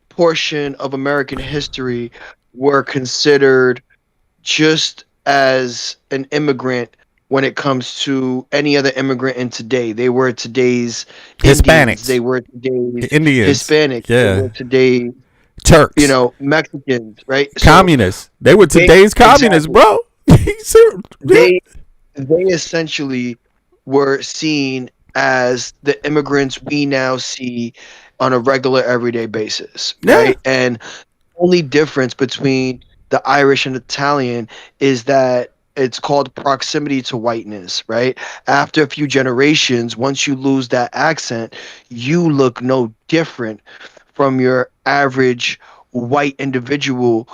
portion of American history were considered just as an immigrant when it comes to any other immigrant in today. They were today's Hispanics. Indians. They were today's Indians. Hispanics. Yeah. They were today's Turks. You know, Mexicans, right? Communists. So they were today's communists, exactly. Bro. They essentially were seen as the immigrants we now see on a regular everyday basis, right? And the only difference between the Irish and Italian is that it's called proximity to whiteness, right? After a few generations, once you lose that accent, you look no different from your average white individual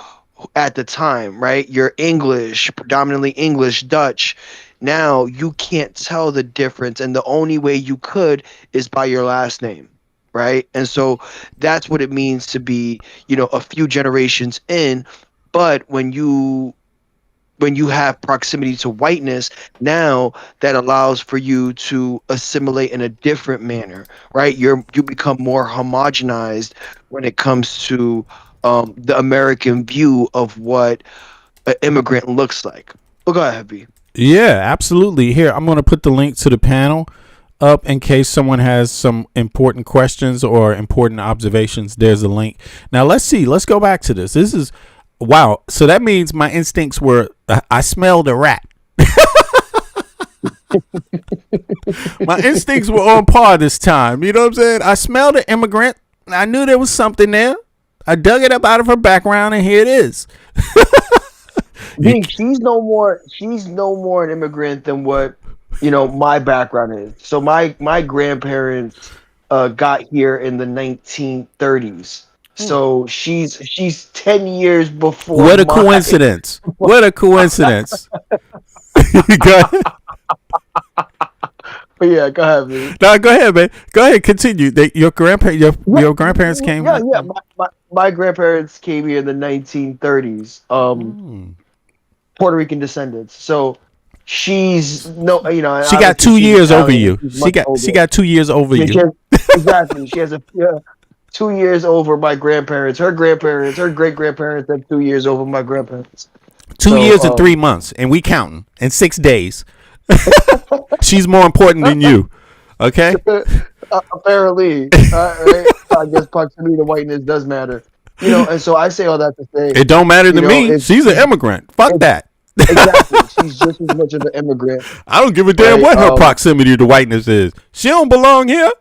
at the time, right? You're English, predominantly English, Dutch. Now you can't tell the difference, and the only way you could is by your last name, right? And so that's what it means to be, you know, a few generations in. But when you have proximity to whiteness, now that allows for you to assimilate in a different manner, right? You become more homogenized when it comes to the American view of what an immigrant looks like. Well, go ahead, B. Yeah, absolutely. Here, I'm going to put the link to the panel up in case someone has some important questions or important observations. There's a link. Now, let's see. Let's go back to this. This is, wow. So that means my instincts were, I smelled a rat. My instincts were on par this time. You know what I'm saying? I smelled an immigrant. I knew there was something there. I dug it up out of her background, and here it is. She's no more an immigrant than what, you know, my background is. So my grandparents got here in the 1930s. So she's 10 years before. What a coincidence. What a coincidence. Go ahead. But yeah, go ahead, man. No, go ahead, man. Go ahead, continue. Your grandparents came. Yeah. My grandparents came here in the 1930s. Puerto Rican descendants. So she's she got 2 years over you. She got 2 years over you. Exactly. She has 2 years over my grandparents. Her grandparents, her great grandparents have 2 years over my grandparents. 2 years and 3 months, and we counting, and 6 days. She's more important than you. Okay. Apparently, right? I guess proximity to whiteness does matter. You know, and so I say all that to say it don't matter to me. She's an immigrant. Fuck that. Exactly. She's just as much of an immigrant. I don't give a damn what her proximity to whiteness is. She don't belong here.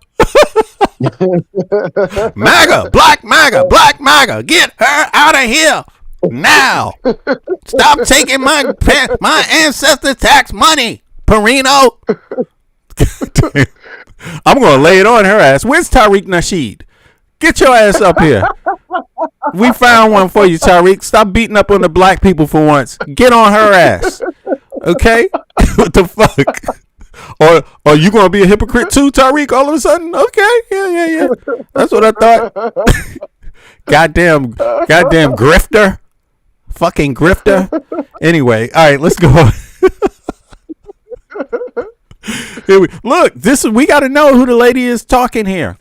MAGA, black MAGA, get her out of here now. Stop taking my ancestor tax money, Perino. I'm gonna lay it on her ass. Where's Tariq Nasheed? Get your ass up here. We found one for you, Tariq. Stop beating up on the black people for once. Get on her ass. Okay? What the fuck? Or you gonna be a hypocrite too, Tariq, all of a sudden? Okay, yeah. That's what I thought. Goddamn grifter. Fucking grifter. Anyway, all right, let's go. Look, we gotta know who the lady is talking here.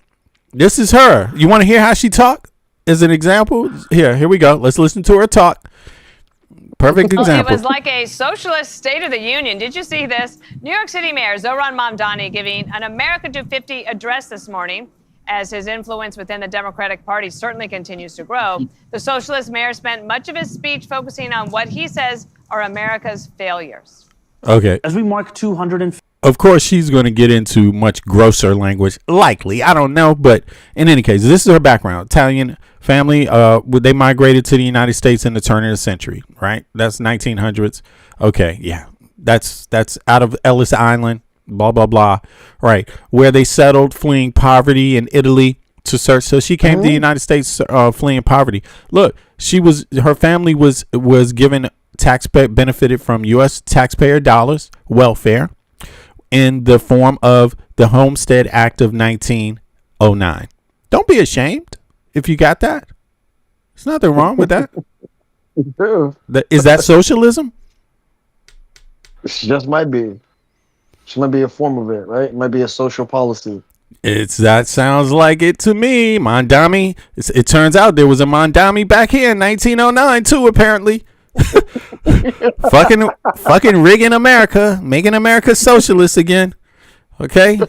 This is her. You want to hear how she talk? As an example? Here we go. Let's listen to her talk. Perfect example. It was like a socialist State of the Union. Did you see this? New York City Mayor Zorahn Mamdani giving an America 250 address this morning as his influence within the Democratic Party certainly continues to grow. The socialist mayor spent much of his speech focusing on what he says are America's failures. Okay. As we mark 250. Of course, she's going to get into much grosser language. Likely. I don't know. But in any case, this is her background. Italian family. They migrated to the United States in the turn of the century, right? That's 1900s. Okay. Yeah. That's out of Ellis Island. Blah, blah, blah. Right. Where they settled fleeing poverty in Italy to search. So she came to the United States fleeing poverty. Look, her family was given benefited from U.S. taxpayer dollars, welfare, in the form of the Homestead Act of 1909. Don't be ashamed if you got that. There's nothing wrong with that. Is that socialism? It just might be. It might be a form of it, right? It might be a social policy. That sounds like it to me. Mamdani. It turns out there was a Mamdani back here in 1909 too, apparently. fucking rigging America, making America socialist again. Okay.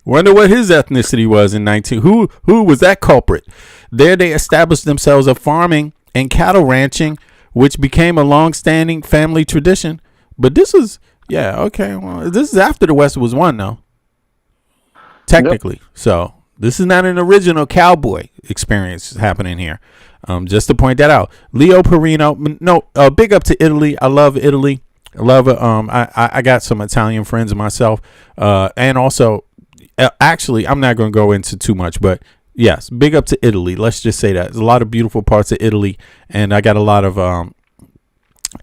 Wonder what his ethnicity was in 19. Who was that culprit? There they established themselves a farming and cattle ranching, which became a long-standing family tradition. But this is okay. Well, this is after the West was won, though. Technically, so this is not an original cowboy experience happening here. Just to point that out. Leo Perino, no, big up to Italy. I love Italy. I love it. I got some Italian friends myself. And also, actually, I'm not going to go into too much, but yes, big up to Italy. Let's just say that. There's a lot of beautiful parts of Italy, and I got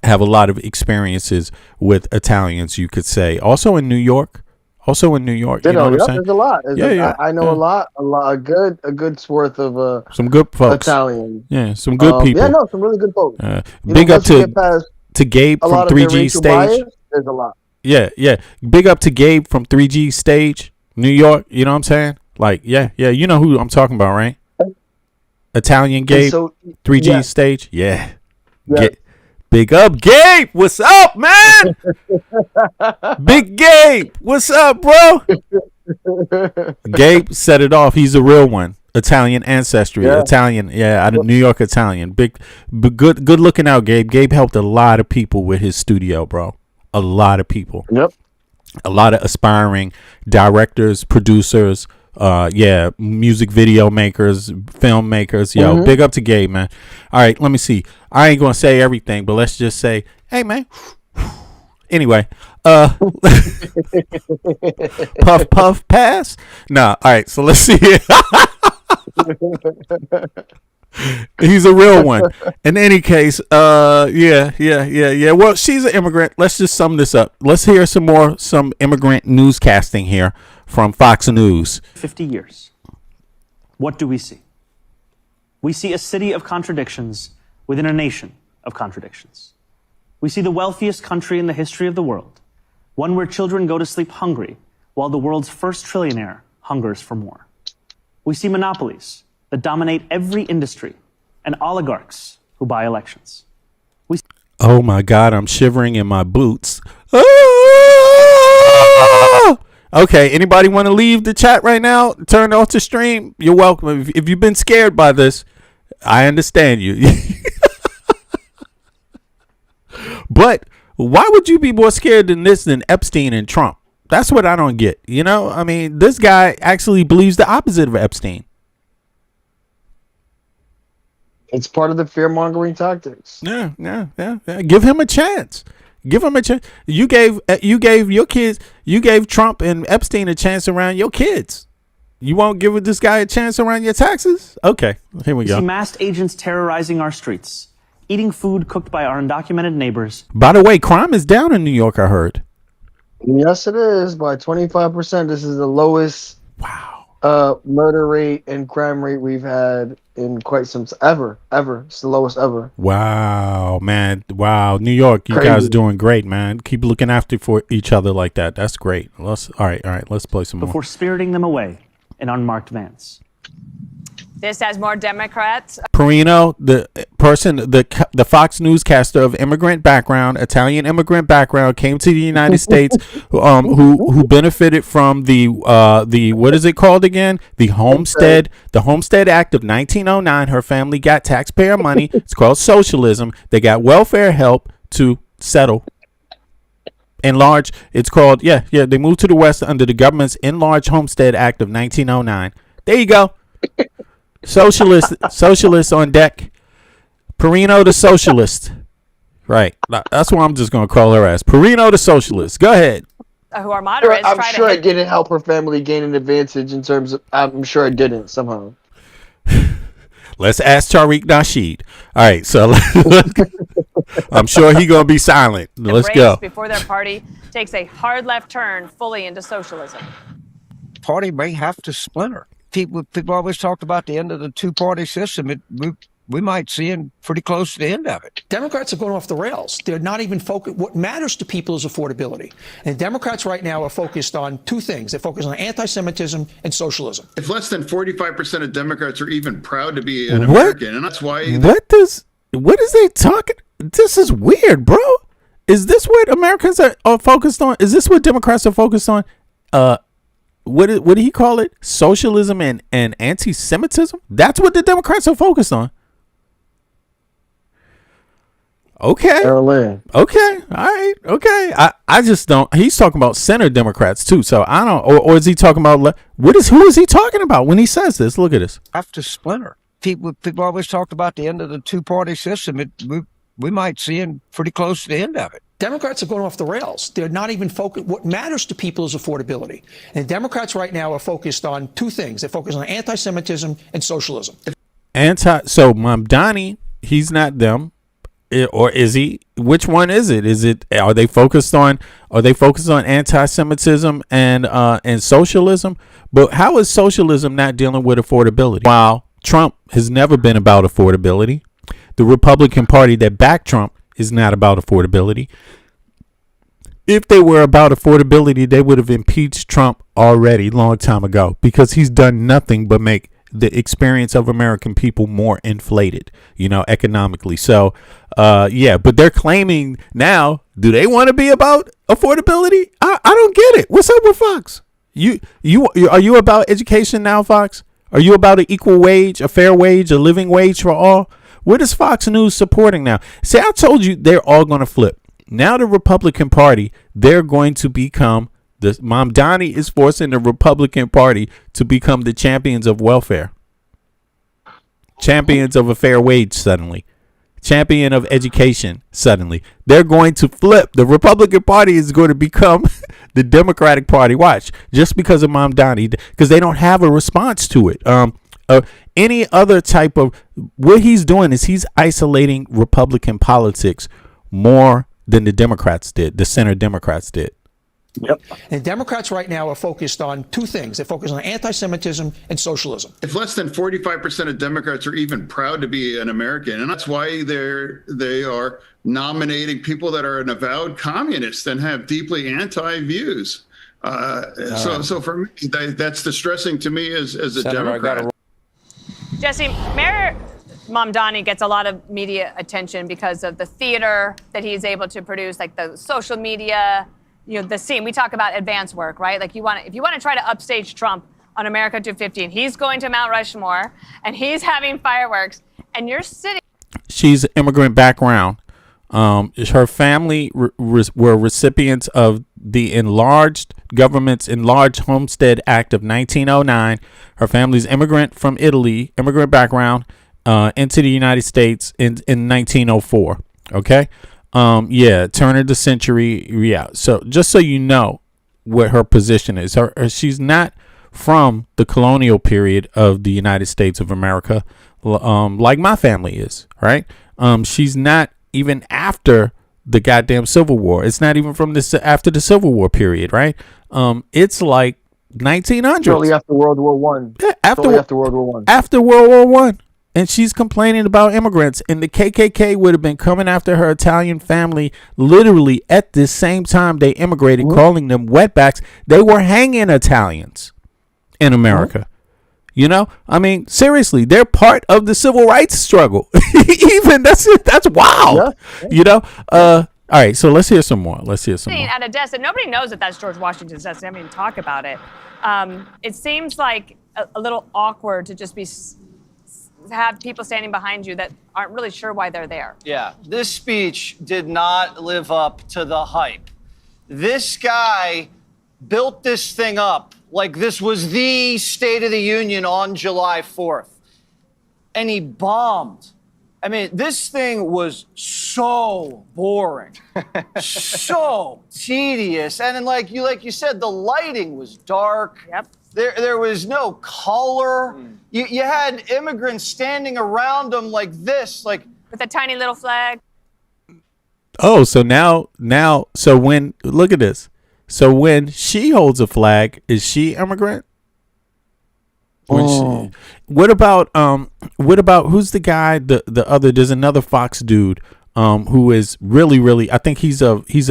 have a lot of experiences with Italians, you could say. Also in New York. You know what I'm saying? There's a lot. I know a good worth of some good folks. Italian. Yeah, some good people. Yeah, no, some really good folks. Big up to Gabe from 3G Stage. There's a lot. Yeah. Big up to Gabe from 3G Stage, New York. You know what I'm saying? Like, yeah. You know who I'm talking about, right? Italian Gabe, 3G Stage. Yeah. Big up, Gabe. What's up, man? Big Gabe. What's up, bro? Gabe set it off. He's a real one. Italian ancestry. Yeah. Italian. Yeah, out of New York Italian. Good looking out, Gabe. Gabe helped a lot of people with his studio, bro. A lot of people. Yep. A lot of aspiring directors, producers, music video makers, filmmakers. Yo, big up to Gabe, man. All right, let me see. I ain't gonna say everything, but let's just say, hey, man. Anyway, puff pass. Nah, all right. So let's see. He's a real one. In any case, yeah. Well, she's an immigrant. Let's just sum this up. Let's hear some immigrant newscasting here from Fox News. 50 years. What do we see? We see a city of contradictions within a nation of contradictions. We see the wealthiest country in the history of the world, one where children go to sleep hungry while the world's first trillionaire hungers for more. We see monopolies that dominate every industry and oligarchs who buy elections. Oh my God, I'm shivering in my boots. Okay, anybody want to leave the chat right now? Turn off the stream? You're welcome. If you've been scared by this, I understand you. But why would you be more scared than Epstein and Trump? That's what I don't get. You know, I mean, this guy actually believes the opposite of Epstein. It's part of the fear mongering tactics. Yeah. Give him a chance. Give him a chance. You gave your kids, you gave Trump and Epstein a chance around your kids. You won't give this guy a chance around your taxes? Okay, here we go. See masked agents terrorizing our streets, eating food cooked by our undocumented neighbors. By the way, crime is down in New York, I heard. Yes, it is by 25%. This is the lowest murder rate and crime rate we've had in quite some ever. It's the lowest ever. Wow, man. Wow, New York, you guys are doing great, man. Keep looking after for each other like that. That's great. All right. Let's play some more. Before spiriting them away in unmarked vans. This has more Democrats. Perino, the Fox newscaster of immigrant background, Italian immigrant background, came to the United States, who benefited from the what is it called again? The Homestead Act of 1909. Her family got taxpayer money. It's called socialism. They got welfare help to settle. Enlarge. It's called They moved to the West under the government's Enlarged Homestead Act of 1909. There you go. Socialist on deck. Perino the socialist. Right. That's what I'm just going to call her as. Perino the socialist. Go ahead. Who are moderates. I'm sure it didn't help her family gain an advantage in terms of. I'm sure it didn't somehow. Let's ask Tariq Nasheed. All right. So I'm sure he's going to be silent. Let's go. Before their party takes a hard left turn fully into socialism. Party may have to splinter. People always talked about the end of the two-party system. We might see it pretty close to the end of it. Democrats are going off the rails. They're not even focused. What matters to people is affordability. And Democrats right now are focused on two things. They're focused on anti-Semitism and socialism. If less than 45% of Democrats are even proud to be an American, and that's why... What is they talking? This is weird, bro. Is this what Americans are focused on? Is this what Democrats are focused on? What did he call it? Socialism and anti-Semitism? That's what the Democrats are focused on. Okay. Berlin. Okay. All right. Okay. I just don't. He's talking about center Democrats too. So I don't. Or is he talking about who is he talking about when he says this? Look at this. Have to splinter. People always talked about the end of the two-party system. We might see it pretty close to the end of it. Democrats are going off the rails. They're not even focused. What matters to people is affordability. And Democrats right now are focused on two things. They're focused on anti-Semitism and socialism. So Mamdani, he's not them. Or is he? Which one is it? Are they focused on anti-Semitism and socialism? But how is socialism not dealing with affordability? While Trump has never been about affordability, the Republican Party that backed Trump is not about affordability. If they were about affordability, they would have impeached Trump already long time ago, because he's done nothing but make the experience of American people more inflated, economically. So, but they're claiming now, do they want to be about affordability? I don't get it. What's up with Fox? Are you about education now, Fox? Are you about an equal wage, a fair wage, a living wage for all? What is Fox News supporting now? See, I told you they're all going to flip. Now the Republican Party, they're going to become Mamdani is forcing the Republican Party to become the champions of welfare. Champions of a fair wage suddenly. Champion of education suddenly. They're going to flip. The Republican Party is going to become the Democratic Party. Watch. Just because of Mamdani. Because they don't have a response to it. Any other type of... What he's doing is he's isolating Republican politics more than the Democrats did. The center Democrats did. Yep. And Democrats right now are focused on two things. They're focused on anti-Semitism and socialism. If less than 45% of Democrats are even proud to be an American, and that's why they are nominating people that are an avowed communist and have deeply anti-views. So for me, that's distressing to me as a Democrat. Jesse, Mayor Mamdani gets a lot of media attention because of the theater that he's able to produce, like the social media, the scene. We talk about advance work, right? Like if you want to try to upstage Trump on America 250, and he's going to Mount Rushmore and he's having fireworks, and you're sitting. She's immigrant background. Her family were recipients of the government's enlarged Homestead Act of 1909. Her family's immigrant background, into the United States in 1904. Okay. Turn of the century. Yeah. So just so you know what her position is, she's not from the colonial period of the United States of America, like my family is, right? She's not even after the goddamn Civil War. It's not even from after the Civil War period, right? It's like 1900s. Shortly after World War One. Yeah, after World War One. After World War One. And she's complaining about immigrants, and the KKK would have been coming after her Italian family literally at the same time they immigrated, calling them wetbacks. They were hanging Italians in America. You know, I mean, seriously, they're part of the civil rights struggle. Even that's wild. Yeah. You know, all right. So let's hear some more. At a desk, and nobody knows that that's George Washington's desk. They haven't even talk about it. It seems like a little awkward to just have people standing behind you that aren't really sure why they're there. Yeah, this speech did not live up to the hype. This guy built this thing up like this was the State of the Union on July 4th. And he bombed. I mean, this thing was so boring, so tedious. And then like you said, the lighting was dark. Yep. There was no color. You had immigrants standing around them like this, like with a tiny little flag. Oh, so so when, look at this. So when she holds a flag, is she immigrant? What about who's the guy? The other, there's another Fox dude who is really, I think he's of is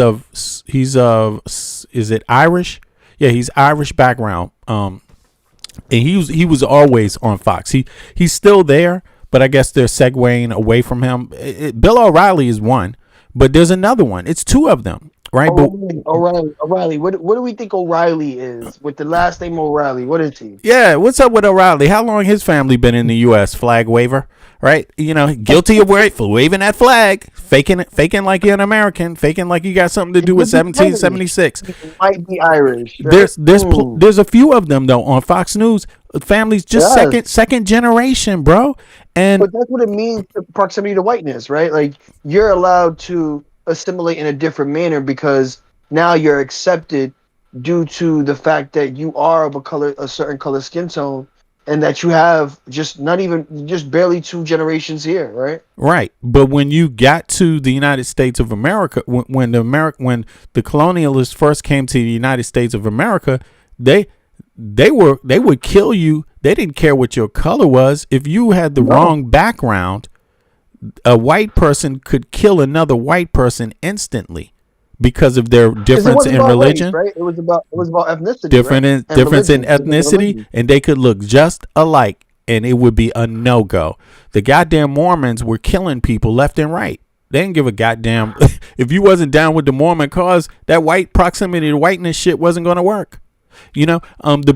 it Irish? Yeah, he's Irish background. And he was always on Fox. He's still there, but I guess they're segueing away from him. Bill O'Reilly is one, but there's another one. It's two of them, right? O'Reilly. What do we think O'Reilly is? With the last name O'Reilly, what is he? Yeah, what's up with O'Reilly? How long his family been in the U.S.? Flag waver, right? You know, guilty of waving that flag, faking like you're an American, faking like you got something to do with 1776. He might be Irish. Right? There's a few of them though on Fox News. Families just second generation, bro. But that's what it means, proximity to whiteness, right? Like you're allowed to assimilate in a different manner because now you're accepted due to the fact that you are of a certain color skin tone, and that you have just barely 2 generations here, right? Right. But when you got to the United States of America, when the colonialists first came to the United States of America, they would kill you. They didn't care what your color was. If you had the wrong background, a white person could kill another white person instantly because of their difference in religion. Race, right? It was about ethnicity. Difference in ethnicity, and they could look just alike, and it would be a no-go. The goddamn Mormons were killing people left and right. They didn't give a goddamn. If you wasn't down with the Mormon cause, that white proximity to whiteness shit wasn't going to work. You know, the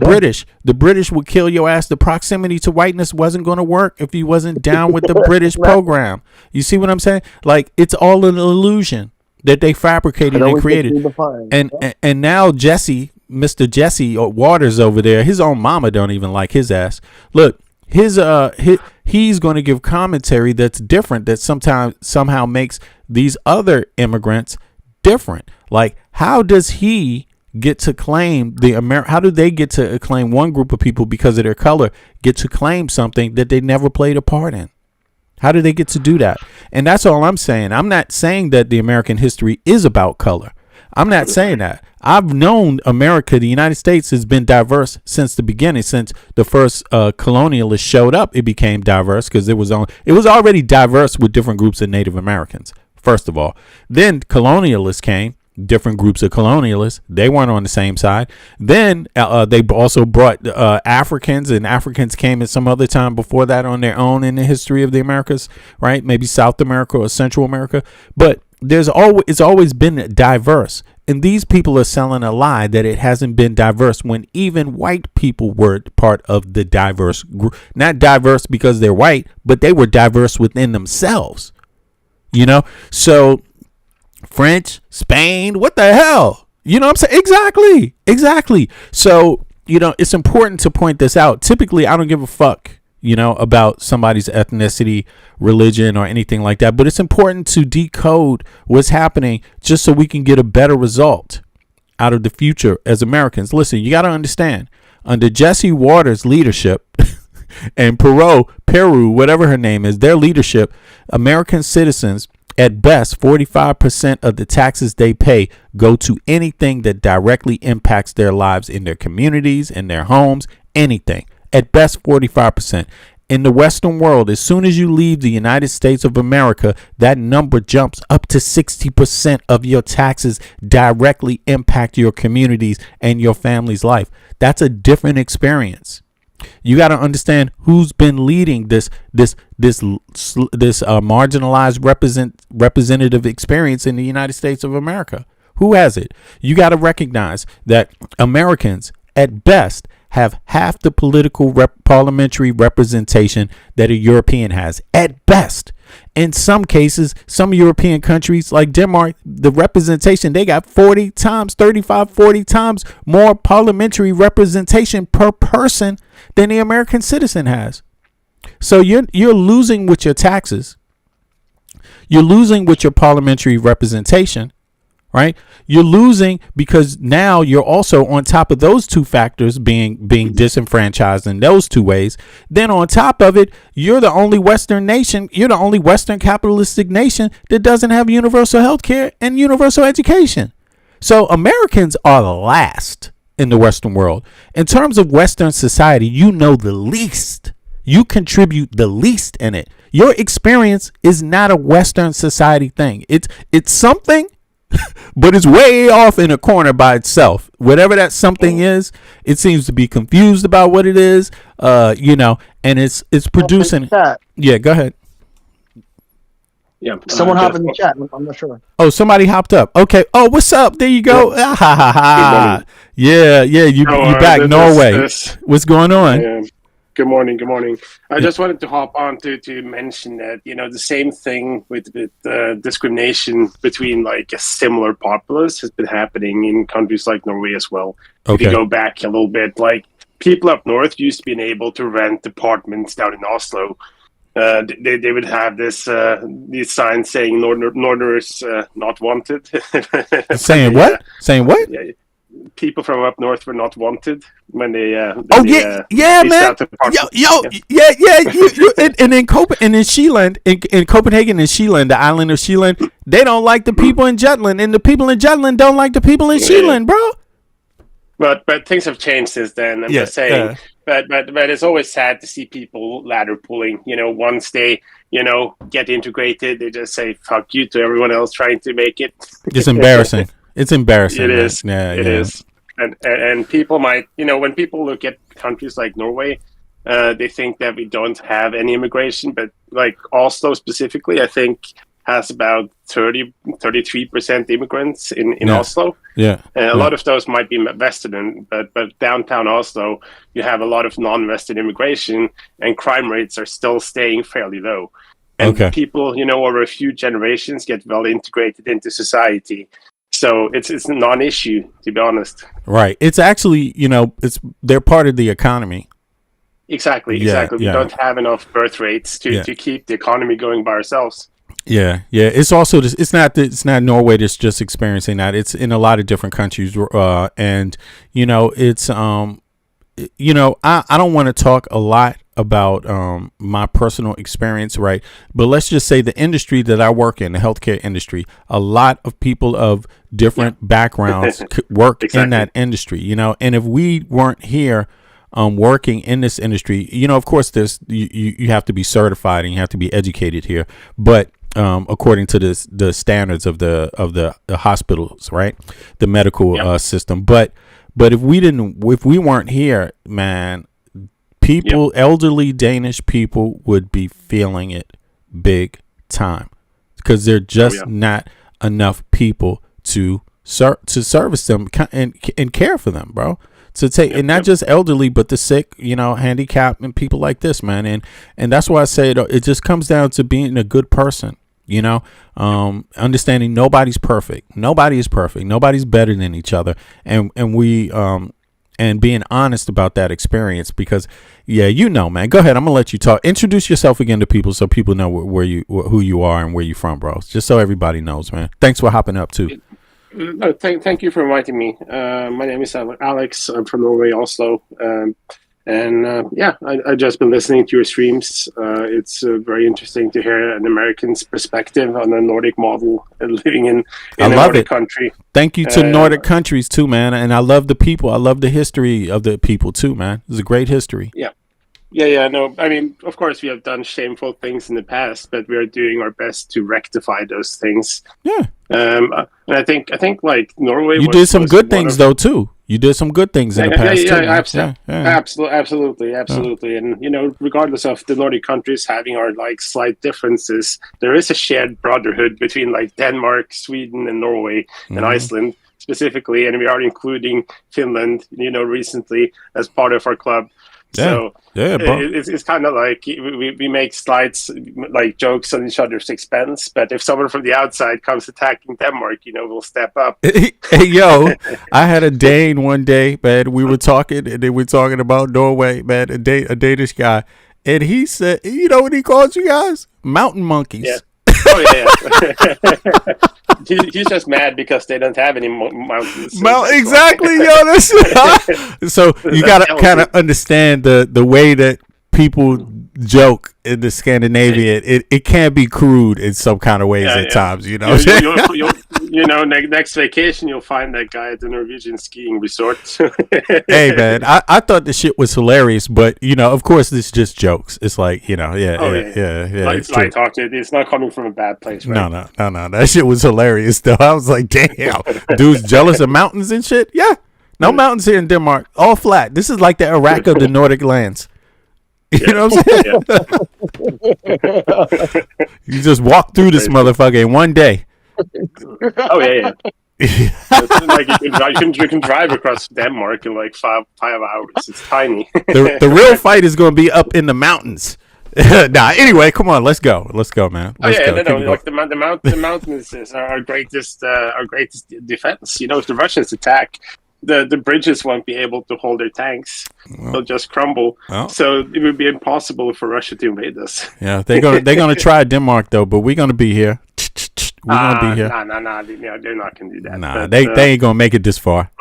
British would kill your ass. The proximity to whiteness wasn't going to work if you wasn't down with the British program. You see what I'm saying? Like, it's all an illusion that they fabricated and created. And now Mr. Jesse Waters over there, his own mama don't even like his ass. Look, he's going to give commentary that's different, that somehow makes these other immigrants different. Like, how does he get to claim how do they get to claim one group of people because of their color get to claim something that they never played a part in? How do they get to do that? And that's all I'm saying. I'm not saying that the American history is about color. I'm not saying that. I've known America, the United States, has been diverse since the beginning. Since the first colonialists showed up, it became diverse because it was already diverse with different groups of Native Americans, first of all. Then colonialists came. Different groups of colonialists, they weren't on the same side. Then they also brought Africans, and Africans came at some other time before that on their own in the history of the Americas, right? Maybe South America or Central America. But it's always been diverse. And these people are selling a lie that it hasn't been diverse when even white people were part of the diverse group. Not diverse because they're white, but they were diverse within themselves. You know? So French, Spain, what the hell? You know what I'm saying? Exactly. So, it's important to point this out. Typically, I don't give a fuck, about somebody's ethnicity, religion, or anything like that. But it's important to decode what's happening just so we can get a better result out of the future as Americans. Listen, you got to understand, under Jesse Waters' leadership and Peru, whatever her name is, their leadership, American citizens, at best, 45% of the taxes they pay go to anything that directly impacts their lives in their communities, in their homes, anything. At best, 45%. In the Western world, as soon as you leave the United States of America, that number jumps up to 60% of your taxes directly impact your communities and your family's life. That's a different experience. You got to understand who's been leading this marginalized representative experience in the United States of America. Who has it? You got to recognize that Americans, at best, have half the political parliamentary representation that a European has, at best. In some cases, some European countries like Denmark, the representation, they got 40 times more parliamentary representation per person than the American citizen has. So you're losing with your taxes. You're losing with your parliamentary representation. Right? You're losing because now you're also on top of those two factors being disenfranchised in those two ways. Then on top of it, you're the only Western nation, you're the only Western capitalistic nation that doesn't have universal health care and universal education. So Americans are the last in the Western world. In terms of Western society, you know the least. You contribute the least in it. Your experience is not a Western society thing. It's something, but it's way off in a corner by itself. Whatever that something is, it seems to be confused about what it is, and it's producing. Yeah, go ahead. Yeah, Someone hop in the chat. I'm not sure. Oh, somebody hopped up. Okay. Oh, what's up? There you go. Yeah. You back, Norway. What's going on? Good morning. I just wanted to hop on to mention that, the same thing with discrimination between like a similar populace has been happening in countries like Norway as well. Okay. If you go back a little bit, like people up north used to be able to rent apartments down in Oslo. They would have these signs saying Northerners not wanted. Saying what? Saying what? Yeah. People from up north were not wanted when they. Man. And in Copenhagen and Zealand, the island of Zealand, they don't like the people in Jutland, and the people in Jutland don't like the people in Zealand, bro. But things have changed since then. I'm just saying. But it's always sad to see people ladder pulling. Once they get integrated, they just say fuck you to everyone else trying to make it. It's embarrassing. It's embarrassing. It is. It is. And people might, when people look at countries like Norway, they think that we don't have any immigration, but like Oslo specifically, I think has about 33% immigrants in Oslo. Yeah. And a lot of those might be Western, but downtown Oslo, you have a lot of non-Western immigration, and crime rates are still staying fairly low. And people, over a few generations get well integrated into society. So it's a non-issue, to be honest. Right. It's actually, they're part of the economy. Exactly. We don't have enough birth rates to keep the economy going by ourselves. Yeah. It's also it's not Norway that's just experiencing that. It's in a lot of different countries, and it's I don't want to talk a lot about my personal experience, right? But let's just say the industry that I work in, the healthcare industry, a lot of people of different backgrounds work in that industry, and if we weren't here working in this industry, of course there's you have to be certified and you have to be educated here, but according to the standards of the hospitals, right, the medical system, but if we weren't here, man, people, elderly Danish people would be feeling it big time because there are just not enough people to service them and care for them, bro. To take and not just elderly, but the sick, handicapped and people like this, man. And that's why I say it just comes down to being a good person. You know, understanding nobody's perfect. Nobody is perfect. Nobody's better than each other. And we and being honest about that experience, because you know, man, go ahead. I'm gonna let you talk. Introduce yourself again to people so people know who you are and where you from, bro. Just so everybody knows, man. Thanks for hopping up too. Thank you for inviting me. My name is Alex. I'm from Norway, Oslo. I just been listening to your streams. It's very interesting to hear an American's perspective on the Nordic model and living in a Nordic country. Thank you to Nordic countries too, man. And I love the people. I love the history of the people too, man. It's a great history. Yeah. No, I mean, of course, we have done shameful things in the past, but we are doing our best to rectify those things. Yeah. And I think like Norway. You did some good things though too. You did some good things in the past too. Absolutely. And you know, regardless of the Nordic countries having our like slight differences, there is a shared brotherhood between like Denmark, Sweden, and Norway and Iceland specifically, and we are including Finland, you know, recently as part of our club. So it's kind of like we make slight like jokes on each other's expense, but if someone from the outside comes attacking Denmark, you know, we'll step up. Hey, yo, I had a Dane one day, man. We were talking, and they were talking about Norway, man. A Danish guy, and he said, you know what he calls you guys? Mountain monkeys. Yeah. Oh yeah. He's just mad because they don't have any mountains. Exactly, yo. That's so you gotta kind of understand the way that people joke in the Scandinavian. It can be crude in some kind of ways at times. You know. You know, next vacation you'll find that guy at the Norwegian skiing resort. Hey man, I thought the shit was hilarious, but you know, of course, this is just jokes. It's like, you know, It's like talking. It's not coming from a bad place, right? No. That shit was hilarious, though. I was like, damn, dude's jealous of mountains and shit. Yeah, no mountains here in Denmark, all flat. This is like the Iraq of the Nordic lands. You know what I'm saying? You just walk through this motherfucker in one day. Oh yeah. Like you can drive across Denmark in like 5 hours. It's tiny. The real fight is going to be up in the mountains. Anyway, come on, let's go, man. Like the mountains is our greatest defense. You know, if the Russians attack, the bridges won't be able to hold their tanks. They'll just crumble. So it would be impossible for Russia to invade us. Yeah, they're gonna try Denmark though, but we're gonna be here. We're gonna be here. No, they're not gonna do that. Nah, they ain't gonna make it this far.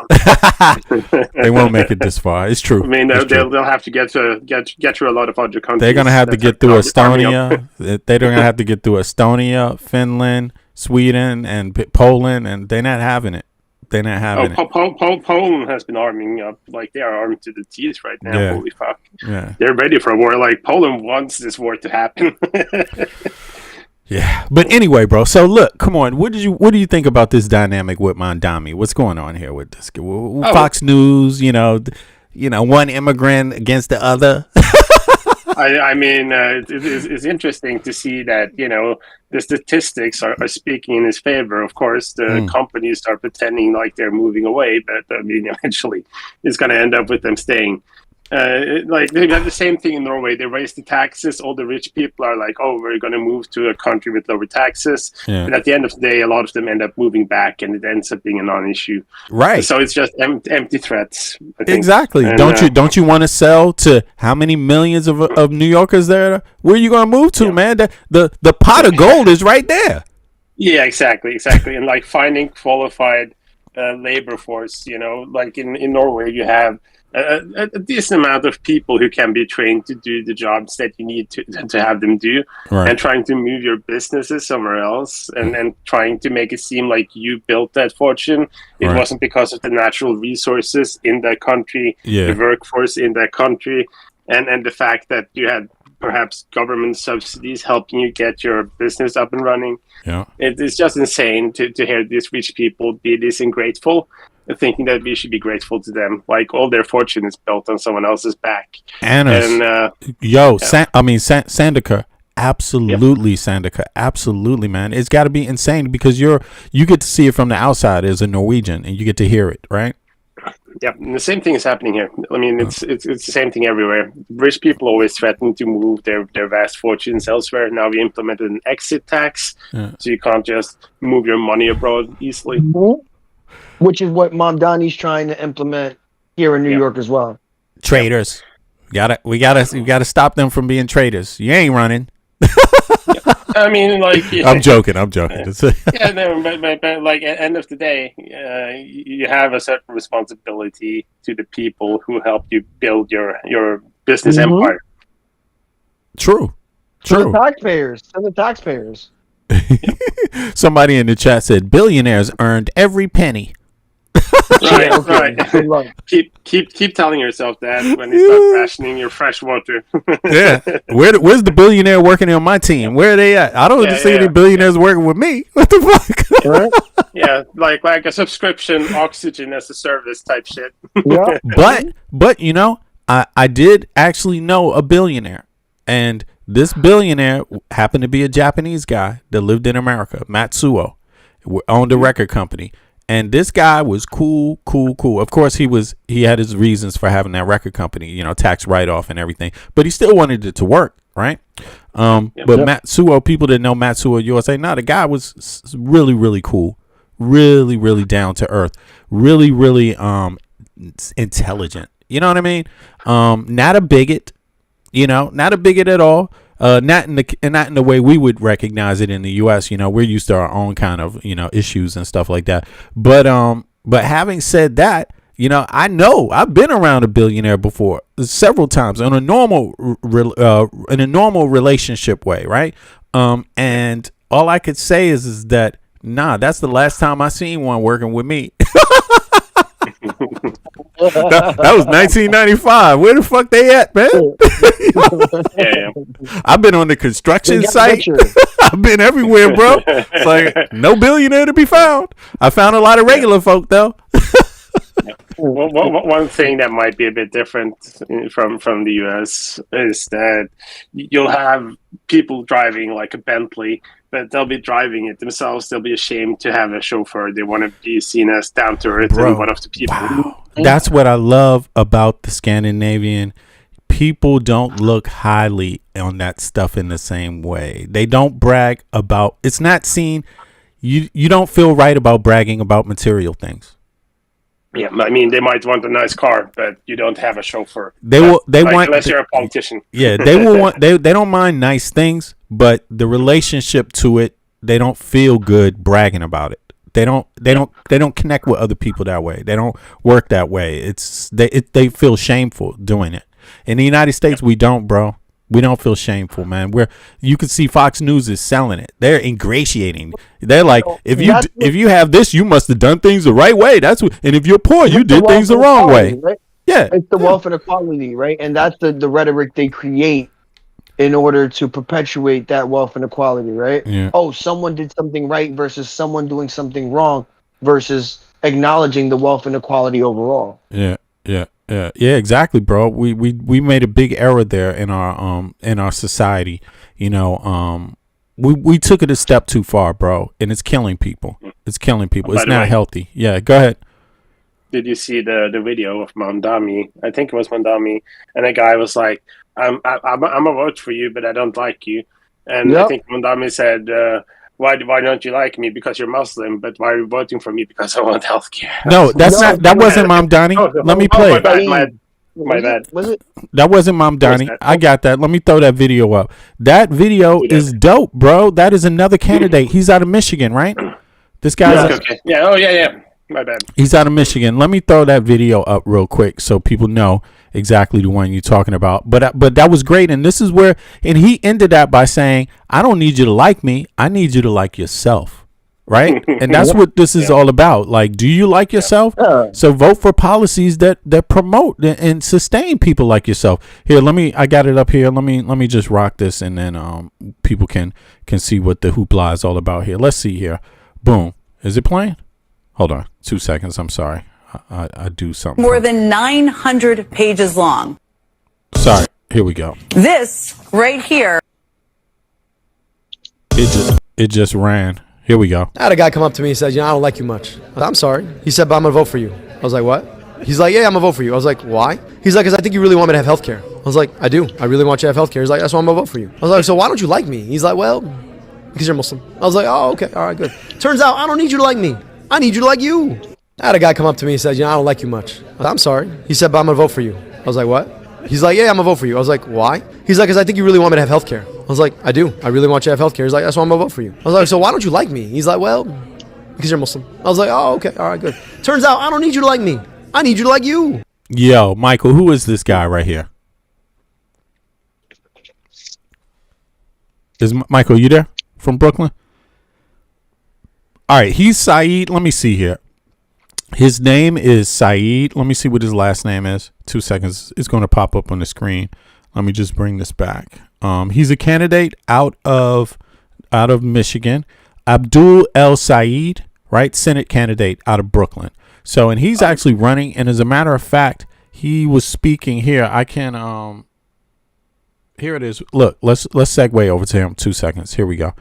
They won't make it this far. It's true. I mean, they'll have to get through a lot of other countries. They're gonna have to get through Estonia. They're gonna have to get through Estonia, Finland, Sweden, and Poland, and they're not having it. Poland has been arming up, like they are armed to the teeth right now. Yeah. Holy fuck! Yeah, they're ready for a war. Like Poland wants this war to happen. Yeah, but anyway, bro. So look, come on. What do you think about this dynamic with Mamdani? What's going on here with this? Fox News, you know, one immigrant against the other. I mean, it's interesting to see that, you know, the statistics are speaking in his favor. Of course, the companies are pretending like they're moving away, but I mean, eventually it's going to end up with them staying. Like they have the same thing in Norway. They raise the taxes. All the rich people are like, "Oh, we're going to move to a country with lower taxes." Yeah. And at the end of the day, a lot of them end up moving back, and it ends up being a non-issue. Right. So it's just empty threats. I think. Exactly. And, don't you want to sell to how many millions of New Yorkers there? Where are you going to move to, man? The pot of gold is right there. Yeah, exactly. And like finding qualified labor force. You know, like in Norway, you have a decent amount of people who can be trained to do the jobs that you need to have them do, right. And trying to move your businesses somewhere else and trying to make it seem like you built that fortune. It right. wasn't because of the natural resources in that country, the workforce in that country, and the fact that you had perhaps government subsidies helping you get your business up and running. Yeah, it's just insane to hear these rich people be this ungrateful, thinking that we should be grateful to them. Like all their fortune is built on someone else's back. Sandiker, absolutely, Sandiker, absolutely, man. It's got to be insane because you get to see it from the outside as a Norwegian, and you get to hear it, right? Yeah, and the same thing is happening here. I mean, it's the same thing everywhere. Rich people always threaten to move their vast fortunes elsewhere. Now we implemented an exit tax, so you can't just move your money abroad easily. Which is what Mamdani's trying to implement here in New York as well. Traitors. We gotta stop them from being traitors. You ain't running. I mean, like I'm joking. no, but like at the end of the day, you have a certain responsibility to the people who helped you build your business empire. True. To the taxpayers. Somebody in the chat said billionaires earned every penny. Right. Keep telling yourself that when you start rationing your fresh water. Yeah. Where's the billionaire working on my team? Where are they at? I don't see any billionaires working with me. What the fuck? Right? Yeah, like a subscription, oxygen as a service type shit. Yeah. But you know, I did actually know a billionaire, and this billionaire happened to be a Japanese guy that lived in America. Matsuo owned a record company. And this guy was cool. Of course, he had his reasons for having that record company, you know, tax write-off and everything. But he still wanted it to work, right? Matsuo, people that know Matsuo USA, the guy was really, really cool. Really, really down to earth. Really, really intelligent. You know what I mean? Not a bigot. You know, not a bigot at all. Not in the way we would recognize it in the U.S. You know, we're used to our own kind of, you know, issues and stuff like that. But having said that, you know I've been around a billionaire before several times in a normal relationship way, right? And all I could say is that that's the last time I seen one working with me. That was 1995. Where the fuck they at, man? I've been on the construction site. I've been everywhere, bro. It's like no billionaire to be found. I found a lot of regular folk though. Well, one thing that might be a bit different from the US is that you'll have people driving like a Bentley, but they'll be driving it themselves. They'll be ashamed to have a chauffeur. They want to be seen as down to earth and one of the people. Wow. That's what I love about the Scandinavian. People don't look highly on that stuff in the same way. They don't brag about. It's not seen. You don't feel right about bragging about material things. Yeah, I mean, they might want a nice car, but you don't have a chauffeur. They want unless you're a politician. Yeah, they will want. They don't mind nice things, but the relationship to it, they don't feel good bragging about it. They don't connect with other people that way. They don't work that way. They feel shameful doing it. In the United States, we don't, bro. We don't feel shameful, man. You can see Fox News is selling it. They're ingratiating. They're like, if you have this, you must have done things the right way. And if you're poor, you did things the wrong way. Right? Yeah, it's the wealth inequality, right? And that's the rhetoric they create in order to perpetuate that wealth inequality, right? Yeah. Oh, someone did something right versus someone doing something wrong versus acknowledging the wealth inequality overall. Yeah, exactly, bro. We made a big error there in our society. You know, we took it a step too far, bro, and it's killing people. It's not healthy. Yeah, go ahead. Did you see the video of Mamdani? I think it was Mamdani, and the guy was like, I'm a vote for you, but I don't like you. And I think Mamdani said, why don't you like me? Because you're Muslim. But why are you voting for me? Because I want healthcare. No, that wasn't Mamdani. Let me play it. My bad. Was it? That wasn't Mamdani. I got that. Let me throw that video up. That video is dope, bro. That is another candidate. He's out of Michigan, right? This guy's okay. Yeah. Oh, yeah. My bad. He's out of Michigan. Let me throw that video up real quick so people know exactly the one you're talking about. But that was great. And this is where, and he ended that by saying, I don't need you to like me. I need you to like yourself. Right. And that's what this is all about. Like, do you like yourself? So vote for policies that promote and sustain people like yourself. Here, I got it up here. Let me just rock this, and then people can see what the hoopla is all about here. Let's see here. Boom. Is it playing? Hold on 2 seconds. I'm sorry. I do something. More than 900 pages long. Sorry. Here we go. This right here. It just ran. Here we go. I had a guy come up to me and said, I don't like you much. I said, I'm sorry. He said, but I'm going to vote for you. I was like, what? He's like, yeah, I'm gonna vote for you. I was like, why? He's like, because I think you really want me to have healthcare. I was like, I do. I really want you to have healthcare. He's like, that's why I'm gonna vote for you. I was like, so why don't you like me? He's like, well, because you're Muslim. I was like, oh, okay, all right, good. Turns out I don't need you to like me. I need you to like you. I had a guy come up to me and said, I don't like you much. I'm sorry. He said, but I'm gonna vote for you. I was like, what? He's like, yeah, I'm gonna vote for you. I was like, why? He's like, because I think you really want me to have healthcare. I was like, I do. I really want you to have healthcare. He's like, that's why I'm gonna vote for you. I was like, so why don't you like me? He's like, well, because you're Muslim. I was like, oh, okay, all right, good. Turns out I don't need you to like me. I need you to like you. Yo, Michael, who is this guy right here? Is Michael, you there from Brooklyn? All right, he's Saeed. Let me see here. His name is Saeed. Let me see what his last name is. 2 seconds. It's going to pop up on the screen. Let me just bring this back. He's a candidate out of Michigan. Abdul El Saeed, right? Senate candidate out of Brooklyn. So, and he's actually running. And as a matter of fact, he was speaking here. I can, here it is. Look, let's segue over to him. 2 seconds. Here we go.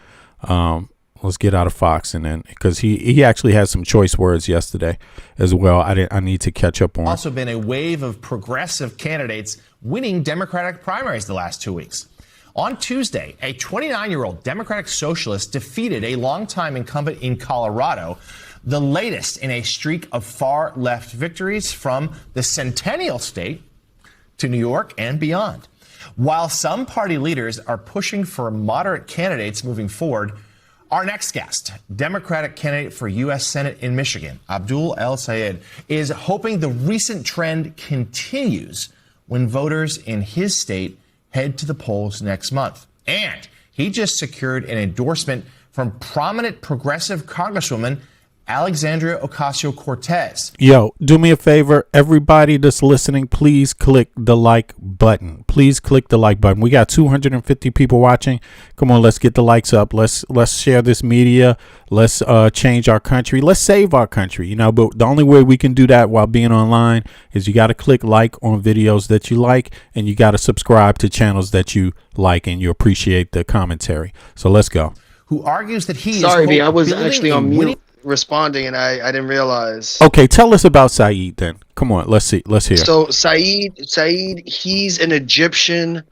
Let's get out of Fox, and then because he actually had some choice words yesterday as well. I need to catch up on. Also been a wave of progressive candidates winning Democratic primaries the last 2 weeks. On Tuesday, a 29-year-old Democratic socialist defeated a longtime incumbent in Colorado, the latest in a streak of far-left victories from the Centennial State to New York and beyond. While some party leaders are pushing for moderate candidates moving forward, our next guest, Democratic candidate for U.S. Senate in Michigan, Abdul El Sayed, is hoping the recent trend continues when voters in his state head to the polls next month. And he just secured an endorsement from prominent progressive Congresswoman Alexandria Ocasio-Cortez. Yo, do me a favor, everybody that's listening, please click the like button. Please click the like button. We got 250 people watching. Come on, let's get the likes up. Let's share this media. Let's change our country. Let's save our country. You know, but the only way we can do that while being online is you got to click like on videos that you like, and you got to subscribe to channels that you like and you appreciate the commentary. So let's go. Who argues that he Sorry, is B, I was building actually a on winning mute responding, and I didn't realize. Okay, tell us about Saeed then. Come on, let's see. Let's hear. So Saeed, he's an Egyptian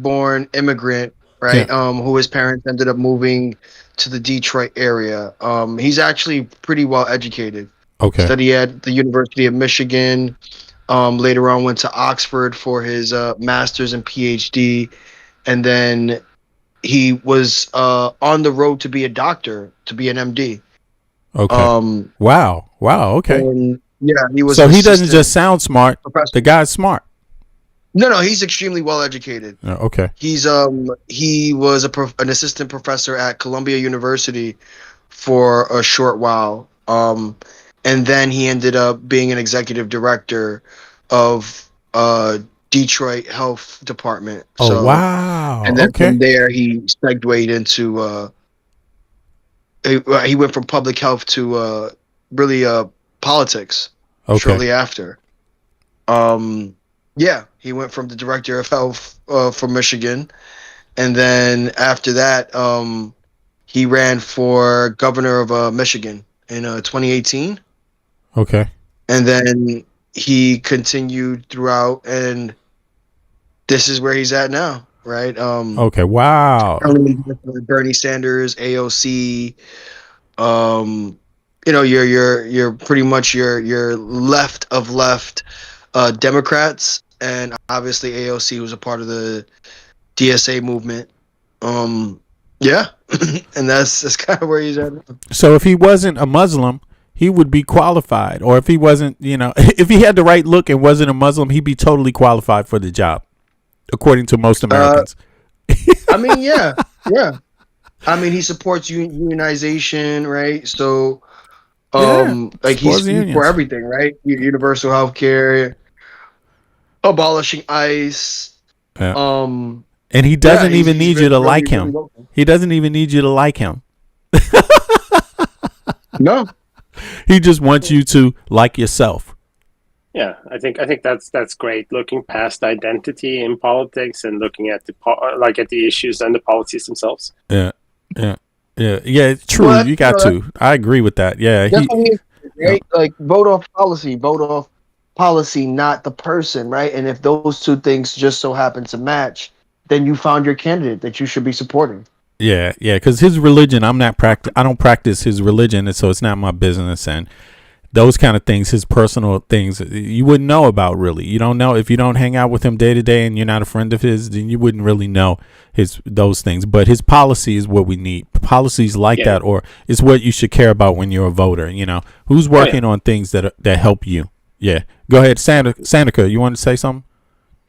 born immigrant, right? Yeah. Who his parents ended up moving to the Detroit area. He's actually pretty well educated. Okay. Studied at the University of Michigan. Later on went to Oxford for his master's and PhD, and then he was on the road to be a doctor, to be an MD. Okay. Wow. Okay. And yeah, he was. So an he doesn't assistant just sound smart. professor. The guy's smart. No, he's extremely well educated. Okay. He's he was an assistant professor at Columbia University for a short while. And then he ended up being an executive director of Detroit Health Department. Oh, wow. And then Okay. from there he segued into he went from public health to really politics Okay. shortly after. Yeah, he went from the director of health for Michigan, and then after that he ran for governor of Michigan in 2018. Okay. And then he continued throughout, and this is where he's at now, right? Okay. Wow. Bernie Sanders, AOC, you know, you're pretty much your left of left Democrats, and obviously AOC was a part of the DSA movement. Yeah, and that's kind of where he's at now. So if he wasn't a Muslim, he would be qualified. Or if he wasn't, you know, if he had the right look and wasn't a Muslim, he'd be totally qualified for the job, according to most Americans. I mean, yeah. I mean, he supports unionization, right? So, like he's for everything, right? Universal health care, abolishing ICE. Yeah. And he doesn't even need you to like him. He doesn't even need you to like him. No. He just wants you to like yourself. Yeah, I think that's great. Looking past identity in politics and looking at the issues and the policies themselves. Yeah. True. Well, you got to. I agree with that. Yeah. right? Like vote off policy, not the person, right? And if those two things just so happen to match, then you found your candidate that you should be supporting. Yeah, because his religion, I don't practice his religion, and so it's not my business. And those kind of things, his personal things, you wouldn't know about really. You don't know if you don't hang out with him day to day, and you're not a friend of his, then you wouldn't really know those things. But his policy is what we need. Policies like that, or is what you should care about when you're a voter. You know, who's working on things that help you. Yeah, go ahead, Sandika. You want to say something?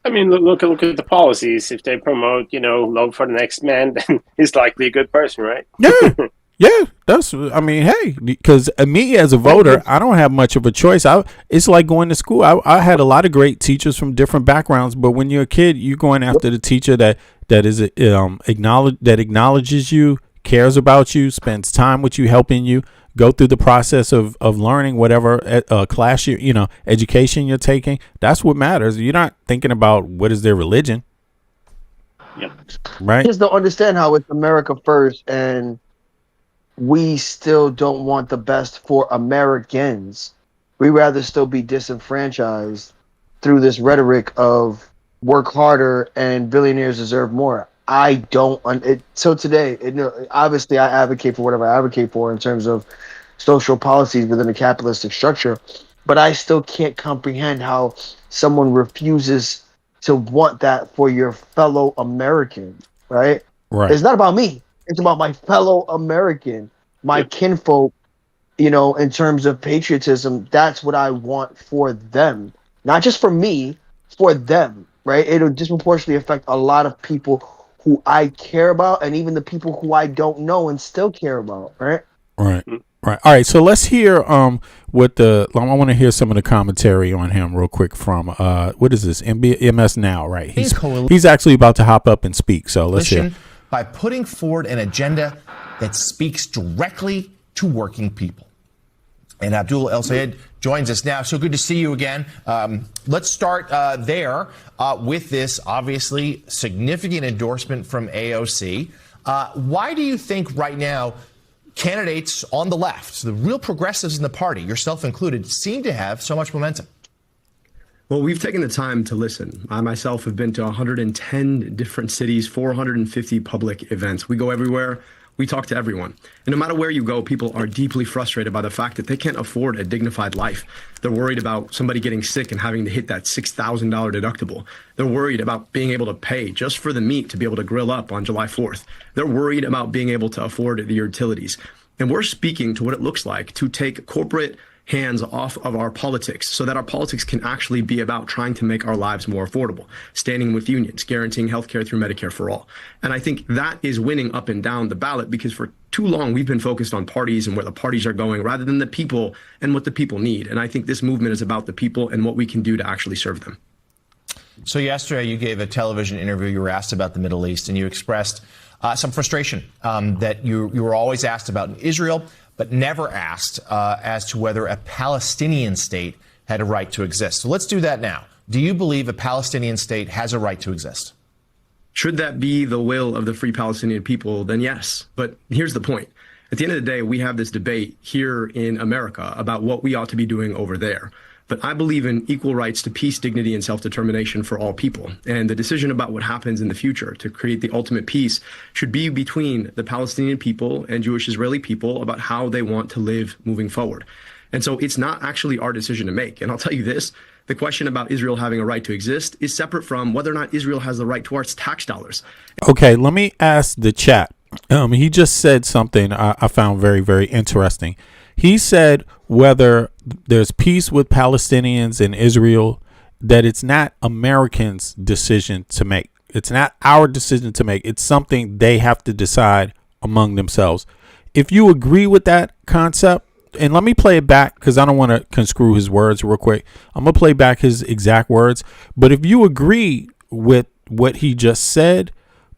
I mean, look at the policies. If they promote, vote for the next man, then he's likely a good person, right? Yeah, hey, because me as a voter, I don't have much of a choice. It's like going to school. I had a lot of great teachers from different backgrounds, but when you're a kid, you're going after the teacher that acknowledges you, cares about you, spends time with you, helping you go through the process of learning whatever class education you're taking. That's what matters. You're not thinking about what is their religion. Yep. Right. I just don't understand how it's America first and we still don't want the best for Americans. We rather still be disenfranchised through this rhetoric of work harder and billionaires deserve more. I don't. So today, obviously, I advocate for whatever I advocate for in terms of social policies within a capitalistic structure, but I still can't comprehend how someone refuses to want that for your fellow American, right? Right. It's not about me. It's about my fellow American, my kinfolk, in terms of patriotism. That's what I want for them. Not just for me, for them, right? It'll disproportionately affect a lot of people who I care about and even the people who I don't know and still care about, right? Right. All right. So let's hear I want to hear some of the commentary on him real quick from what is this? MS Now, right? He's actually about to hop up and speak. So let's hear. By putting forward an agenda that speaks directly to working people. And Abdul El Sayed joins us now. So good to see you again. Let's start there with this obviously significant endorsement from AOC. Why do you think right now candidates on the left, so the real progressives in the party, yourself included, seem to have so much momentum? Well, we've taken the time to listen. I myself have been to 110 different cities, 450 public events. We go everywhere. We talk to everyone. And no matter where you go, people are deeply frustrated by the fact that they can't afford a dignified life. They're worried about somebody getting sick and having to hit that $6,000 deductible. They're worried about being able to pay just for the meat to be able to grill up on July 4th. They're worried about being able to afford the utilities. And we're speaking to what it looks like to take corporate hands off of our politics so that our politics can actually be about trying to make our lives more affordable, standing with unions, guaranteeing healthcare through Medicare for all. And I think that is winning up and down the ballot because for too long we've been focused on parties and where the parties are going rather than the people and what the people need. And I think this movement is about the people and what we can do to actually serve them. So yesterday you gave a television interview. You were asked about the Middle East and you expressed some frustration that you were always asked about Israel, but never asked as to whether a Palestinian state had a right to exist. So let's do that now. Do you believe a Palestinian state has a right to exist? Should that be the will of the free Palestinian people, then yes. But here's the point. At the end of the day, we have this debate here in America about what we ought to be doing over there. But I believe in equal rights to peace, dignity, and self-determination for all people. And the decision about what happens in the future to create the ultimate peace should be between the Palestinian people and Jewish Israeli people about how they want to live moving forward. And so it's not actually our decision to make. And I'll tell you this, the question about Israel having a right to exist is separate from whether or not Israel has the right to our tax dollars. Okay, let me ask the chat. He just said something I found very, very interesting. He said whether there's peace with Palestinians and Israel, that it's not Americans' decision to make. It's not our decision to make. It's something they have to decide among themselves. If you agree with that concept, and let me play it back because I don't want to conscrew his words real quick. I'm going to play back his exact words. But if you agree with what he just said,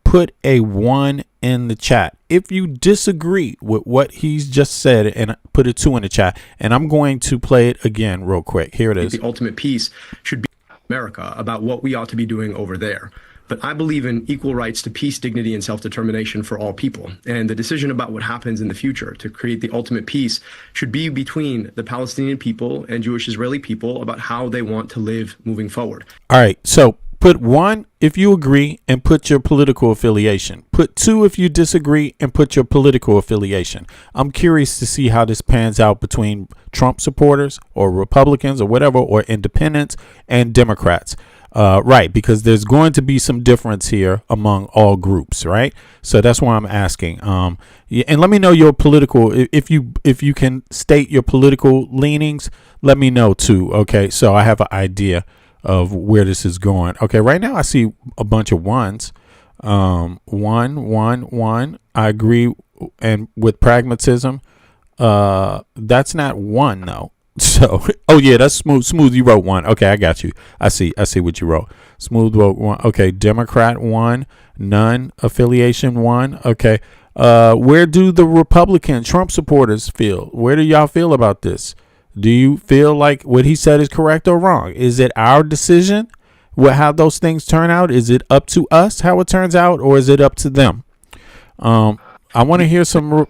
put a 1 in the chat. If you disagree with what he's just said, and put a 2 in the chat, and I'm going to play it again real quick. Here it is. The ultimate peace should be America about what we ought to be doing over there. But I believe in equal rights to peace, dignity, and self-determination for all people. And the decision about what happens in the future to create the ultimate peace should be between the Palestinian people and Jewish Israeli people about how they want to live moving forward. All right. So put 1 if you agree and put your political affiliation. Put 2 if you disagree and put your political affiliation. I'm curious to see how this pans out between Trump supporters or Republicans or whatever, or independents and Democrats. Right, because there's going to be some difference here among all groups, right? So that's why I'm asking. Yeah, and let me know your political, if you can state your political leanings, let me know too. Okay, so I have an idea of where this is going. Okay, right now I see a bunch of ones. 1. I agree, and with pragmatism, that's not 1 though. So, oh yeah, that's smooth. Smooth, you wrote 1. Okay, I got you. I see what you wrote. Smooth wrote 1. Okay, Democrat 1, none affiliation 1. Okay, where do the Republican Trump supporters feel? Where do y'all feel about this? Do you feel like what he said is correct or wrong? Is it our decision how those things turn out? Is it up to us how it turns out, or is it up to them? I want to hear some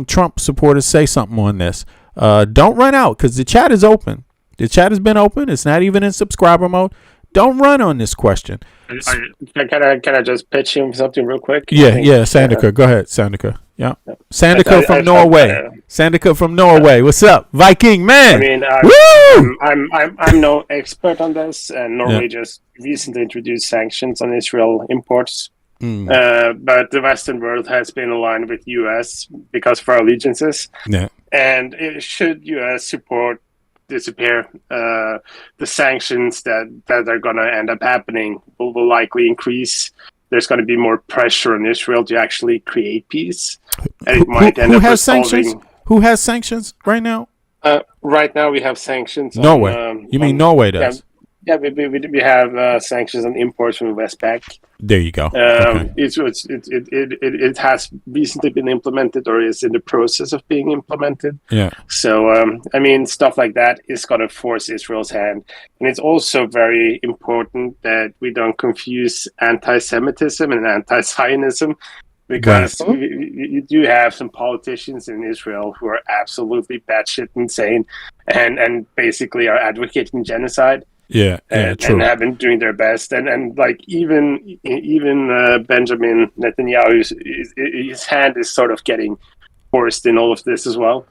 Trump supporters say something on this. Don't run out, because the chat is open. The chat has been open. It's not even in subscriber mode. Don't run on this question. Can I just pitch him something real quick? Yeah, Sandika. Go ahead, Sandika. Yeah. Sandika from Norway. Sandika from Norway. What's up? Viking man. I mean, I'm no expert on this, and Norway just recently introduced sanctions on Israel imports. But the Western world has been aligned with U.S. because of our allegiances. Yeah. And should U.S. support disappear, the sanctions that are going to end up happening will likely increase. There's going to be more pressure on Israel to actually create peace. And it might end up has sanctions? Who has sanctions right now? Right now we have sanctions. Norway. You mean Norway does? Yeah, we have sanctions on imports from Westpac. There you go. Okay. It has recently been implemented, or is in the process of being implemented. Yeah. So I mean, stuff like that is going to force Israel's hand, and it's also very important that we don't confuse anti-Semitism and anti-Zionism, because you do have some politicians in Israel who are absolutely batshit insane, and basically are advocating genocide. Yeah, and true. have been doing their best, and like even Benjamin Netanyahu, his hand is sort of getting forced in all of this as well.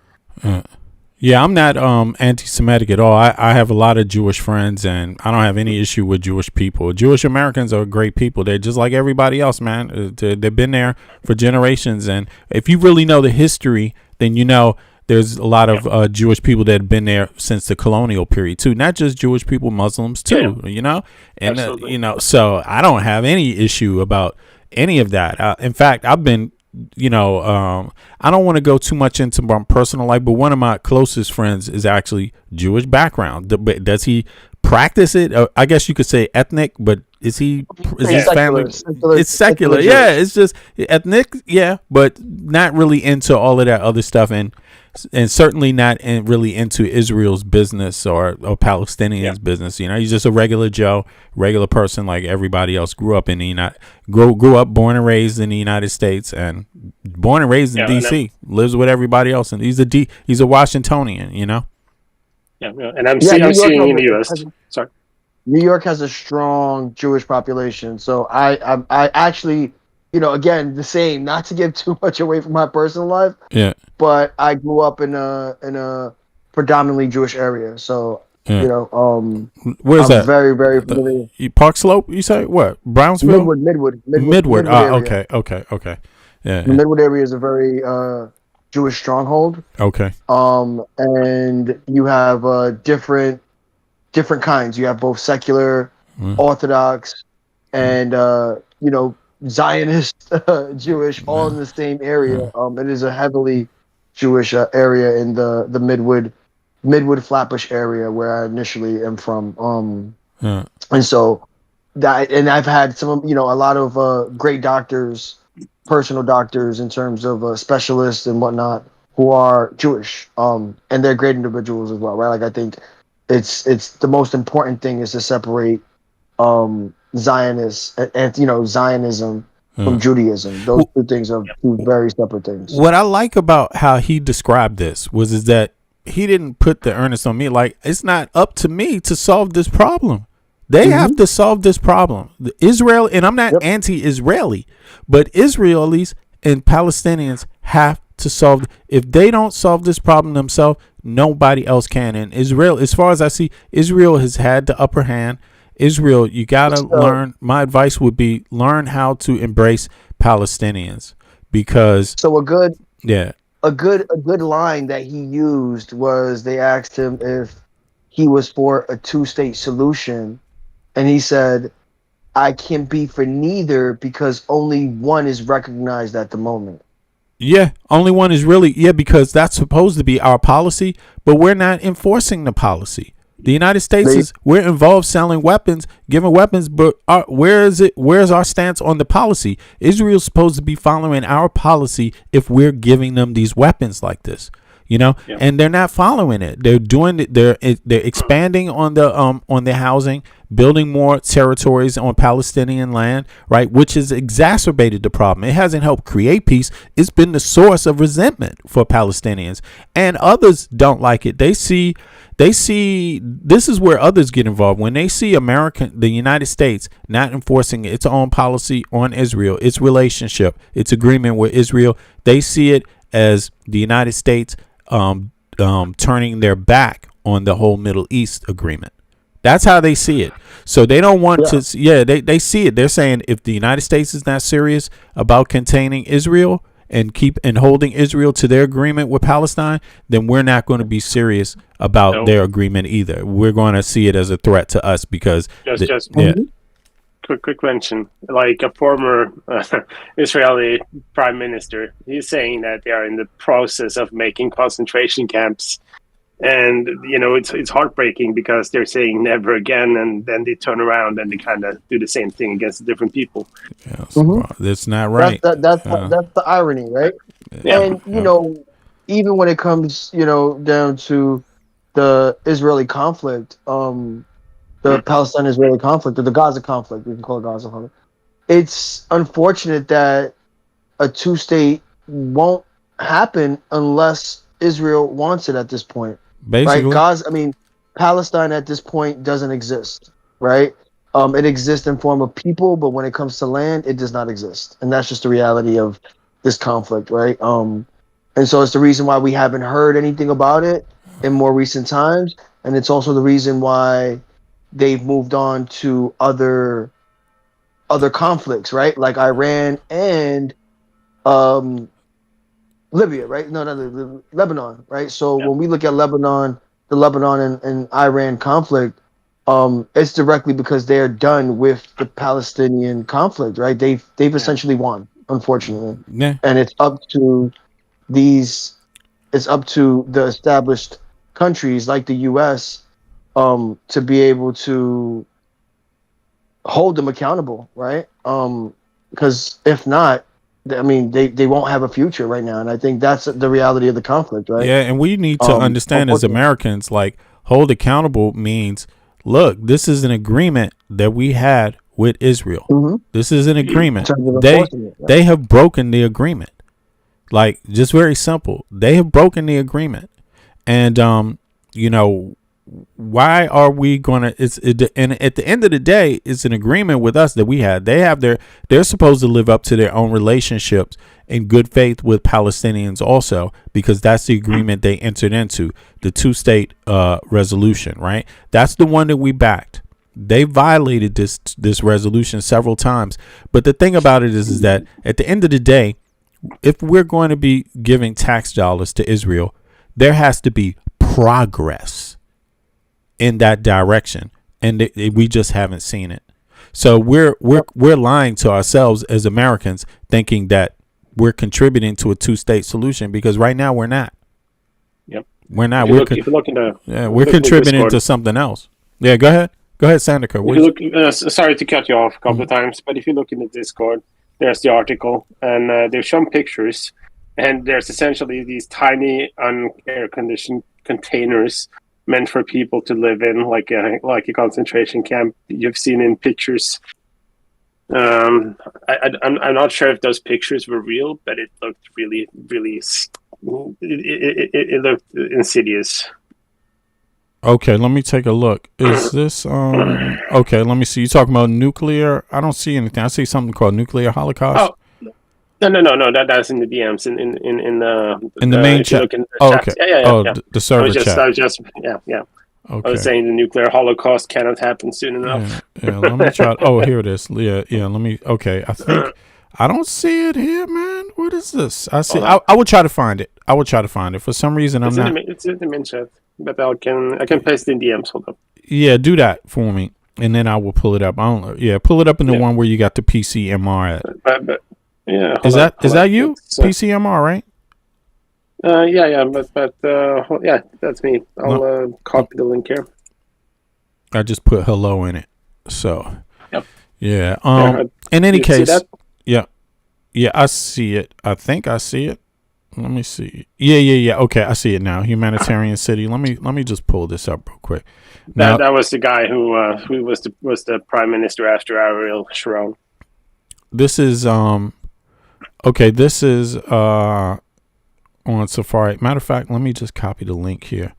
Yeah, I'm not anti-Semitic at all. I have a lot of Jewish friends, and I don't have any issue with Jewish people. Jewish Americans are great people. They're just like everybody else, man. They've been there for generations, and if you really know the history, then you know there's a lot of Jewish people that have been there since the colonial period too. Not just Jewish people, Muslims too. You know, and you know, so I don't have any issue about any of that. In fact, I've been, you know, I don't want to go too much into my personal life, but one of my closest friends is actually Jewish background. Does he practice it? I guess you could say ethnic, but is his family? It's secular. Yeah, it's just ethnic. Yeah, but not really into all of that other stuff, and certainly not really into Israel's business or Palestinians' business. You know, he's just a regular Joe, regular person like everybody else. Grew up, born and raised in the United States, and born and raised in D.C. Lives with everybody else, and he's a Washingtonian. You know. Yeah, and I'm seeing in the U.S. Sorry. New York has a strong Jewish population, so I actually, you know, again, the same. Not to give too much away from my personal life. Yeah. But I grew up in a predominantly Jewish area, so you know, where's that? Very, very familiar. Park Slope? You say what? Brownsville? Midwood. Ah, okay. Yeah. The Midwood area is a very Jewish stronghold. Okay. And you have different kinds. You have both secular, Orthodox, and you know, Zionist, Jewish, all in the same area. It is a heavily Jewish area in the Midwood Flatbush area where I initially am from. And so and I've had some, you know, a lot of great doctors, personal doctors in terms of specialists and whatnot who are Jewish, and they're great individuals as well, right? Like I think it's the most important thing is to separate Zionists and Zionism from Judaism. Those two things are two very separate things. What I like about how he described this is that he didn't put the onus on me. Like, it's not up to me to solve this problem. They have to solve this problem. Israel, and I'm not anti-Israeli, but Israelis and Palestinians have to solve. If they don't solve this problem themselves, nobody else can. And Israel, as far as I see, Israel has had the upper hand. Israel, you gotta learn. My advice would be learn how to embrace Palestinians, because a good line that he used was, they asked him if he was for a two-state solution, and he said, I can be for neither because only one is recognized at the moment. Yeah, only one is really, because that's supposed to be our policy, but we're not enforcing the policy. The United States we're involved selling weapons, giving weapons, but where's our stance on the policy? Israel's supposed to be following our policy if we're giving them these weapons like this, and they're not following it. They're doing it. They're expanding on the housing, building more territories on Palestinian land, right? Which has exacerbated the problem. It hasn't helped create peace. It's been the source of resentment for Palestinians, and others don't like it. They see this is where others get involved when they see the United States not enforcing its own policy on Israel, its relationship, its agreement with Israel. They see it as the United States turning their back on the whole Middle East agreement. That's how they see it. So they don't want to. Yeah, they see it. They're saying if the United States is not serious about containing Israel and holding Israel to their agreement with Palestine, then we're not going to be serious about their agreement either. We're going to see it as a threat to us because quick mention, like a former Israeli prime minister, he's saying that they are in the process of making concentration camps. And, it's heartbreaking because they're saying never again, and then they turn around and they kind of do the same thing against different people. That's not right. That's the irony, right? Yeah. And, even when it comes, down to the Israeli conflict, the Palestine-Israeli conflict, or the Gaza conflict, we can call it Gaza conflict, it's unfortunate that a two-state won't happen unless Israel wants it at this point. Basically, right? Palestine at this point doesn't exist, right? It exists in form of people, but when it comes to land, it does not exist, and that's just the reality of this conflict, right? And so it's the reason why we haven't heard anything about it in more recent times, and it's also the reason why they've moved on to other conflicts, right? Like Iran and Libya, right? No, Lebanon, right? So when we look at Lebanon, the Lebanon and Iran conflict, it's directly because they're done with the Palestinian conflict, right? They've essentially won, unfortunately. Yeah. And it's up to the established countries like the US to be able to hold them accountable, right? Because if not, they won't have a future right now, and I think that's the reality of the conflict, right? Yeah, and we need to understand as Americans, like, hold accountable means, look, this is an agreement that we had with Israel. This is an agreement. They have broken the agreement. Like, just very simple. They have broken the agreement, and why are we gonna? And at the end of the day, it's an agreement with us that we had. They're supposed to live up to their own relationships in good faith with Palestinians also, because that's the agreement they entered into, the two-state resolution, right? That's the one that we backed. They violated this resolution several times. But the thing about it is that at the end of the day, if we're going to be giving tax dollars to Israel, there has to be progress in that direction, and we just haven't seen it. So we're lying to ourselves as Americans, thinking that we're contributing to a two-state solution, because right now we're not. Yep, we're not. We're contributing to something else. Yeah, go ahead, Sandica. Sorry to cut you off a couple of times, but if you look in the Discord, there's the article, and they've shown pictures, and there's essentially these tiny unair-conditioned containers meant for people to live in, like a concentration camp you've seen in pictures I'm not sure if those pictures were real, but it looked really, really. It looked insidious. Okay, let me take a look. Is this okay, let me see. You talking about nuclear? I don't see anything. I see something called nuclear holocaust. Oh, no. That's in the DMs in the main chat. Okay. Yeah. The server chat. I was just yeah. Okay. I was saying the nuclear holocaust cannot happen soon enough. Yeah, let me try. Oh, here it is. Yeah. Let me. Okay, I think I don't see it here, man. What is this? I see. I will try to find it. For some reason, I'm not. It's in the main chat, but I can paste it in DMs. Hold up. Yeah, do that for me, and then I will pull it up. I don't. Yeah, pull it up in the one where you got the PCMR at. But yeah. Is that you? PCMR, right? Yeah, but yeah, that's me. I'll copy the link here. I just put hello in it. So, yep. Yeah. In any case, yeah, I see it. I think I see it. Let me see. Yeah. Okay, I see it now. Humanitarian city. Let me just pull this up real quick. Now, that was the guy who was the prime minister after Ariel Sharon. This is okay. This is on Safari. Matter of fact, let me just copy the link here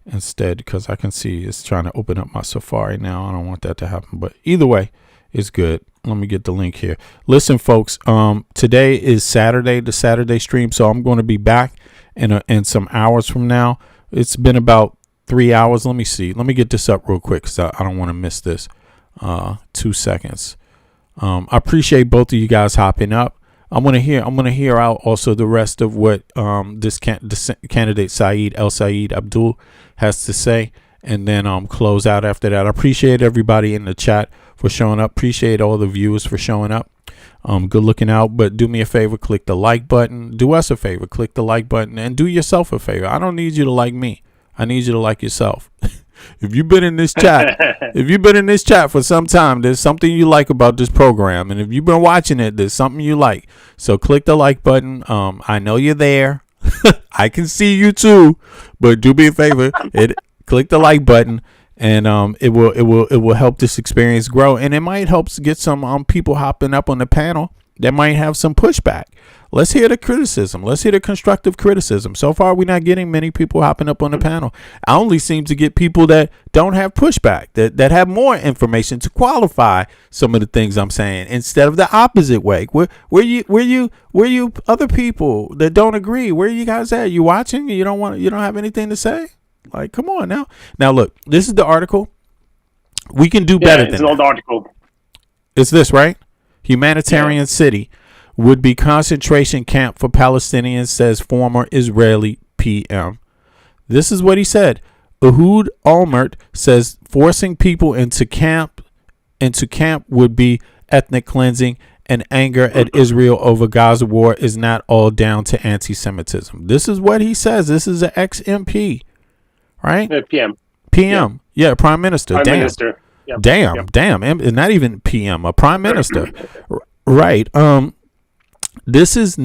instead, because I can see it's trying to open up my Safari now. I don't want that to happen, but either way, it's good. Let me get the link here. Listen, folks, today is Saturday, the Saturday stream, so I'm going to be back in some hours from now. It's been about 3 hours. Let me see. Let me get this up real quick, because I don't want to miss this. 2 seconds. I appreciate both of you guys hopping up. I'm gonna hear out also the rest of what this candidate Saeed Abdul has to say, and then close out after that. I appreciate everybody in the chat for showing up. Appreciate all the viewers for showing up. Good looking out. But do me a favor, click the like button. Do us a favor, click the like button, and do yourself a favor. I don't need you to like me. I need you to like yourself. If you've been in this chat, for some time, there's something you like about this program, and if you've been watching it, there's something you like. So click the like button. I know you're there. I can see you too, but do me a favor, click the like button, and it will help this experience grow, and it might help get some people hopping up on the panel that might have some pushback. Let's hear the criticism. Let's hear the constructive criticism. So far, we're not getting many people hopping up on the panel. I only seem to get people that don't have pushback, that have more information to qualify some of the things I'm saying, instead of the opposite way. Where you other people that don't agree? Where you guys at? You watching? You don't have anything to say? Like, come on now. Now look, this is the article. We can do better than it's an old article. It's this, right? Humanitarian city would be concentration camp for Palestinians, says former Israeli PM. This is what he said. Ehud Olmert says forcing people into camp would be ethnic cleansing, and anger at Israel over Gaza war is not all down to anti-Semitism. This is what he says. This is an ex-MP, right? PM. Yeah, Prime Minister. Prime Minister. Yep. Damn. Not even PM, a Prime Minister. Right. This is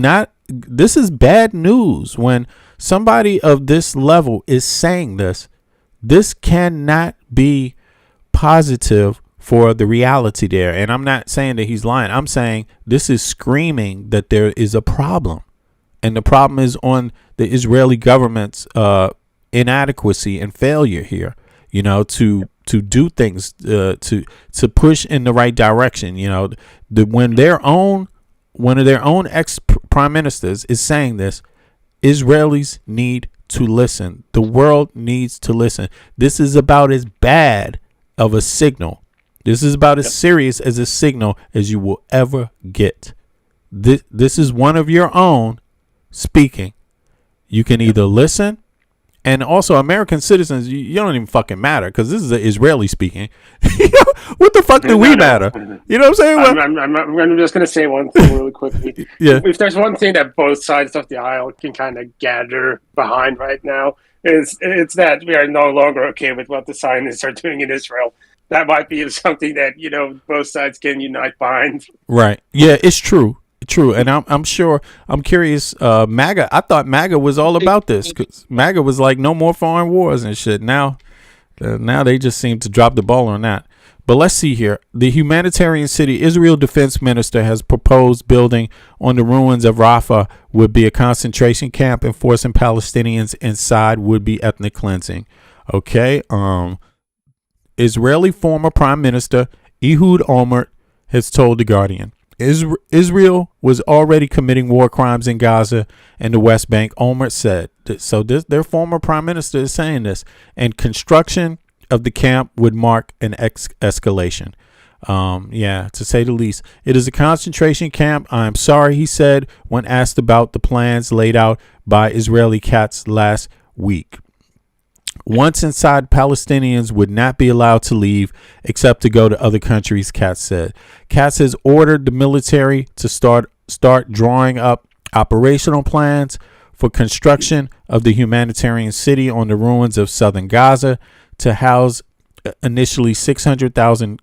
bad news when somebody of this level is saying this. This cannot be positive for the reality there. And I'm not saying that he's lying. I'm saying this is screaming that there is a problem. And the problem is on the Israeli government's inadequacy and failure here, to do things, to push in the right direction. When one of their own ex-prime ministers is saying this, Israelis need to listen. The world needs to listen. This is about as bad of a signal. This is about as serious as a signal as you will ever get. This is one of your own speaking. You can either listen, and also American citizens, you don't even fucking matter, because this is an Israeli speaking. What the fuck do we matter? You know what I'm saying? I'm just going to say one thing really quickly. Yeah. If there's one thing that both sides of the aisle can kind of gather behind right now, it's that we are no longer okay with what the Zionists are doing in Israel. That might be something that, both sides can unite behind. Right. Yeah, it's true. True. And I'm curious. MAGA, I thought MAGA was all about this, because MAGA was like, no more foreign wars and shit. Now they just seem to drop the ball on that. But let's see here. The humanitarian city Israel defense minister has proposed building on the ruins of Rafah would be a concentration camp, and forcing Palestinians inside would be ethnic cleansing. Okay. Israeli former Prime Minister Ehud Olmert has told The Guardian Israel was already committing war crimes in Gaza and the West Bank. Olmert said. So their former prime minister is saying this, and construction of the camp would mark an escalation. To say the least. It is a concentration camp. I'm sorry, he said when asked about the plans laid out by Israeli Katz last week. Once inside, Palestinians would not be allowed to leave except to go to other countries, Katz said. Katz has ordered the military to start drawing up operational plans for construction of the humanitarian city on the ruins of southern Gaza to house initially 600,000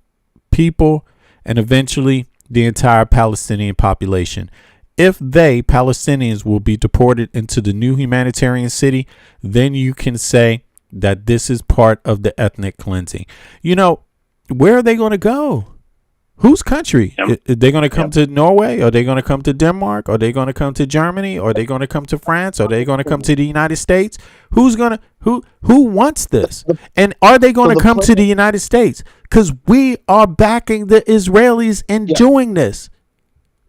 people and eventually the entire Palestinian population. If Palestinians, will be deported into the new humanitarian city, then you can say that this is part of the ethnic cleansing. You know, where are they going to go? Whose country? Yep. Are they going to come to Norway? Are they going to come to Denmark? Are they going to come to Germany? Are they going to come to France? Are they going to come to the United States? Who wants this? And are they going to come to the United States? Because we are backing the Israelis in doing this.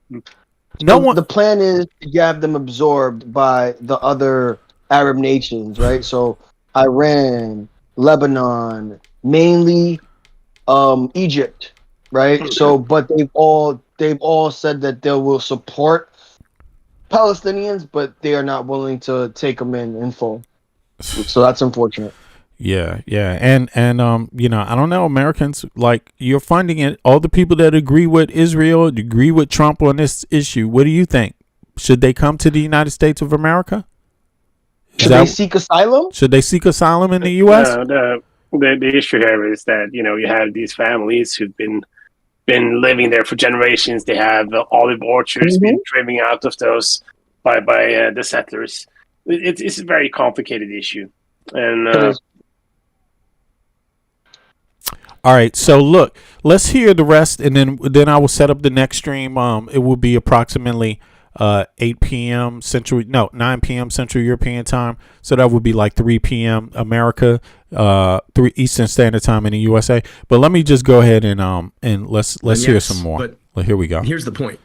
The plan is to have them absorbed by the other Arab nations, right? So Iran, Lebanon, mainly Egypt, right? So, but they've all said that they will support Palestinians, but they are not willing to take them in full. So that's unfortunate. Yeah, and I don't know, Americans, like, you're funding it. All the people that agree with Israel, agree with Trump on this issue. What do you think? Should they come to the United States of America? Should they seek asylum? Should they seek asylum in the U.S.? The issue here is that you have these families who've been living there for generations. They have olive orchards being driven out of those by the settlers. It's a very complicated issue, and all right. So look, let's hear the rest, and then I will set up the next stream. It will be approximately 8 p.m. 9 p.m. Central European time. So that would be like 3 p.m. America, 3 Eastern Standard Time in the USA. But let me just go ahead and let's hear some more. Well, here we go. Here's the point.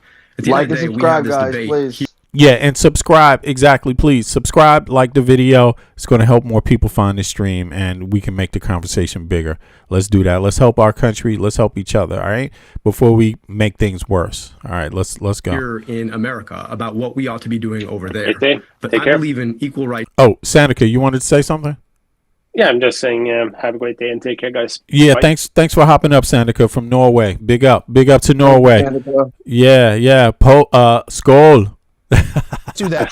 Like and subscribe, guys, please. Yeah, and subscribe. Exactly, please subscribe, like the video. It's going to help more people find the stream, and we can make the conversation bigger. Let's do that. Let's help our country. Let's help each other. All right, before we make things worse. All right, let's go. Here in America about what we ought to be doing over there. But Take I care. believe in equal rights. Oh, Sanica, you wanted to say something? Yeah, I'm just saying, have a great day and take care, guys. Yeah, Bye. thanks for hopping up, Sanica from Norway. Big up to Norway. Sanica. Yeah. Skål. Do that.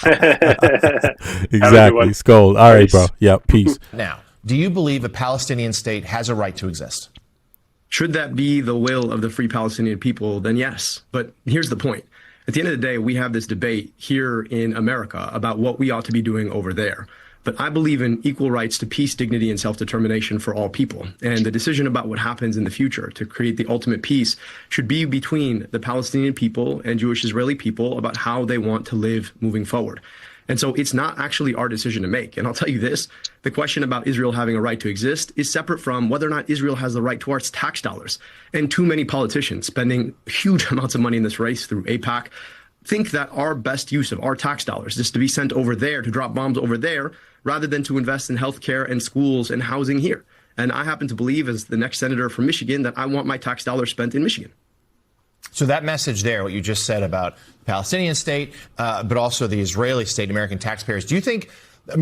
Exactly. Skål. All right, bro. Yeah, peace. Now, do you believe a Palestinian state has a right to exist? Should that be the will of the free Palestinian people, then yes. But here's the point. At the end of the day, we have this debate here in America about what we ought to be doing over there. But I believe in equal rights to peace, dignity, and self-determination for all people. And the decision about what happens in the future to create the ultimate peace should be between the Palestinian people and Jewish Israeli people about how they want to live moving forward. And so it's not actually our decision to make. And I'll tell you this, the question about Israel having a right to exist is separate from whether or not Israel has the right to our tax dollars. And too many politicians spending huge amounts of money in this race through AIPAC think that our best use of our tax dollars is to be sent over there to drop bombs over there rather than to invest in healthcare and schools and housing here. And I happen to believe, as the next senator from Michigan, that I want my tax dollars spent in Michigan. So that message there, what you just said about the Palestinian state, but also the Israeli state, American taxpayers, do you think,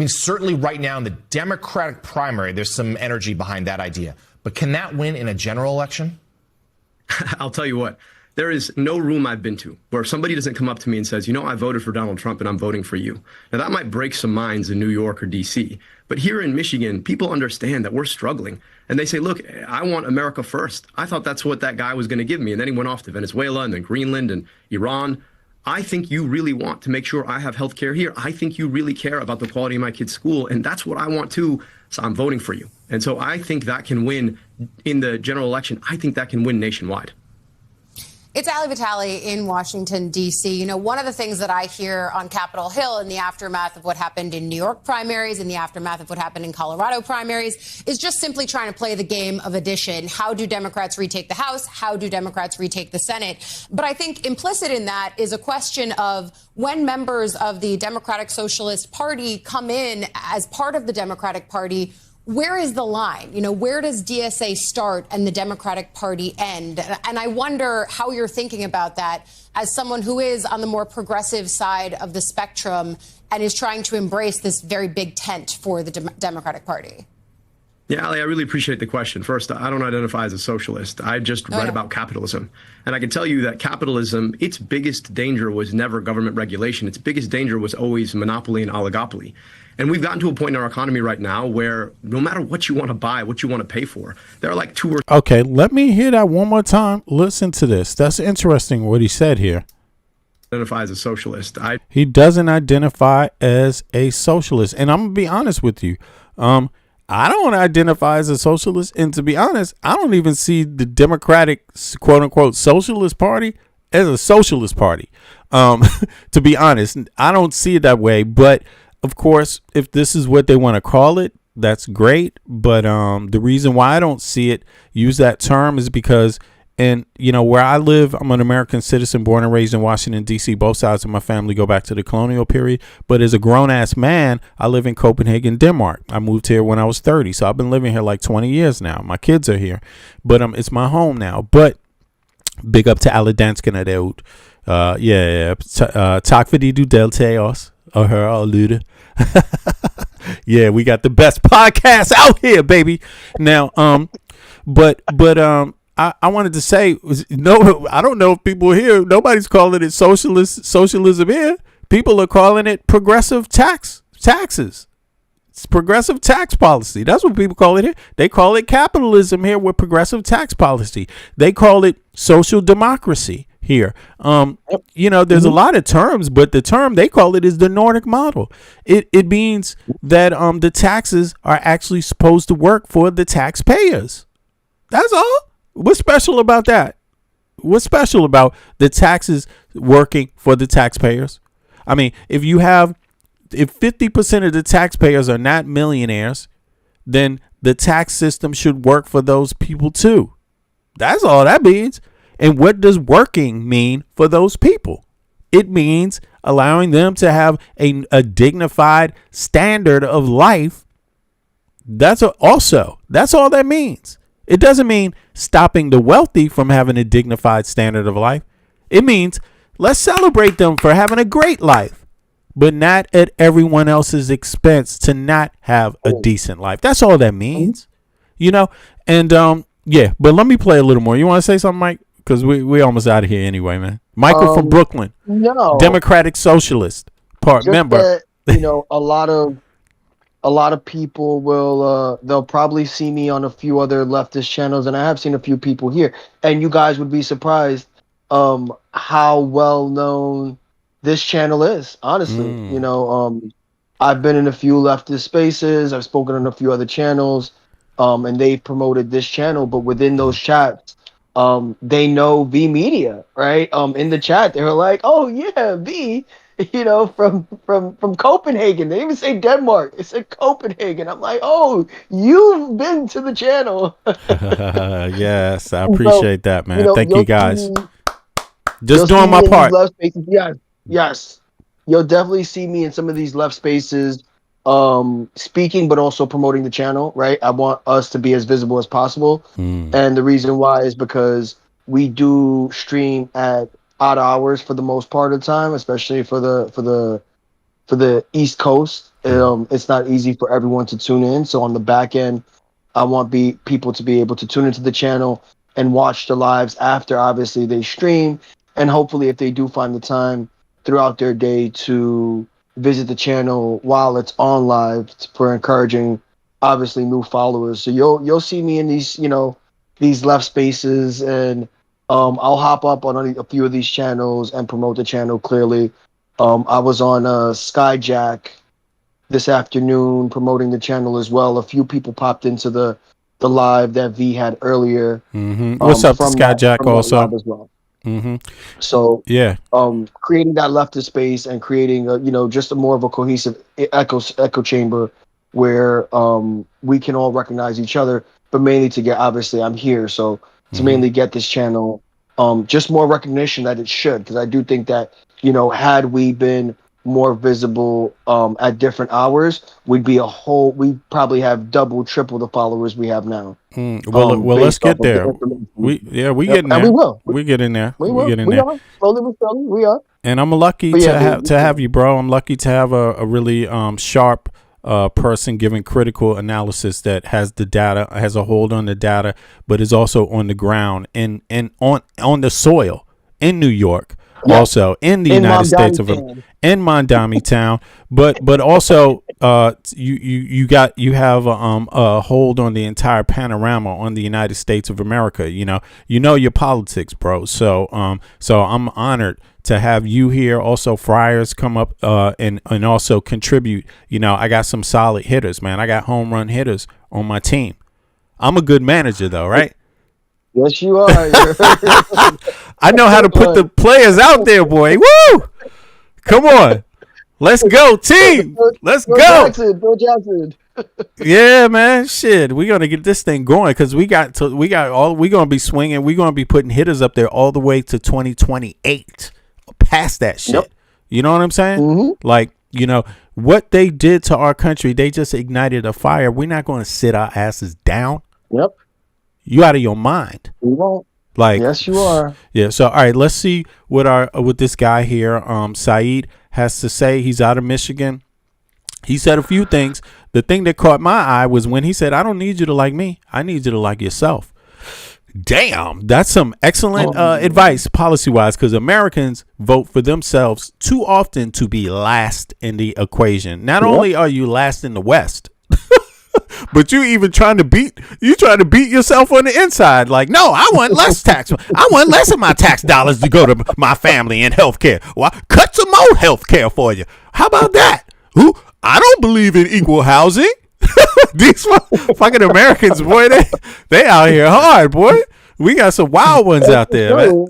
certainly right now in the Democratic primary, there's some energy behind that idea, but can that win in a general election? I'll tell you what. There is no room I've been to where somebody doesn't come up to me and says, I voted for Donald Trump and I'm voting for you. Now, that might break some minds in New York or D.C., but here in Michigan, people understand that we're struggling. And they say, look, I want America first. I thought that's what that guy was going to give me. And then he went off to Venezuela and then Greenland and Iran. I think you really want to make sure I have health care here. I think you really care about the quality of my kid's school. And that's what I want too. So I'm voting for you. And so I think that can win in the general election. I think that can win nationwide. It's Ali Vitale in Washington, D.C. You know, one of the things that I hear on Capitol Hill in the aftermath of what happened in New York primaries, in the aftermath of what happened in Colorado primaries, is just simply trying to play the game of addition. How do Democrats retake the House? How do Democrats retake the Senate? But I think implicit in that is a question of when members of the Democratic Socialist Party come in as part of the Democratic Party, where is the line? You know, where does DSA start and the Democratic Party end? And I wonder how you're thinking about that as someone who is on the more progressive side of the spectrum and is trying to embrace this very big tent for the Democratic Party. Yeah, Ali, I really appreciate the question. First, I don't identify as a socialist. I just read about capitalism. And I can tell you that capitalism, its biggest danger was never government regulation. Its biggest danger was always monopoly and oligopoly. And we've gotten to a point in our economy right now where no matter what you want to buy, what you want to pay for, there are like two or... Okay, let me hear that one more time. Listen to this. That's interesting what he said here. Identify as a socialist. He doesn't identify as a socialist. And I'm going to be honest with you. I don't identify as a socialist. And to be honest, I don't even see the Democratic, quote unquote, Socialist Party as a socialist party. To be honest, I don't see it that way. But of course, if this is what they want to call it, that's great. But the reason why I don't see it use that term is because, and you know, where I live, I'm an American citizen born and raised in Washington, D.C. Both sides of my family go back to the colonial period. But as a grown ass man, I live in Copenhagen, Denmark. I moved here when I was 30. So I've been living here like 20 years now. My kids are here, but it's my home now. But big up to alle danskerne derude. Tak fordi du deltager også og hører og lytter. Yeah, we got the best podcast out here, baby. Now, I wanted to say, no, I don't know if people here, nobody's calling it socialism here. People are calling it progressive taxes. It's progressive tax policy. That's what people call it here. They call it capitalism here with progressive tax policy. They call it social democracy here. You know, there's a lot of terms, but the term they call it is the Nordic model. It means that the taxes are actually supposed to work for the taxpayers. That's all. What's special about that? What's special about the taxes working for the taxpayers? I mean, if 50% of the taxpayers are not millionaires, then the tax system should work for those people too. That's all that means. And what does working mean for those people? It means allowing them to have a dignified standard of life. That's all that means. It doesn't mean stopping the wealthy from having a dignified standard of life. It means let's celebrate them for having a great life, but not at everyone else's expense to not have a decent life. That's all that means, you know? And yeah, but let me play a little more. You want to say something, Mike? Because we almost out of here anyway, man. Michael from Brooklyn. No. Democratic Socialist Part member. That, you know, a lot of people will they'll probably see me on a few other leftist channels, and I have seen a few people here, and you guys would be surprised how well known this channel is, honestly. You know, I've been in a few leftist spaces, I've spoken on a few other channels, and they've promoted this channel, but within those chats, they know V Media, right? In the chat, they were like, "Oh yeah, V, you know, from Copenhagen." They even say Denmark. It said Copenhagen. I'm like, "Oh, you've been to the channel." Yes, I appreciate that, man. You know, thank you guys. Just doing my part. Left spaces. Yes. You'll definitely see me in some of these left spaces, speaking, but also promoting the channel, right? I want us to be as visible as possible. And the reason why is because we do stream at odd hours for the most part of the time, especially for the East Coast. It's not easy for everyone to tune in. So on the back end, I want people to be able to tune into the channel and watch the lives after obviously they stream. And hopefully if they do find the time throughout their day to visit the channel while it's on live for encouraging obviously new followers. So you'll see me in these, you know, these left spaces, and I'll hop up on a few of these channels and promote the channel clearly. I was on Skyjack this afternoon promoting the channel as well. A few people popped into the live that V had earlier. What's up, Skyjack? Also, as well. So yeah, creating that leftist space and creating just a more of a cohesive echo chamber where we can all recognize each other, but mainly to get, obviously I'm here, so to mainly get this channel just more recognition that it should, because I do think that had we been more visible at different hours, we'd probably have double, triple the followers we have now. Well, let's get there. We getting there. And we will. We get in there. We get in there. Are. Slowly but surely, we are. And I'm lucky to have you, bro. I'm lucky to have a really sharp person giving critical analysis that has the data, has a hold on the data, but is also on the ground and on the soil in New York. Also in the United States of America, in Mamdani town, but also you have a hold on the entire panorama on the United States of America. You know your politics, bro. So I'm honored to have you here. Also, Friars come up and also contribute. I got some solid hitters, man. I got home run hitters on my team. I'm a good manager, though, right? Yes, you are. I know how to put the players out there, boy. Woo! Come on. Let's go, team. Let's go. Bill Jackson. Yeah, man. Shit. We're going to get this thing going because we're going to be swinging. We're going to be putting hitters up there all the way to 2028. Past that shit. Yep. You know what I'm saying? Like, what they did to our country, they just ignited a fire. We're not going to sit our asses down. Yep. You out of your mind. We won't. Like, yes, you are. Yeah. So, all right, let's see what this guy here, Saeed, has to say. He's out of Michigan. He said a few things. The thing that caught my eye was when he said, "I don't need you to like me. I need you to like yourself." Damn, that's some excellent advice policy-wise, because Americans vote for themselves too often to be last in the equation. Not only are you last in the West, but you even trying to beat yourself on the inside. Like, no, I want less tax. I want less of my tax dollars to go to my family and health care. Well, cut some more health care for you. How about that? I don't believe in equal housing. These fucking Americans, boy, they out here hard, boy. We got some wild ones out there, man.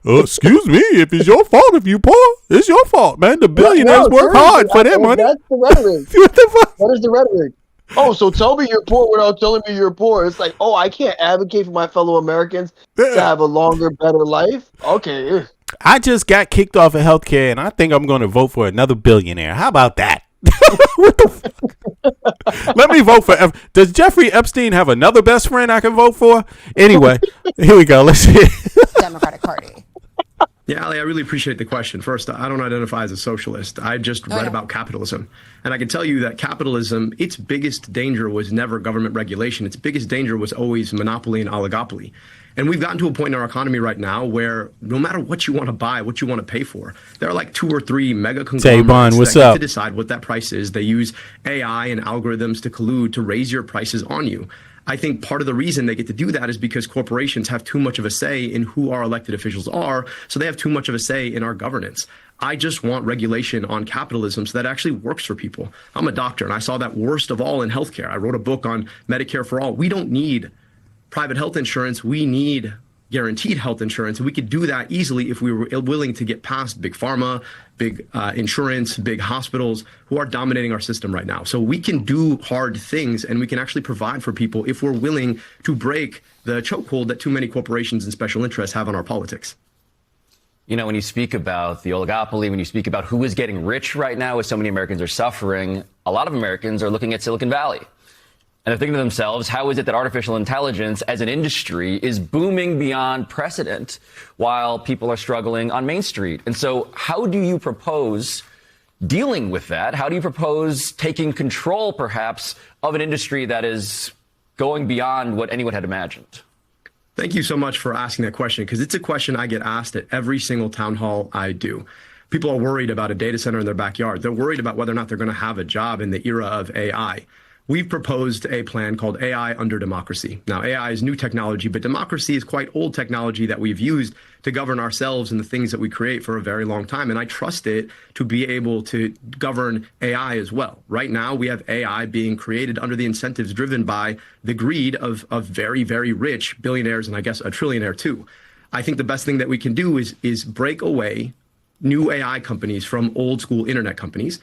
Excuse me, if it's your fault if you poor, it's your fault, man. The billionaires work hard for their money. That's the rhetoric. What the fuck? That is the rhetoric. Oh, so tell me you're poor without telling me you're poor. It's like, I can't advocate for my fellow Americans to have a longer, better life. Okay. I just got kicked off of healthcare, and I think I'm going to vote for another billionaire. How about that? What the fuck? Let me vote for. Does Jeffrey Epstein have another best friend I can vote for? Anyway, here we go. Let's see. Democratic Party. Yeah, Ali, I really appreciate the question. First, I don't identify as a socialist. I just read about capitalism. And I can tell you that capitalism, its biggest danger was never government regulation. Its biggest danger was always monopoly and oligopoly. And we've gotten to a point in our economy right now where no matter what you want to buy, what you want to pay for, there are like 2 or 3 mega conglomerates that get to decide what that price is. They use AI and algorithms to collude to raise your prices on you. I think part of the reason they get to do that is because corporations have too much of a say in who our elected officials are, so they have too much of a say in our governance. I just want regulation on capitalism so that actually works for people. I'm a doctor, and I saw that worst of all in healthcare. I wrote a book on Medicare for all. We don't need private health insurance. We need guaranteed health insurance. And we could do that easily if we were willing to get past big pharma, big insurance, big hospitals who are dominating our system right now. So we can do hard things, and we can actually provide for people if we're willing to break the chokehold that too many corporations and special interests have on our politics. When you speak about the oligopoly, when you speak about who is getting rich right now as so many Americans are suffering, a lot of Americans are looking at Silicon Valley. And they're thinking to themselves, how is it that artificial intelligence as an industry is booming beyond precedent while people are struggling on Main Street? And so how do you propose dealing with that? How do you propose taking control, perhaps, of an industry that is going beyond what anyone had imagined? Thank you so much for asking that question, because it's a question I get asked at every single town hall I do. People are worried about a data center in their backyard. They're worried about whether or not they're going to have a job in the era of AI. we've proposed a plan called AI under democracy. Now, AI is new technology, but democracy is quite old technology that we've used to govern ourselves and the things that we create for a very long time. And I trust it to be able to govern AI as well. Right now, we have AI being created under the incentives driven by the greed of very, very rich billionaires, and I guess a trillionaire too. I think the best thing that we can do is break away new AI companies from old school internet companies,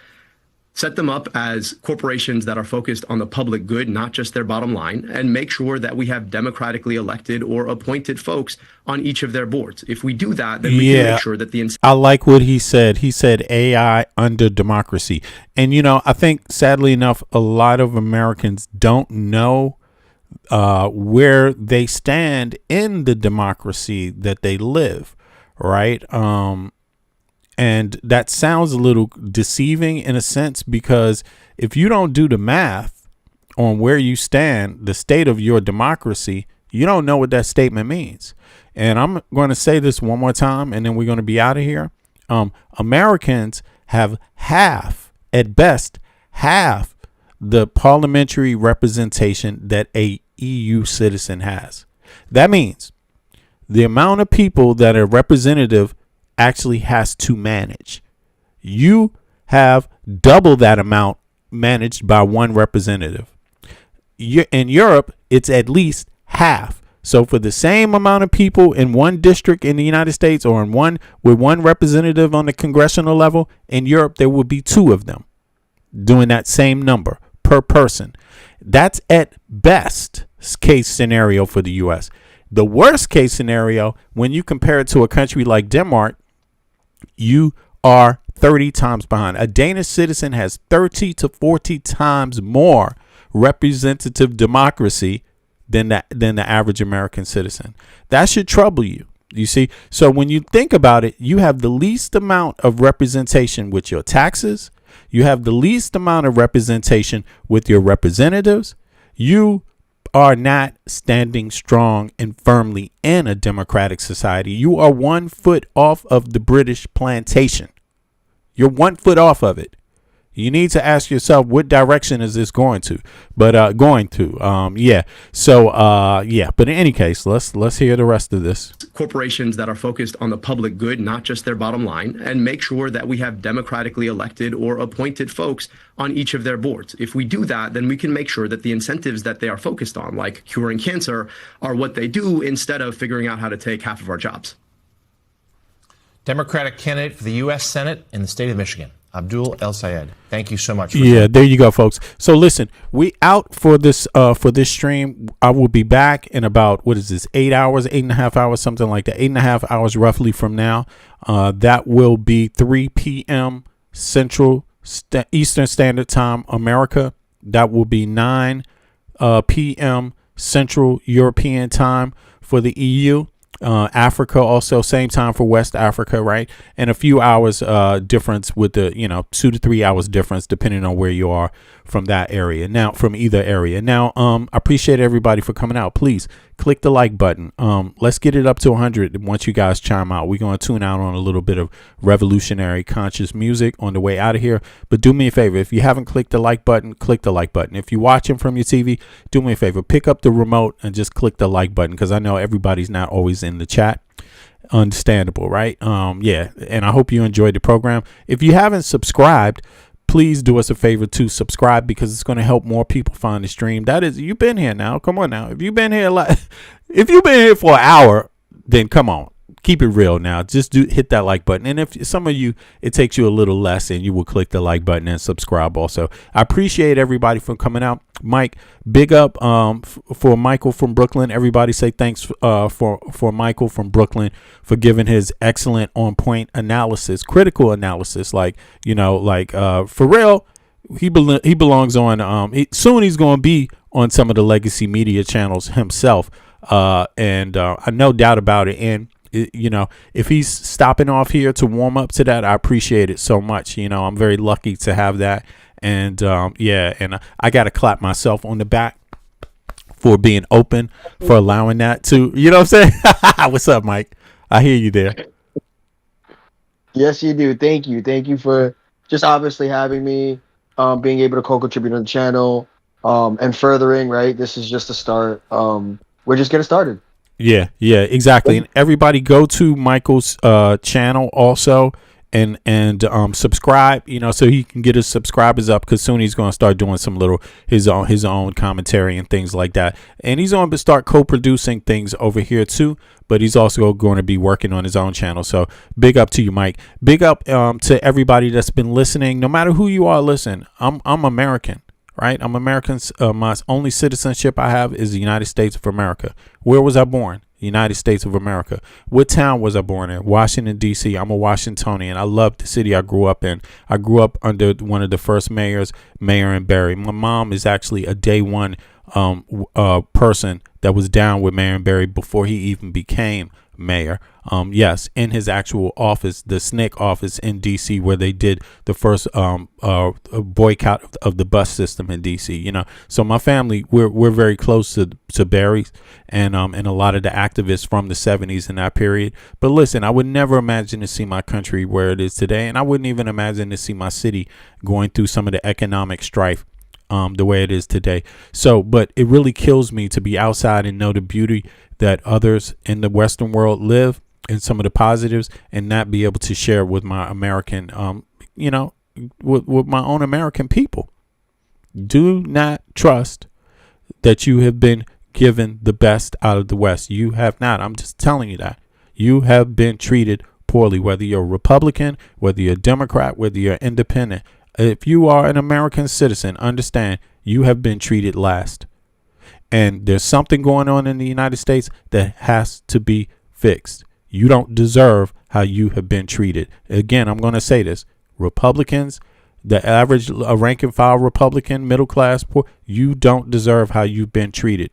set them up as corporations that are focused on the public good, not just their bottom line, and make sure that we have democratically elected or appointed folks on each of their boards. If we do that, then we can make sure that the I like what he said. He said AI under democracy. And, I think sadly enough, a lot of Americans don't know where they stand in the democracy that they live, right? And that sounds a little deceiving in a sense, because if you don't do the math on where you stand, the state of your democracy, you don't know what that statement means. And I'm going to say this one more time, and then we're going to be out of here. Americans have at best, half the parliamentary representation that a EU citizen has. That means the amount of people that a representative actually has to manage. You have double that amount managed by one representative. In Europe, it's at least half. So for the same amount of people in one district in the United States, or with one representative on the congressional level, in Europe, there will be two of them doing that same number per person. That's at best case scenario for the U.S. The worst case scenario, when you compare it to a country like Denmark, you are 30 times behind. A Danish citizen has 30 to 40 times more representative democracy than the average American citizen. That should trouble you. You see, so when you think about it, you have the least amount of representation with your taxes. You have the least amount of representation with your representatives. You are not standing strong and firmly in a democratic society. You are 1 foot off of the British plantation. You're 1 foot off of it. You need to ask yourself, what direction is this going to? But But in any case, let's hear the rest of this. Corporations that are focused on the public good, not just their bottom line, and make sure that we have democratically elected or appointed folks on each of their boards. If we do that, then we can make sure that the incentives that they are focused on, like curing cancer, are what they do instead of figuring out how to take half of our jobs. Democratic candidate for the U.S. Senate in the state of Michigan, Abdul El Sayed. Thank you so much. There you go, folks. So listen, we out for this stream. I will be back in about, 8.5 hours, something like that. 8.5 hours roughly from now. That will be 3 p.m. Eastern Standard Time, America. That will be 9 p.m. Central European Time for the EU. Africa also same time for West Africa, right? And a few hours difference with the 2 to 3 hours difference depending on where you are from that area. Now, from either area. Now, I appreciate everybody for coming out. Please click the like button. Let's get it up to 100 once you guys chime out. We're going to tune out on a little bit of revolutionary conscious music on the way out of here. But do me a favor, if you haven't clicked the like button, click the like button. If you're watching from your TV, do me a favor, pick up the remote and just click the like button, because I know everybody's not always in the chat. Understandable, right? And I hope you enjoyed the program. If you haven't subscribed, please do us a favor to subscribe, because it's going to help more people find the stream. That is, you've been here now. Come on now. If you've been here for an hour, then come on. Keep it real now. Just hit that like button. And if some of you, it takes you a little less, and you will click the like button and subscribe also. I appreciate everybody for coming out. Mike, big up for Michael from Brooklyn. Everybody say thanks for Michael from Brooklyn for giving his excellent on point analysis, critical analysis. For real, he belongs on soon he's going to be on some of the legacy media channels himself. And no doubt about it. And if he's stopping off here to warm up to that, I appreciate it so much. I'm very lucky to have that. And and I got to clap myself on the back for being open, for allowing that to, you know what I'm saying? What's up, Mike? I hear you there. Yes, you do. Thank you. Thank you for just obviously having me, being able to co-contribute on the channel. and furthering, right? This is just a start. We're just getting started. Yeah, exactly. And everybody go to Michael's channel also and subscribe, so he can get his subscribers up, because soon he's going to start doing some little his own commentary and things like that. And he's going to start co-producing things over here too, but he's also going to be working on his own channel. So big up to you, Mike. Big up to everybody that's been listening. No matter who you are, listen. I'm American. Right? I'm American. My only citizenship I have is the United States of America. Where was I born? United States of America. What town was I born in? Washington, D.C. I'm a Washingtonian. I love the city I grew up in. I grew up under one of the first mayors, Mayor and Barry. My mom is actually a day one person that was down with Mayor and Barry before he even became mayor. Yes, in his actual office, the SNCC office in DC, where they did the first boycott of the bus system in DC. So my family, we're very close to Barry's and a lot of the activists from the 70s in that period. But listen, I would never imagine to see my country where it is today, and I wouldn't even imagine to see my city going through some of the economic strife the way it is today. So, but it really kills me to be outside and know the beauty that others in the Western world live, and some of the positives, and not be able to share with my American, with my own American people. Do not trust that you have been given the best out of the West. You have not. I'm just telling you that. You have been treated poorly, whether you're a Republican, whether you're a Democrat, whether you're independent. If you are an American citizen, understand you have been treated last. And there's something going on in the United States that has to be fixed. You don't deserve how you have been treated. Again, I'm going to say this. Republicans, the average rank and file Republican, middle class, poor, you don't deserve how you've been treated.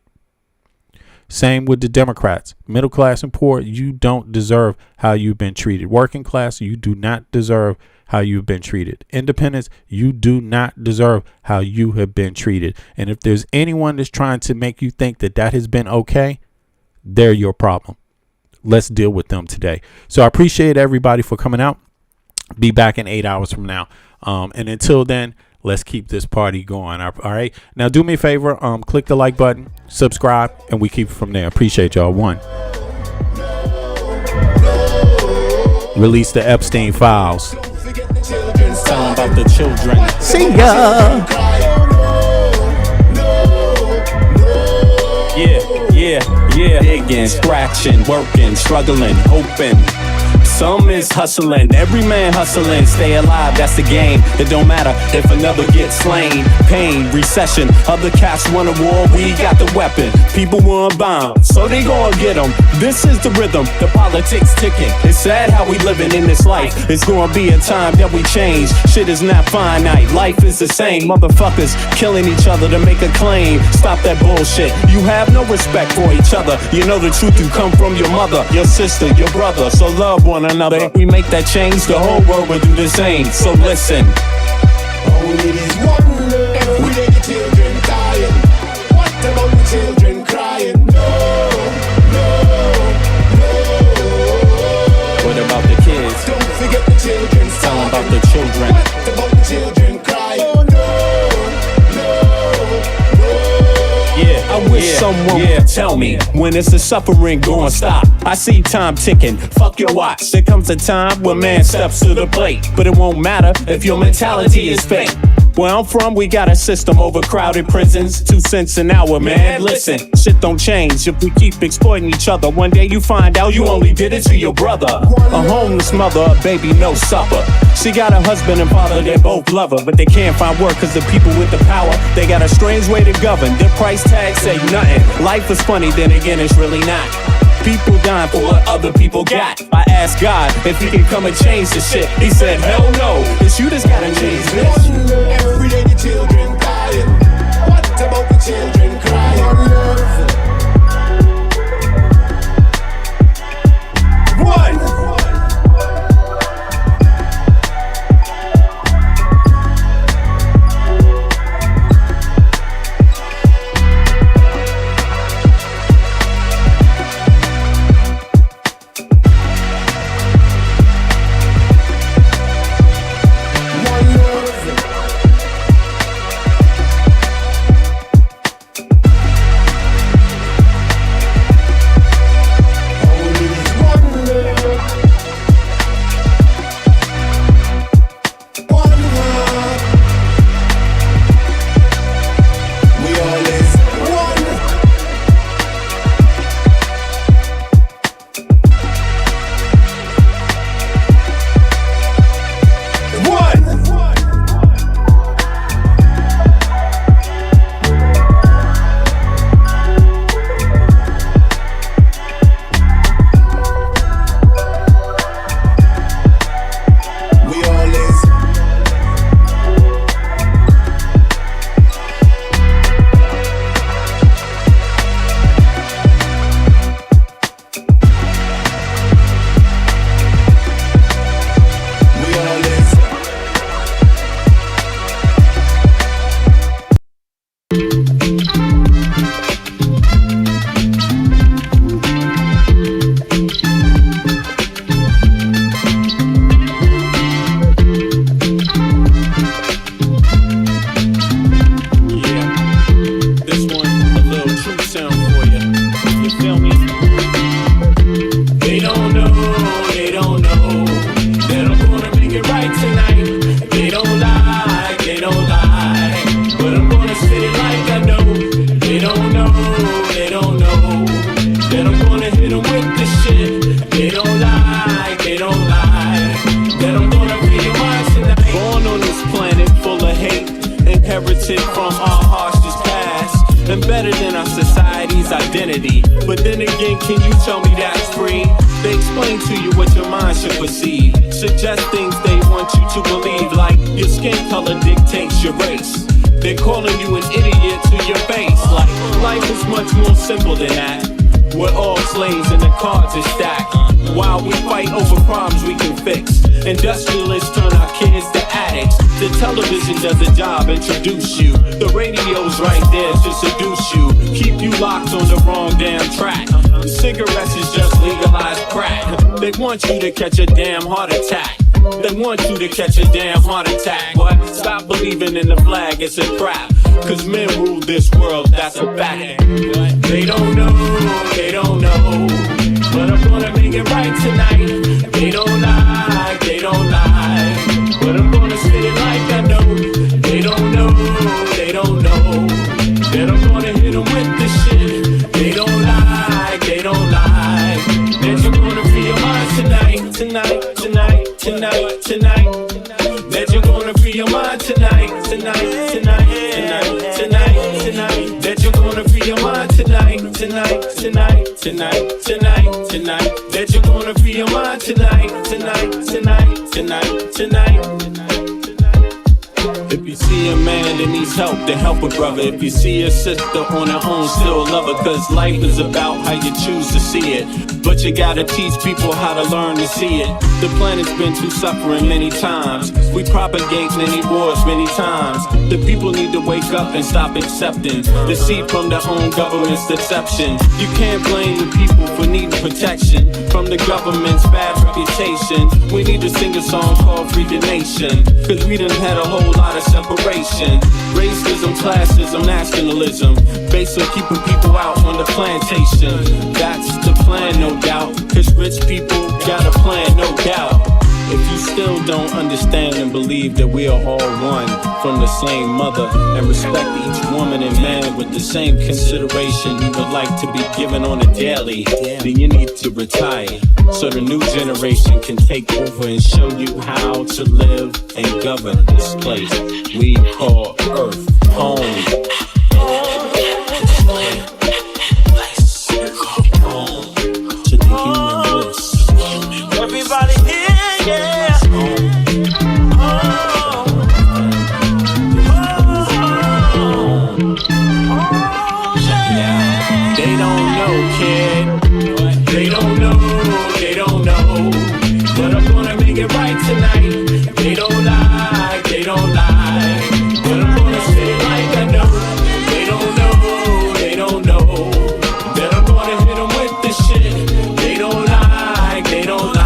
Same with the Democrats, middle class and poor, you don't deserve how you've been treated. Working class, you do not deserve how you've been treated. Independents, you do not deserve how you have been treated. And if there's anyone that's trying to make you think that has been okay, they're your problem. Let's deal with them today. So I appreciate everybody for coming out. Be back in 8 hours from now. And until then, let's keep this party going. All right. Now do me a favor. Click the like button, subscribe, and we keep it from there. Appreciate y'all. One. Release the Epstein files. Tell them about the children. See ya. Yeah. Digging, scratching, working, struggling, hoping. Some is hustling, every man hustling. Stay alive, that's the game. It don't matter if another gets slain. Pain, recession, other cats want a war. We got the weapon, people want bombs, so they gonna get them. This is the rhythm, the politics ticking. It's sad how we living in this life. It's gonna be a time that we change. Shit is not finite, life is the same. Motherfuckers killing each other to make a claim. Stop that bullshit, you have no respect for each other. You know the truth, you come from your mother, your sister, your brother. So love one another. If we make that change, the whole world will do the same. So listen. Only this wonder, every day the children dying. What about the children crying? No. What about the kids? Don't forget the children. Tell them about the children. What about the children crying? Oh no. I wish someone would tell me when is the suffering gonna stop. I see time ticking, fuck your watch. There comes a time when man steps to the plate, but it won't matter if your mentality is fake. Where I'm from, we got a system, overcrowded prisons, 2 cents an hour, man. Listen, shit don't change if we keep exploiting each other. One day you find out you only did it to your brother. A homeless mother, a baby, no supper. She got a husband and father, they both love her, but they can't find work cause the people with the power, they got a strange way to govern. Their price tag say nothing. Life is funny, then again it's really not. People dying for what other people got. I asked God if he can come and change the shit. He said, hell no, it's you that's gotta change this. Every day the children dying. What about the children crying? One. better than our society's identity. But then again, can you tell me that's free? They explain to you what your mind should perceive, suggest things they want you to believe, like your skin color dictates your race. They're calling you an idiot to your face, like life is much more simple than that. We're all slaves and the cards are stacked, while we fight over problems we can fix. Industrialists turn our kids to addicts. The television does a job, introduce you. The radio's right there to seduce you, keep you locked on the wrong damn track. Cigarettes is just legalized crack. They want you to catch a damn heart attack. They want you to catch a damn heart attack. But stop believing in the flag, it's a trap. Cause men rule this world, that's a fact. They don't know, they don't know, but I'm gonna make it right tonight. They don't lie, they don't lie, but I'm gonna say it like I know. They don't know, they don't know, that I'm gonna hit them with this shit. They don't lie, they don't lie, that you're gonna free your mind tonight, tonight, tonight, tonight, tonight. That you're gonna free your mind tonight, tonight, tonight, tonight, tonight, tonight. That you're gonna free your mind tonight, tonight, tonight, tonight, tonight, tonight. That you're gonna free your mind tonight, tonight, tonight, tonight, tonight. If you see a man that needs help, then help a brother. If you see a sister on her own, still love her. Cause life is about how you choose to see it. But you gotta teach people how to learn to see it. The planet's been through suffering many times. We propagate many wars many times. The people need to wake up and stop accepting deceit from their own government's deception. You can't blame the people for needing protection from the government's bad reputation. We need to sing a song called Free the Nation, cause we done had a whole lot of separation. Racism, classism, nationalism, based on keeping people out on the plantation. That's the plan, no doubt, cause rich people got a plan, no doubt. If you still don't understand and believe that we are all one from the same mother, and respect each woman and man with the same consideration you would like to be given on a daily, then you need to retire so the new generation can take over and show you how to live and govern this place we call Earth home. Everybody here, yeah. They don't know, kid. They don't know, they don't know, but I'm gonna make it right tonight. They don't lie, they don't lie, but I'm gonna say it like I know. They don't know, they don't know, that I'm gonna hit them with this shit. They don't lie, they don't lie.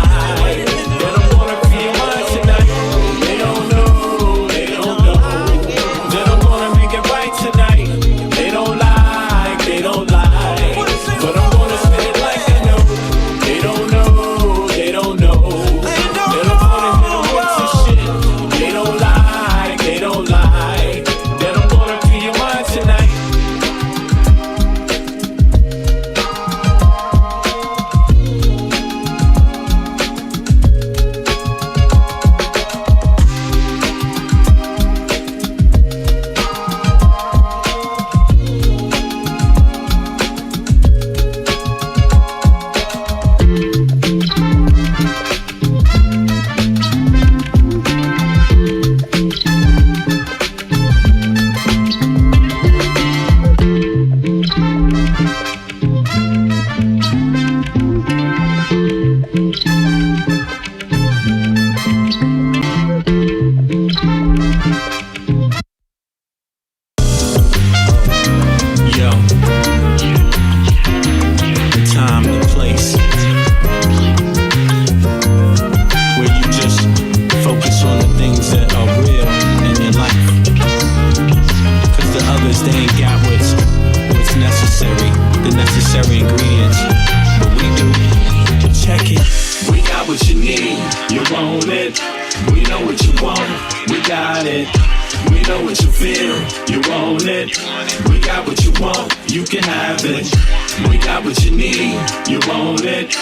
We got what you need, you want it.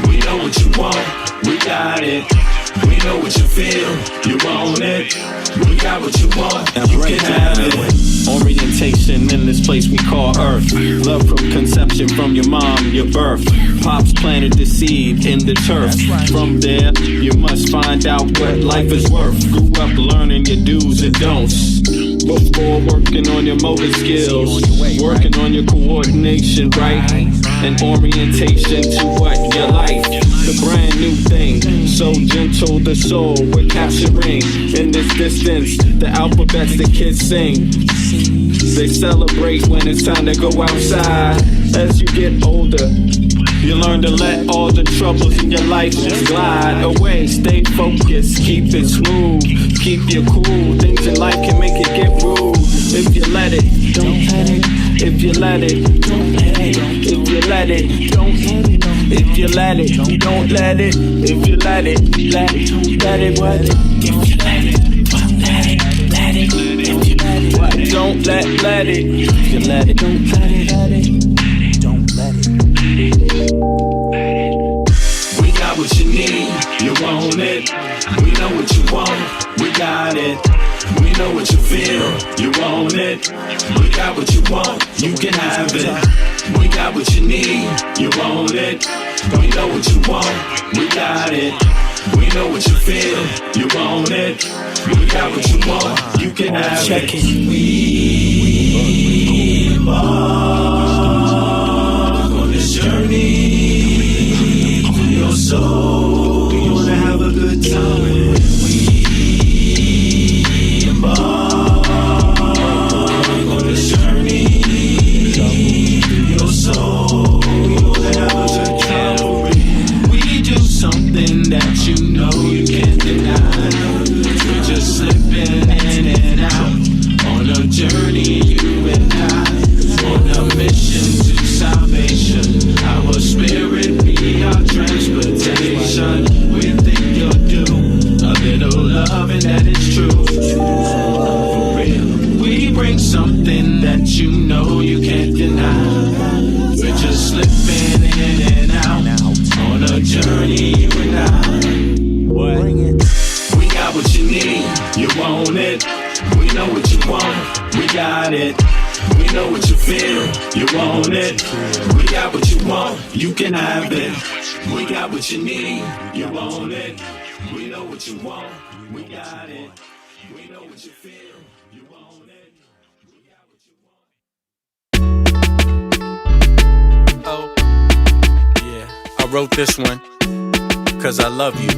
We know what you want, we got it. We know what you feel, you want it. We got what you want, you can have it. Orientation in this place we call Earth. Love from conception, from your mom, your birth. Pops planted the seed in the turf. From there, you must find out what life is worth. Grew up learning your do's and don'ts. Before working on your motor skills, working on your coordination, right? And orientation to what you like. The brand new thing, so gentle the soul we're capturing. In this distance, the alphabets the kids sing. They celebrate when it's time to go outside. As you get older, you learn to let all the troubles in your life just glide away. Stay focused, keep it smooth, keep you cool. Things in life can make it get rude. If you let it, don't let it. If you let it, don't let it. If you let it, don't let it. If you let it, don't let it. If you let it, let it, let it, what? If you let it, don't let it, let it. If you let it, what? Don't let it. If you let it, don't let it, let it. Don't let it. We got what you need, you want it. We know what you want, we got it. We know what you feel, you want it. We got what you want, you can have it. We got what you need, you want it. We know what you want, we got it. We know what you feel, you want it. We got what you want, you can have it. We embark on this journey to your soul. We wanna have a good time. We embark on this journey to your soul. We wanna have a good time. We do something that you know you can't deny. We're just slipping in and out on a journey, you and I, on a mission to salvation. Our spirit be our transportation. We think you'll do a little love and that is true. For real, we bring something that you know you can't deny. We're just slipping in and out on a journey, you and I. What? We got what you need, you want it. We know what you want, we got it. We know what you feel, you want it. We got what you want, you can have it. We got what you need, you want it. We know what you want, we got it. We know what you feel, you want it. We got what you want. Oh, yeah, I wrote this one 'cause I love you.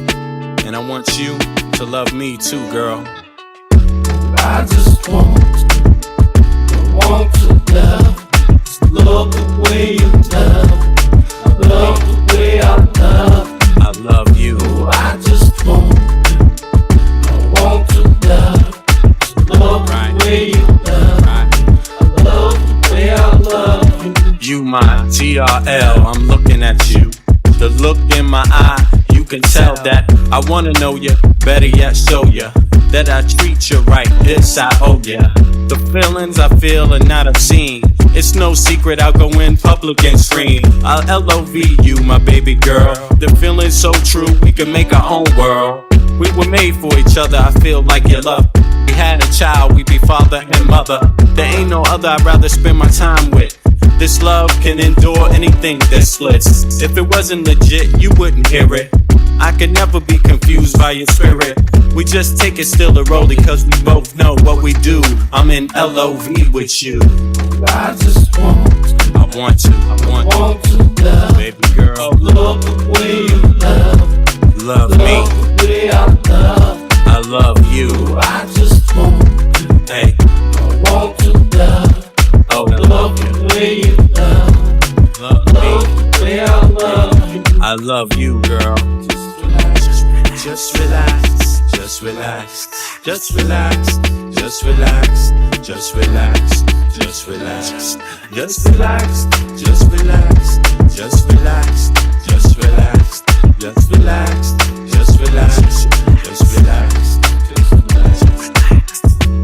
And I want you to love me too, girl. I just want to love the way you love the way I love. I love you. I just want to love the way you love. I love the way I love you. You my TRL, I'm looking at you. The look in my eye, you can tell that I wanna know you, better yet show you that I treat you right, this I owe ya. The feelings I feel are not obscene. It's no secret I'll go in public and scream. I'll LOV you, my baby girl. The feeling's so true, we can make our own world. We were made for each other, I feel like you love. We had a child, we be father and mother. There ain't no other I'd rather spend my time with. This love can endure anything that splits. If it wasn't legit, you wouldn't hear it. I could never be confused by your spirit. We just take it still a rollie 'cause we both know what we do. I'm in LOV with you. I just want to love, baby girl. Love the way you love me. The way I love. I love you. I just want to. Hey. I want to love. Oh, love the way you love me. The way I love you. I love you, girl. Just relax, just relax, just relax, just relax, just relax, just relax, just relax, just relax, just relax, just relax, just relax, just relax, just relax, just relax.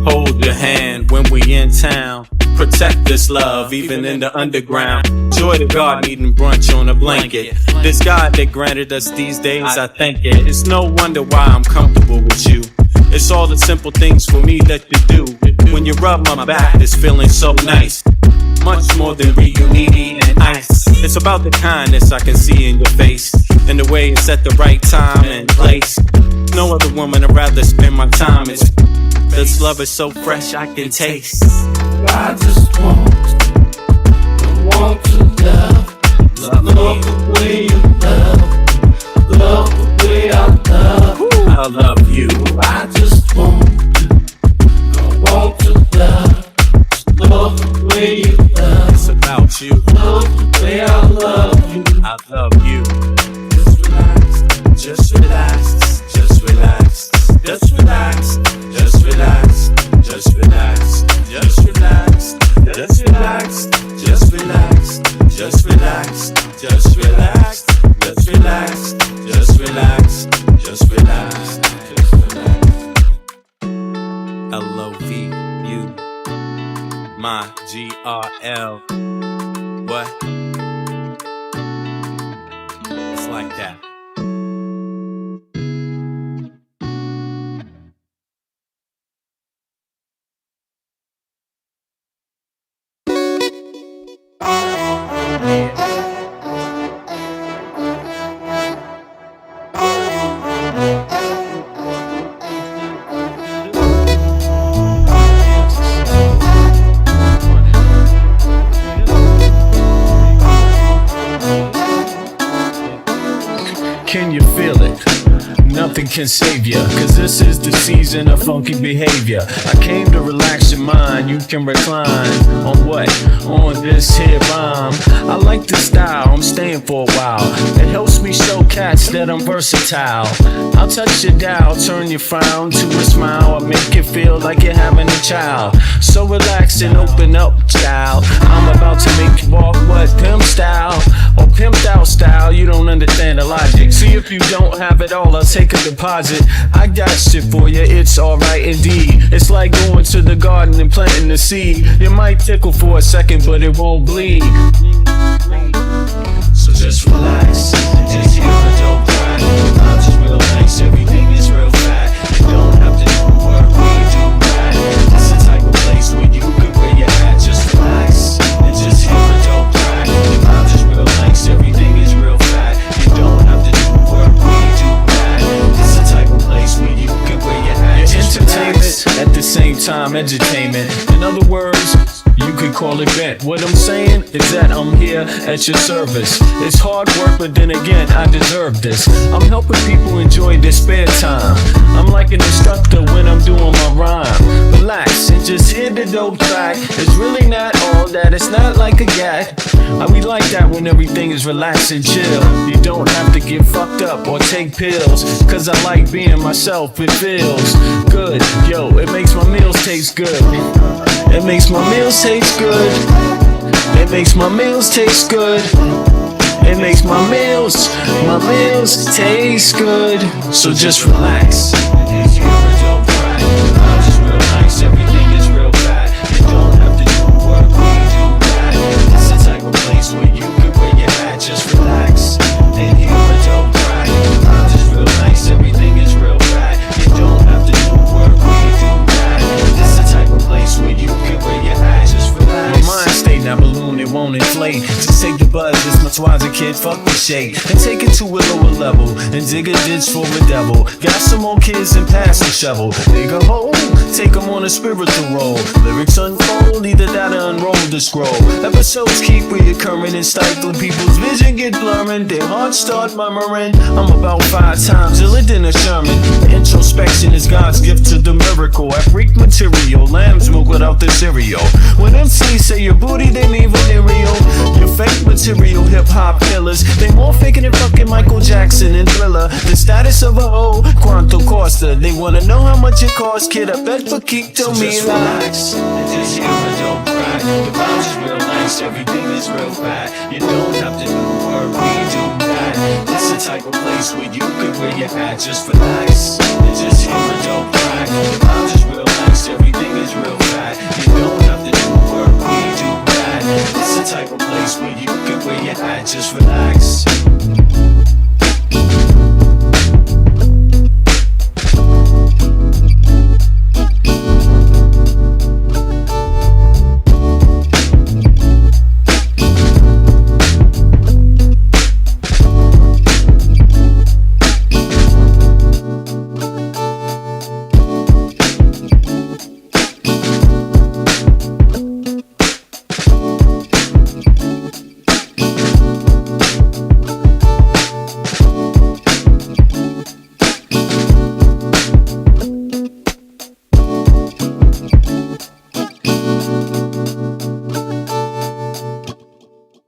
Hold your hand when we in town. Protect this love, even in the underground. Joy to God, eating brunch on a blanket. This God that granted us these days, I thank it. It's no wonder why I'm comfortable with you. It's all the simple things for me that you do. When you rub my back, it's feeling so nice. Much more than reunion and ice. It's about the kindness I can see in your face, and the way it's at the right time and place. No other woman I'd rather spend my time with. This love is so fresh I can taste. I just want to love the way you love the way I love. I love you. I just want to love the way you love. It's about you. Love the way I love you. I love you. Just relax, just relax, just relax, just relax, just relax, just relax, just relax, just relax, just relax, just relax, just relax, just relax, just relax, just relax. L-O-V-U, my G-R-L. What? It's like that. Can you feel it? Nothing can save ya, cause this is the season of funky behavior. I came to relax your mind, you can recline. On what? On this here rhyme. I like the style, I'm staying for a while. It helps me show cats that I'm versatile. I'll touch your dial, turn your frown to a smile. I'll make you feel like you're having a child. So relax and open up, child. I'm about to make you walk what? Pimp style or pimped out style. You don't understand the logic. See, if you don't have it all, I'll take a deposit. I got shit for you, it's alright indeed. It's like going to the garden and planting the seed. You might tickle for a second, but it won't bleed. So just relax, just hear a dope ride. Your mind's just real nice, everything is real fat. You don't have to do work, we do right. It's the type of place where you can wear your hat. Just relax, and just hear a dope ride. Your mind's just real nice, everything is real fat. You don't have to do work, we do right. It's the type of place where you can wear your hat. Your entertainment, at the same time, edutainment. In other words, you could call it bent. What I'm saying is that I'm here at your service. It's hard work, but then again, I deserve this. I'm helping people enjoy their spare time. I'm like an instructor when I'm doing my rhyme. Relax and just hear the dope track. It's really not all that, it's not like a gag. We like that when everything is relaxed and chill. You don't have to get fucked up or take pills, cause I like being myself, it feels good. Yo, it makes my meals taste good. It makes my meals taste good. It makes my meals taste good. It makes my meals taste good. So just relax. It's your dope right. I'm just real nice, everything is real bad. You don't have to do work, we do that. It's the type of place where you can wear your hat. Just relax. And you're a dope right. I'm just real nice, everything is real bad. You don't have to do work, we do that. It's the type of place where you can wear your hat. Just relax. My mind state, now balloon, it won't inflate. Just take the buzz, this much wiser kid, fuck the shade. And take it to a lower level, and dig a ditch for a devil. Got some more kids and pass the shovel. Dig a hole, take them on a spiritual roll. Lyrics unfold, either that or unroll the scroll. Episodes keep reoccurring and stifling. People's vision get blurring, their hearts start murmuring. I'm about 5 times iller than a Sherman. Introspection is God's gift to the miracle. I freak material, lamb's milk without the cereal. When MCs say your booty, they mean venereal. Your fake material hip-hop killers, they more faking than fucking Michael Jackson and Thriller. The status of a hoe, Quanto Costa. They wanna know how much it costs, kid, I bet for keep to me just relax, and just hear a dope crack. The vibes is real nice, everything is real fat. You don't have to do work, we do that. It's the type of place where you can wear your hat. Just relax, and just hear a dope crack. The vibes is real nice, everything is real fat. You don't have to do work, we do type of place where you can, where you're at, just relax.